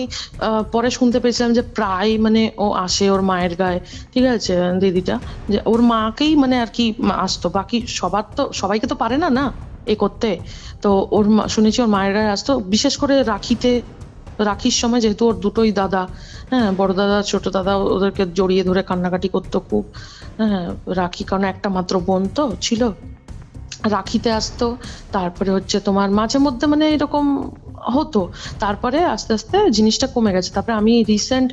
পরে শুনতে পেয়েছিলাম যে প্রায় মানে ও আসে ওর মায়ের গায়ে, ঠিক আছে, দিদিটা, যে ওর মাকেই মানে আর কি আসতো, বাকি সবাইকে তো পারে না না এ করতে। তো ওর শুনেছি ওর মায়ের গায়ে আসতো, বিশেষ করে রাখির সময়, যেহেতু ওর দুটোই দাদা, হ্যাঁ বড় দাদা ছোট দাদা, ওদেরকে জড়িয়ে ধরে কান্নাকাটি করতো খুব। হ্যাঁ রাখি, কারণ একটা মাত্র বোন তো ছিল, রাখিতে আসতো। তারপরে হচ্ছে তোমার মাঝে মধ্যে মানে এরকম হতো, তারপরে আস্তে আস্তে জিনিসটা কমে গেছে। তারপরে আমি রিসেন্ট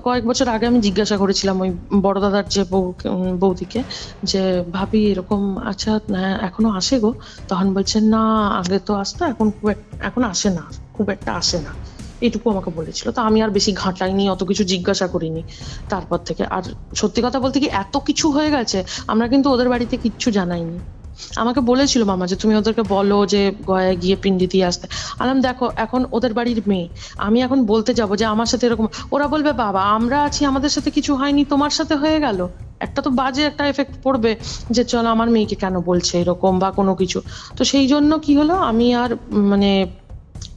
কয়েক বছর আগে আমি জিজ্ঞাসা করেছিলাম ওই বড় দাদার যে বৌদিকে, যে ভাবি এরকম আচ্ছা এখনো আসে গো? তখন বলছে না আগে তো আসতো, এখন আসে না, খুব একটা আসে না, এইটুকু আমাকে বলেছিল। তো আমি আর বেশি ঘাঁটাইনি, অত কিছু জিজ্ঞাসা করিনি তারপর থেকে। আর সত্যি কথা বলতে কি, এত কিছু হয়ে গেছে, আমরা কিন্তু ওদের বাড়িতে কিচ্ছু জানাইনি। আমাকে বলেছিল মামা যে তুমি ওদেরকে বলো যে গয়ায় গিয়ে পিন্ডি দিয়ে আসতে। আলাম দেখো এখন ওদের বাড়ির মেয়ে, আমি এখন বলতে যাব যে আমার সাথে এরকম, ওরা বলবে বাবা আমরা আছি, আমাদের সাথে কিছু হয়নি, তোমার সাথে হয়ে গেল, একটা তো বাজে একটা এফেক্ট পড়বে, যে চলো আমার মেয়েকে কেন বলছে এরকম বা কোনো কিছু। তো সেই জন্য কি হলো, আমি আর মানে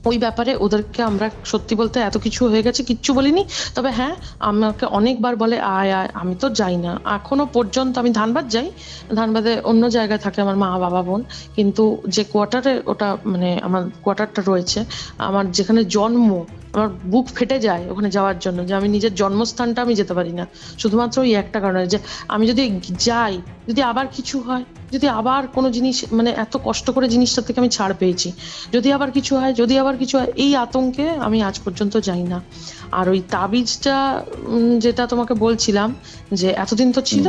ওই ব্যাপারে ওদেরকে, আমরা সত্যি বলতে এত কিছু হয়ে গেছে কিচ্ছু বলিনি। তবে হ্যাঁ আমাকে অনেকবার বলে আয় আয়, আমি তো যাই না এখনো পর্যন্ত। আমি ধানবাদ যাই, ধানবাদে অন্য জায়গায় থাকে আমার মা বাবা বোন, কিন্তু যে কোয়ার্টারে ওটা মানে আমার কোয়ার্টারটা রয়েছে, আমার যেখানে জন্ম, আমার বুক ফেটে যায় ওখানে যাওয়ার জন্য, যে আমি নিজের জন্মস্থানটা আমি যেতে পারি না, শুধুমাত্র ওই একটা কারণে, যে আমি যদি যাই, যদি আবার কিছু হয়, যদি আবার কোনো জিনিস, মানে এত কষ্ট করে জিনিসটা থেকে আমি ছাড় পেয়েছি, যদি আবার কিছু হয়, এই আতঙ্কে আমি আজ পর্যন্ত যাই না। আর ওই তাবিজটা যেটা তোমাকে বলছিলাম, যে এতদিন তো ছিল,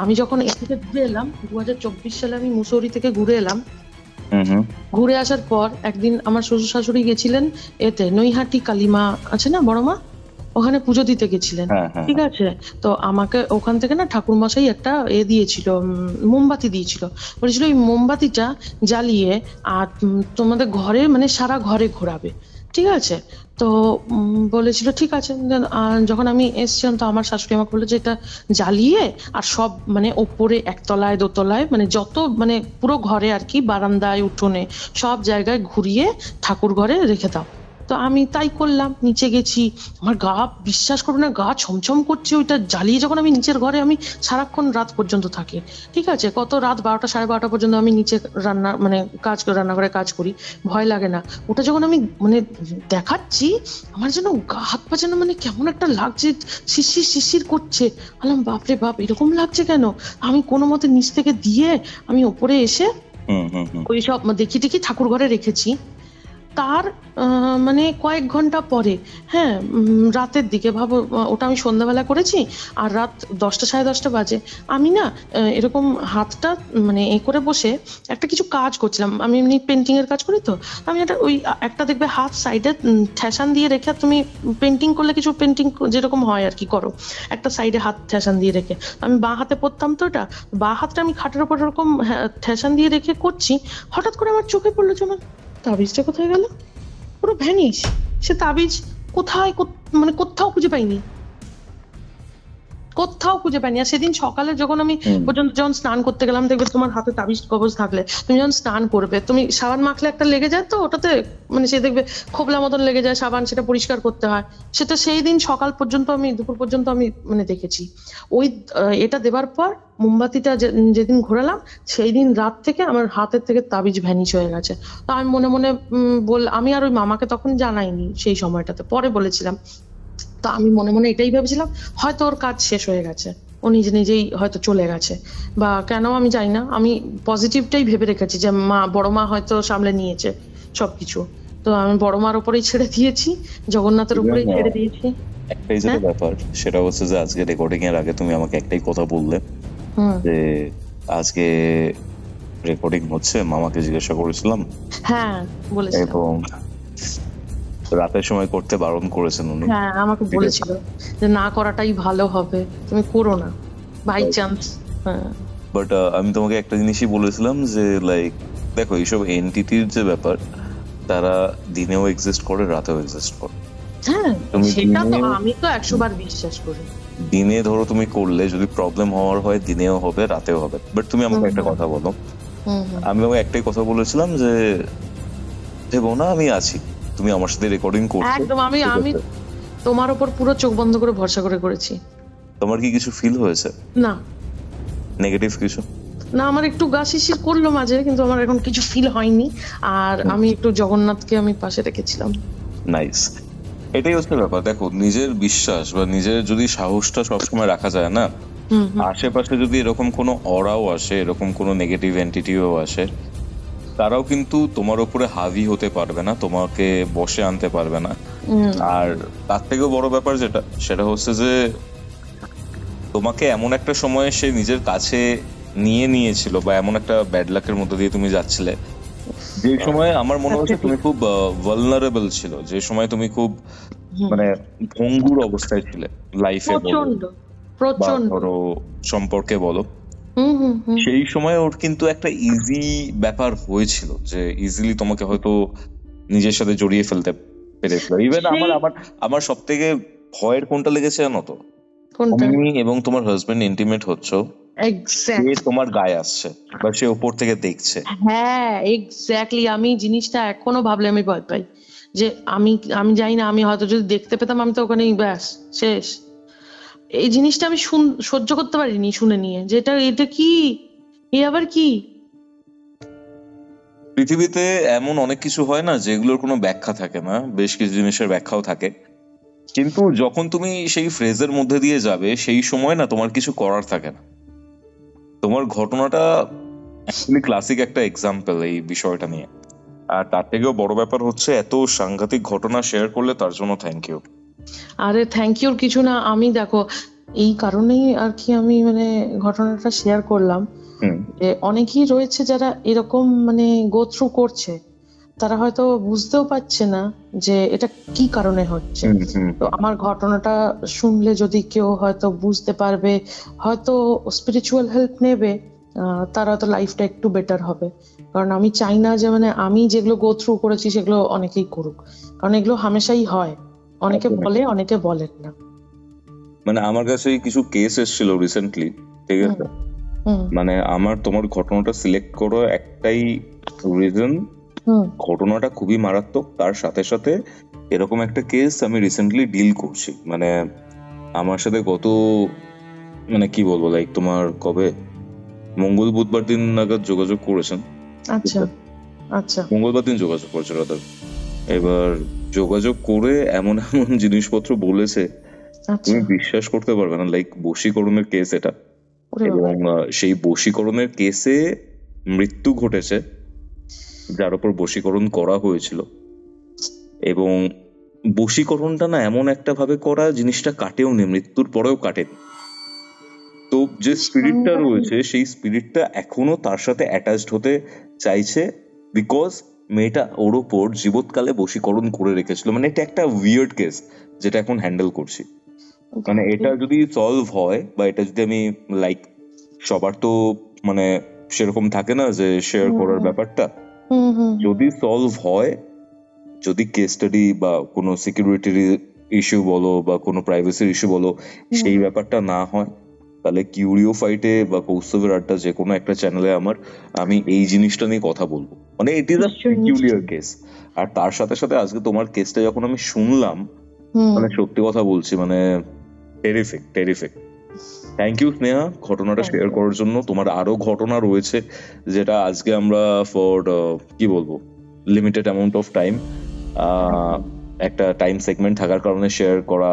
আমি যখন এ থেকে ঘুরে এলাম 2024 সালে, আমি মুসৌরি থেকে ঘুরে এলাম, ঘুরে আসার পর একদিন আমার শ্বশুর শাশুড়ি গেছিলেন এতে নৈহাটি কালিমা আছে না বড় মা, ওখানে পুজো দিতে গেছিলেন, ঠিক আছে। তো আমাকে ওখান থেকে না ঠাকুরমশাই একটা দিয়েছিল, মোমবাতি দিয়েছিল, বলেছিল এই মোমবাতিটা জ্বালিয়ে আর তোমাদের ঘরে মানে সারা ঘরে ঘোরাবে, ঠিক আছে। তো বলেছিল ঠিক আছে। যখন আমি এসছিলাম তো আমার শাশুড়ি আমাকে বললো যে এটা জ্বালিয়ে আর সব মানে ওপরে একতলায় দোতলায় মানে যত মানে পুরো ঘরে আর কি, বারান্দায় উঠোনে সব জায়গায় ঘুরিয়ে ঠাকুর ঘরে রেখে দাও। তো আমি তাই করলাম, নিচে গেছি, আমার গা, বিশ্বাস করো না, গা ছমছম করছে। ওইটা জ্বালিয়ে যখন আমি নিচের ঘরে, আমি সারাক্ষণ রাত পর্যন্ত থাকি, ঠিক আছে, কত রাত 12টা 12:30 পর্যন্ত আমি নিচে রান্নাঘরে কাজ করি, ভয় লাগে না। ওটা যখন আমি মানে দেখাচ্ছি, আমার যেন গা হাত পা যেন মানে কেমন একটা লাগছে, শিরশির করছে। বললাম বাপরে বাপ, এরকম লাগছে কেন? আমি কোনো মতে নিচ থেকে দিয়ে আমি ওপরে এসে ওই সব দেখি ঠাকুর ঘরে রেখেছি। তার মানে কয়েক ঘন্টা পরে, হ্যাঁ, রাতের দিকে ভাবো, ওটা আমি সন্ধ্যাবেলা করেছি, আর রাত 10টা 10:30 বাজে আমি না এরকম হাতটা মানে এ করে বসে একটা কিছু কাজ করছিলাম। আমি এমনি পেন্টিং এর কাজ করি, তো আমি একটা দেখবে হাত সাইডে ঠেসান দিয়ে রেখে, তুমি পেন্টিং করলে কিছু পেন্টিং যেরকম হয় আর কি করো, একটা সাইডে হাত ঠেসান দিয়ে রেখে, আমি বাঁ হাতে পড়তাম, তো এটা বাঁ হাতটা আমি খাটের উপর এরকম ঠেসান দিয়ে রেখে করছি। হঠাৎ করে আমার চোখে পড়লো যে আমার তাবিজটা কোথায় গেল, পুরো ভ্যানিশ। সে তাবিজ কোথায়, মানে কোথাও খুঁজে পাইনি, কোথাও খুঁজে পাইনি। আর সেদিন সকালে যখন আমি পর্যন্ত যখন স্নান করতে গেলাম, দেখবে তোমার হাতে তাবিজ কবজ থাকলে তুমি যখন স্নান করবে, তুমি সাবান মাখলে একটা লেগে যায়, তো ওটাতে মানে সে দেখবে খোবলা মতন লেগে যায় সাবান, সেটা পরিষ্কার করতে হয়। সেটা সেই দিন সকাল পর্যন্ত আমি, দুপুর পর্যন্ত আমি মানে দেখেছি। ওই এটা দেবার পর মোমবাতিটা যেদিন ঘোরালাম, সেই দিন রাত থেকে আমার হাতের থেকে তাবিজ ভ্যানিশ হয়ে গেছে। তো আমি মনে মনে আমি আর ওই মামাকে তখন জানাইনি, সেই সময়টাতে পরে বলেছিলাম। তো আমি মনে মনে এটাই ভেবেছিলাম, হয়তো ওর কাজ শেষ হয়ে গেছে, ও নিজে নিজেই হয়তো চলে গেছে, বা কেন আমি জানি না। আমি পজিটিভটাই ভেবে রেখেছি যে বড় মা হয়তো সামলে নিয়েছে সবকিছু। তো আমি বড় মার উপরেই ছেড়ে দিয়েছি, জগন্নাথের উপরেই ছেড়ে দিয়েছি। একটাই যেটা ব্যাপার, সেটা হচ্ছে যে আজকে রেকর্ডিং এর আগে তুমি আমাকে একটাই কথা বললে যে আজকে রেকর্ডিং হচ্ছে, মামাকে জিজ্ঞাসা করেছিলাম, হ্যাঁ বলেছিলাম, এবং রাতের সময় করতে বারণ করেছেন উনি। হ্যাঁ আমাকে বলেছিল যে না করাটাই ভালো হবে, তুমি করো না বাই চান্স। হ্যাঁ, বাট আমি তোমাকে একটা জিনিসই বলেছিলাম যে লাইক দেখো, এইসব এন্টিটির যে ব্যাপার, তারা দিনেও এক্সিস্ট করে, রাতেও এক্সিস্ট করে। হ্যাঁ সেটা তো আমি তো 100 বার বিশ্বাস করি। দিনে ধরো তুমি করলে যদি প্রবলেম হওয়ার হয়, দিনেও হবে রাতেও হবে। বাট তুমি আমাকে একটা কথা বলো, আমি তোমাকে একটাই কথা বলেছিলাম যে দেবো না, আমি আছি, তুমি আমার সাথে রেকর্ডিং করছো। একদম, আমি তোমার উপর পুরো চোখ বন্ধ করে ভরসা করে করেছি। তোমার কি কিছু ফিল হয়েছে? না, নেগেটিভ কিছু না, আমার একটু গা শিরশির করলো মাঝে, কিন্তু আমার এখন কিছু ফিল হয়নি। আর আমি একটু জগন্নাথকে আমি পাশে রেখেছিলাম। নাইস, এটাই হচ্ছে ব্যাপার। দেখো, নিজের বিশ্বাস বা নিজের যদি সাহসটা সবসময় রাখা যায় না, আশেপাশে যদি এরকম কোনো অরাও আসে, এরকম কোনো নেগেটিভ এন্টিটিও আসে, তারাও কিন্তু তোমার উপরে হাভি হতে পারবে না, তোমাকে বসে আনতে পারবে না। আর তার থেকেও বড় ব্যাপার যেটা, সেটা হচ্ছে যে তোমাকে এমন একটা সময়ে সে নিজের কাছে নিয়েছিল, বা এমন একটা ব্যাড লাকের মধ্যে দিয়ে তুমি যাচ্ছিলে, যে সময় আমার মনে হচ্ছে তুমি খুব ভালনারেবল ছিল, যে সময় তুমি খুব মানে ভঙ্গুর অবস্থায় ছিলে লাইফে, ধরো সম্পর্কে বলো, সেই সময় ওর কিন্তু একটা ইজি ব্যাপার হয়েছিল যে ইজিলি তোমাকে হয়তো নিজের সাথে জড়িয়ে ফেলতে পেরেছিল। ইভেন আমার সব থেকে ভয়ের কোনটা লেগেছে জানো তো? তুমি এবং তোমার হাজবেন্ড ইন্টিমেট হচ্ছ, সে তোমার গায়ে আসছে বা সে উপর থেকে দেখছে। হ্যাঁ এক্স্যাক্টলি, আমি জিনিসটা এখনো ভাবলে আমি ভয় পাই যে আমি জানি না, আমি হয়তো যদি দেখতে পেতাম, আমি তো ওখানেই ব্যাস শেষ। এই জিনিসটা আমি সহ্য করতে পারিনি শুনে নিয়ে, যে এটা কি, এ আবার কি? পৃথিবীতে এমন অনেক কিছু হয় না যেগুলোর কোনো ব্যাখ্যা থাকে না, বেশ কিছু জিনিসের ব্যাখ্যাও থাকে, কিন্তু যখন তুমি সেই ফ্রেজের মধ্যে দিয়ে যাবে, সেই সময় না তোমার কিছু করার থাকে না। তোমার ঘটনাটা অ্যাকচুয়ালি ক্লাসিক একটা এক্সাম্পল এই বিষয়টা নিয়ে। আর তার থেকেও বড় ব্যাপার হচ্ছে, এত সাংঘাতিক ঘটনা শেয়ার করলে তার জন্য থ্যাংক ইউ। আরে থ্যাংক ইউর কিছু না, আমি দেখো এই কারণেই আর কি আমি মানে ঘটনাটা শেয়ার করলাম, যে অনেকেই রয়েছে যারা এরকম মানে গো থ্রু করছে, তারা হয়তো বুঝতেও পারছে না যে এটা কি কারণে হচ্ছে। তো আমার ঘটনাটা শুনলে যদি কেউ হয়তো বুঝতে পারবে, হয়তো স্পিরিচুয়াল হেল্প নেবে, তার হয়তো লাইফটা একটু বেটার হবে। কারণ আমি চাই না যে মানে আমি যেগুলো গো থ্রু করেছি সেগুলো অনেকেই করুক, কারণ এগুলো হামেশাই হয়, অনেকে বলে অনেকে বলেন না। মানে আমার কাছে কিছু কেস এসেছিল রিসেন্টলি, ঠিক আছে, মানে আমার তোমার ঘটনাটা সিলেক্ট করো একটাই রিজন, ঘটনাটা খুবই মারাত্মক। তার সাথে সাথে এরকম একটা কেস আমি রিসেন্টলি ডিল করছি, মানে আমার সাথে গত মানে কি বলবো, লাইক তোমার কবে মঙ্গল বুধবার দিন নাগাদ যোগাযোগ করেছেন। আচ্ছা আচ্ছা, মঙ্গলবার দিন যোগাযোগ করেছে রাদার। এবার যোগাযোগ করে এমন এমন জিনিসপত্র বলেছে তুমি বিশ্বাস করতে পারবে না, লাইক বশীকরণের কেস এটা, এবং সেই বশীকরণের কেসে মৃত্যু ঘটেছে যার উপর বশীকরণ করা হয়েছিল, এবং বশীকরণটা না এমন একটা ভাবে করা, জিনিসটা কাটেও নি, মৃত্যুর পরেও কাটেনি। তো যে স্পিরিটটা রয়েছে সেই স্পিরিটটা এখনো তার সাথে অ্যাটাচড হতে চাইছে, বিকজ মেয়েটা ওর ওপর জীবৎকালে বশীকরণ করে রেখেছিল। মানে এটা একটা উইয়ার্ড কেস যেটা এখন হ্যান্ডেল করছি। মানে এটা যদি সলভ হয়, বা এটা যদি আমি লাইক, সবার তো মানে সেরকম থাকে না যে শেয়ার করার ব্যাপারটা, যদি সলভ হয়, যদি কেস স্টাডি বা কোনো সিকিউরিটির ইস্যু বলো বা কোনো প্রাইভেসির ইস্যু বলো, সেই ব্যাপারটা না হয়, তাহলে কিউরিও ফাইটে বা কৌস্তবের আড্ডা যে কোনো একটা চ্যানেলে আমি এই জিনিসটা নিয়ে কথা বলবো। মানে it is a peculiar case. আর তার সাথে সাথে আজকে তোমার কেসটা যখন আমি শুনলাম, মানে সত্যি কথা বলছি, মানে terrific terrific. Thank you Sneha ঘটনাটা শেয়ার করার জন্য। তোমার আরো ঘটনা রয়েছে যেটা আজকে আমরা ফর কি বলবো লিমিটেড অ্যামাউন্ট অফ টাইম, একটা টাইম সেগমেন্ট থাকার কারণে শেয়ার করা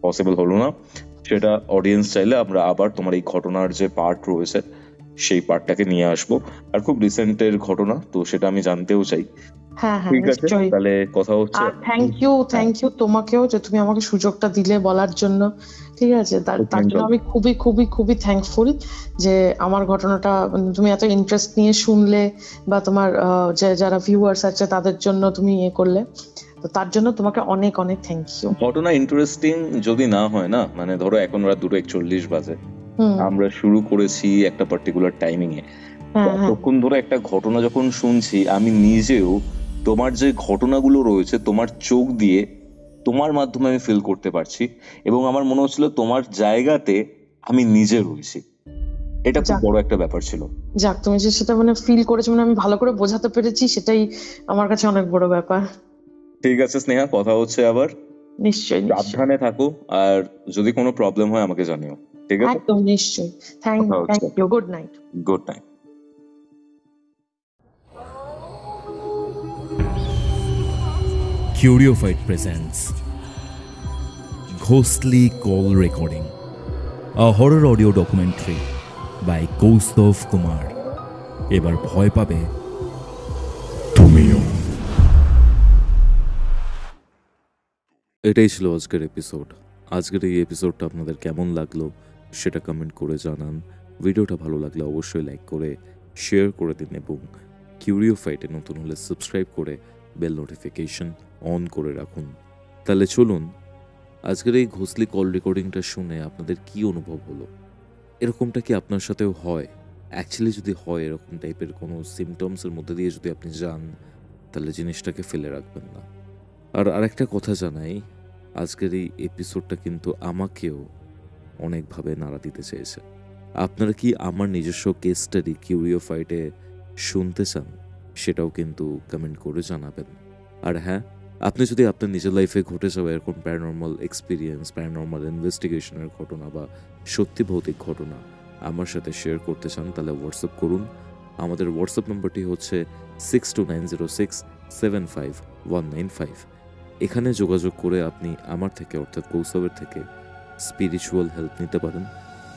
পসিবল হলো না। সেটা অডিয়েন্স চাইলে আমরা আবার তোমার এই ঘটনার যে পার্ট রয়েছে সেই পার্টটাকে নিয়ে আসবো। আর খুব রিসেন্টের ঘটনা তো, সেটা আমি জানতেও চাই। ঠিক আছে, তাহলে কথা হচ্ছে। থ্যাংক ইউ তোমাকেও যে তুমি আমাকে সুযোগটা দিলে বলার জন্য। ঠিক আছে, তার জন্য আমি খুবই খুবই খুবই থ্যাঙ্কফুল যে আমার ঘটনাটা তুমি এত ইন্টারেস্ট নিয়ে শুনলে, বা তোমার যে যারা ভিউয়ার্স আছে তাদের জন্য তুমি ইয়ে করলে, তো তার জন্য তোমাকে অনেক অনেক থ্যাংক ইউ। ঘটনা ইন্টারেস্টিং যদি না হয় না, মানে ধরো এখন রাত 2:41 বাজে, আমরা শুরু করেছি একটা পার্টিকুলার টাইমিং এ, ততক্ষণ ধরে একটা ঘটনা যখন শুনছি, আমি নিজেও তোমার যে ঘটনাগুলো রয়েছে তোমার চোখ দিয়ে, তোমার মাধ্যমে আমি ফিল করতে পারছি, এবং আমার মনে হচ্ছিল তোমার জায়গাতে আমি নিজে রয়েছি। এটা খুব বড় একটা ব্যাপার ছিল। যাক, তুমি যে সেটা মানে ফিল করেছো, মানে আমি ভালো করে বোঝাতে পেরেছি, সেটাই আমার কাছে অনেক বড় ব্যাপার। ঠিক আছে স্নেহা, কথা হচ্ছে আবার। নিশ্চয়ই, সাবধানে থাকো, আর যদি কোনো প্রবলেম হয় আমাকে জানিও। ঠিক আছে, একদম নিশ্চয়ই। Thank you, good night. Good night. Curiofite presents Ghostly Call Recording, a horror audio documentary by Kaustav Kumar. এবার ভয় পাবে তুমিও। এটাই ছিল আজকের এপিসোড। আজকের এই এপিসোডটা আপনাদের কেমন লাগলো সেটা কমেন্ট করে জানান। ভিডিওটা ভালো লাগলে অবশ্যই লাইক করে শেয়ার করে দিন, এবং কিউরিওফাইটে নতুন হলে সাবস্ক্রাইব করে বেল নোটিফিকেশন অন করে রাখুন। তাহলে চলুন, আজকের এই ঘোষলি কল রেকর্ডিংটা শুনে আপনাদের কি অনুভব হলো? এরকমটা কি আপনার সাথেও হয়? অ্যাকচুয়ালি যদি হয়, এরকম টাইপের কোনো সিমটমসের মধ্যে দিয়ে যদি আপনি যান, তাহলে জিনিসটাকে ফেলে রাখবেন না। আর আরেকটা কথা জানাই, আজকের এই এপিসোডটা কিন্তু আমাকেও অনেকভাবে নাড়া দিতে চেয়েছে। আপনারা কি আমার নিজস্ব কেস স্টাডি কিউরিওফাইটে শুনতে চান? সেটাও কিন্তু কমেন্ট করে জানাবেন। আর হ্যাঁ, আপনি যদি আপনার নিজের লাইফে ঘটে যাওয়া এরকম প্যারানর্মাল এক্সপিরিয়েন্স, প্যারানর্মাল ইনভেস্টিগেশনের ঘটনা বা সত্যি ভৌতিক ঘটনা আমার সাথে শেয়ার করতে চান, তাহলে হোয়াটসঅ্যাপ করুন। আমাদের হোয়াটসঅ্যাপ নম্বরটি হচ্ছে 6290675195। এখানে যোগাযোগ করে আপনি আমার থেকে, অর্থাৎ কৌস্তবের থেকে স্পিরিচুয়াল হেল্প নিতে পারেন,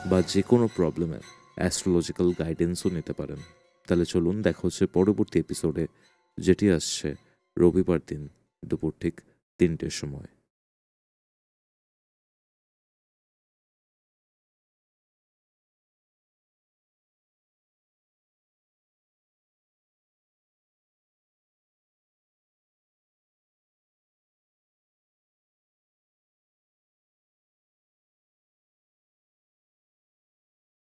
বা যে কোনো প্রবলেমের অ্যাস্ট্রোলজিক্যাল গাইডেন্সও নিতে পারেন। তাহলে চলুন, দেখা হচ্ছে পরবর্তী এপিসোডে, যেটি আসছে রবিবার দিন দুপুর ঠিক 3টের সময়।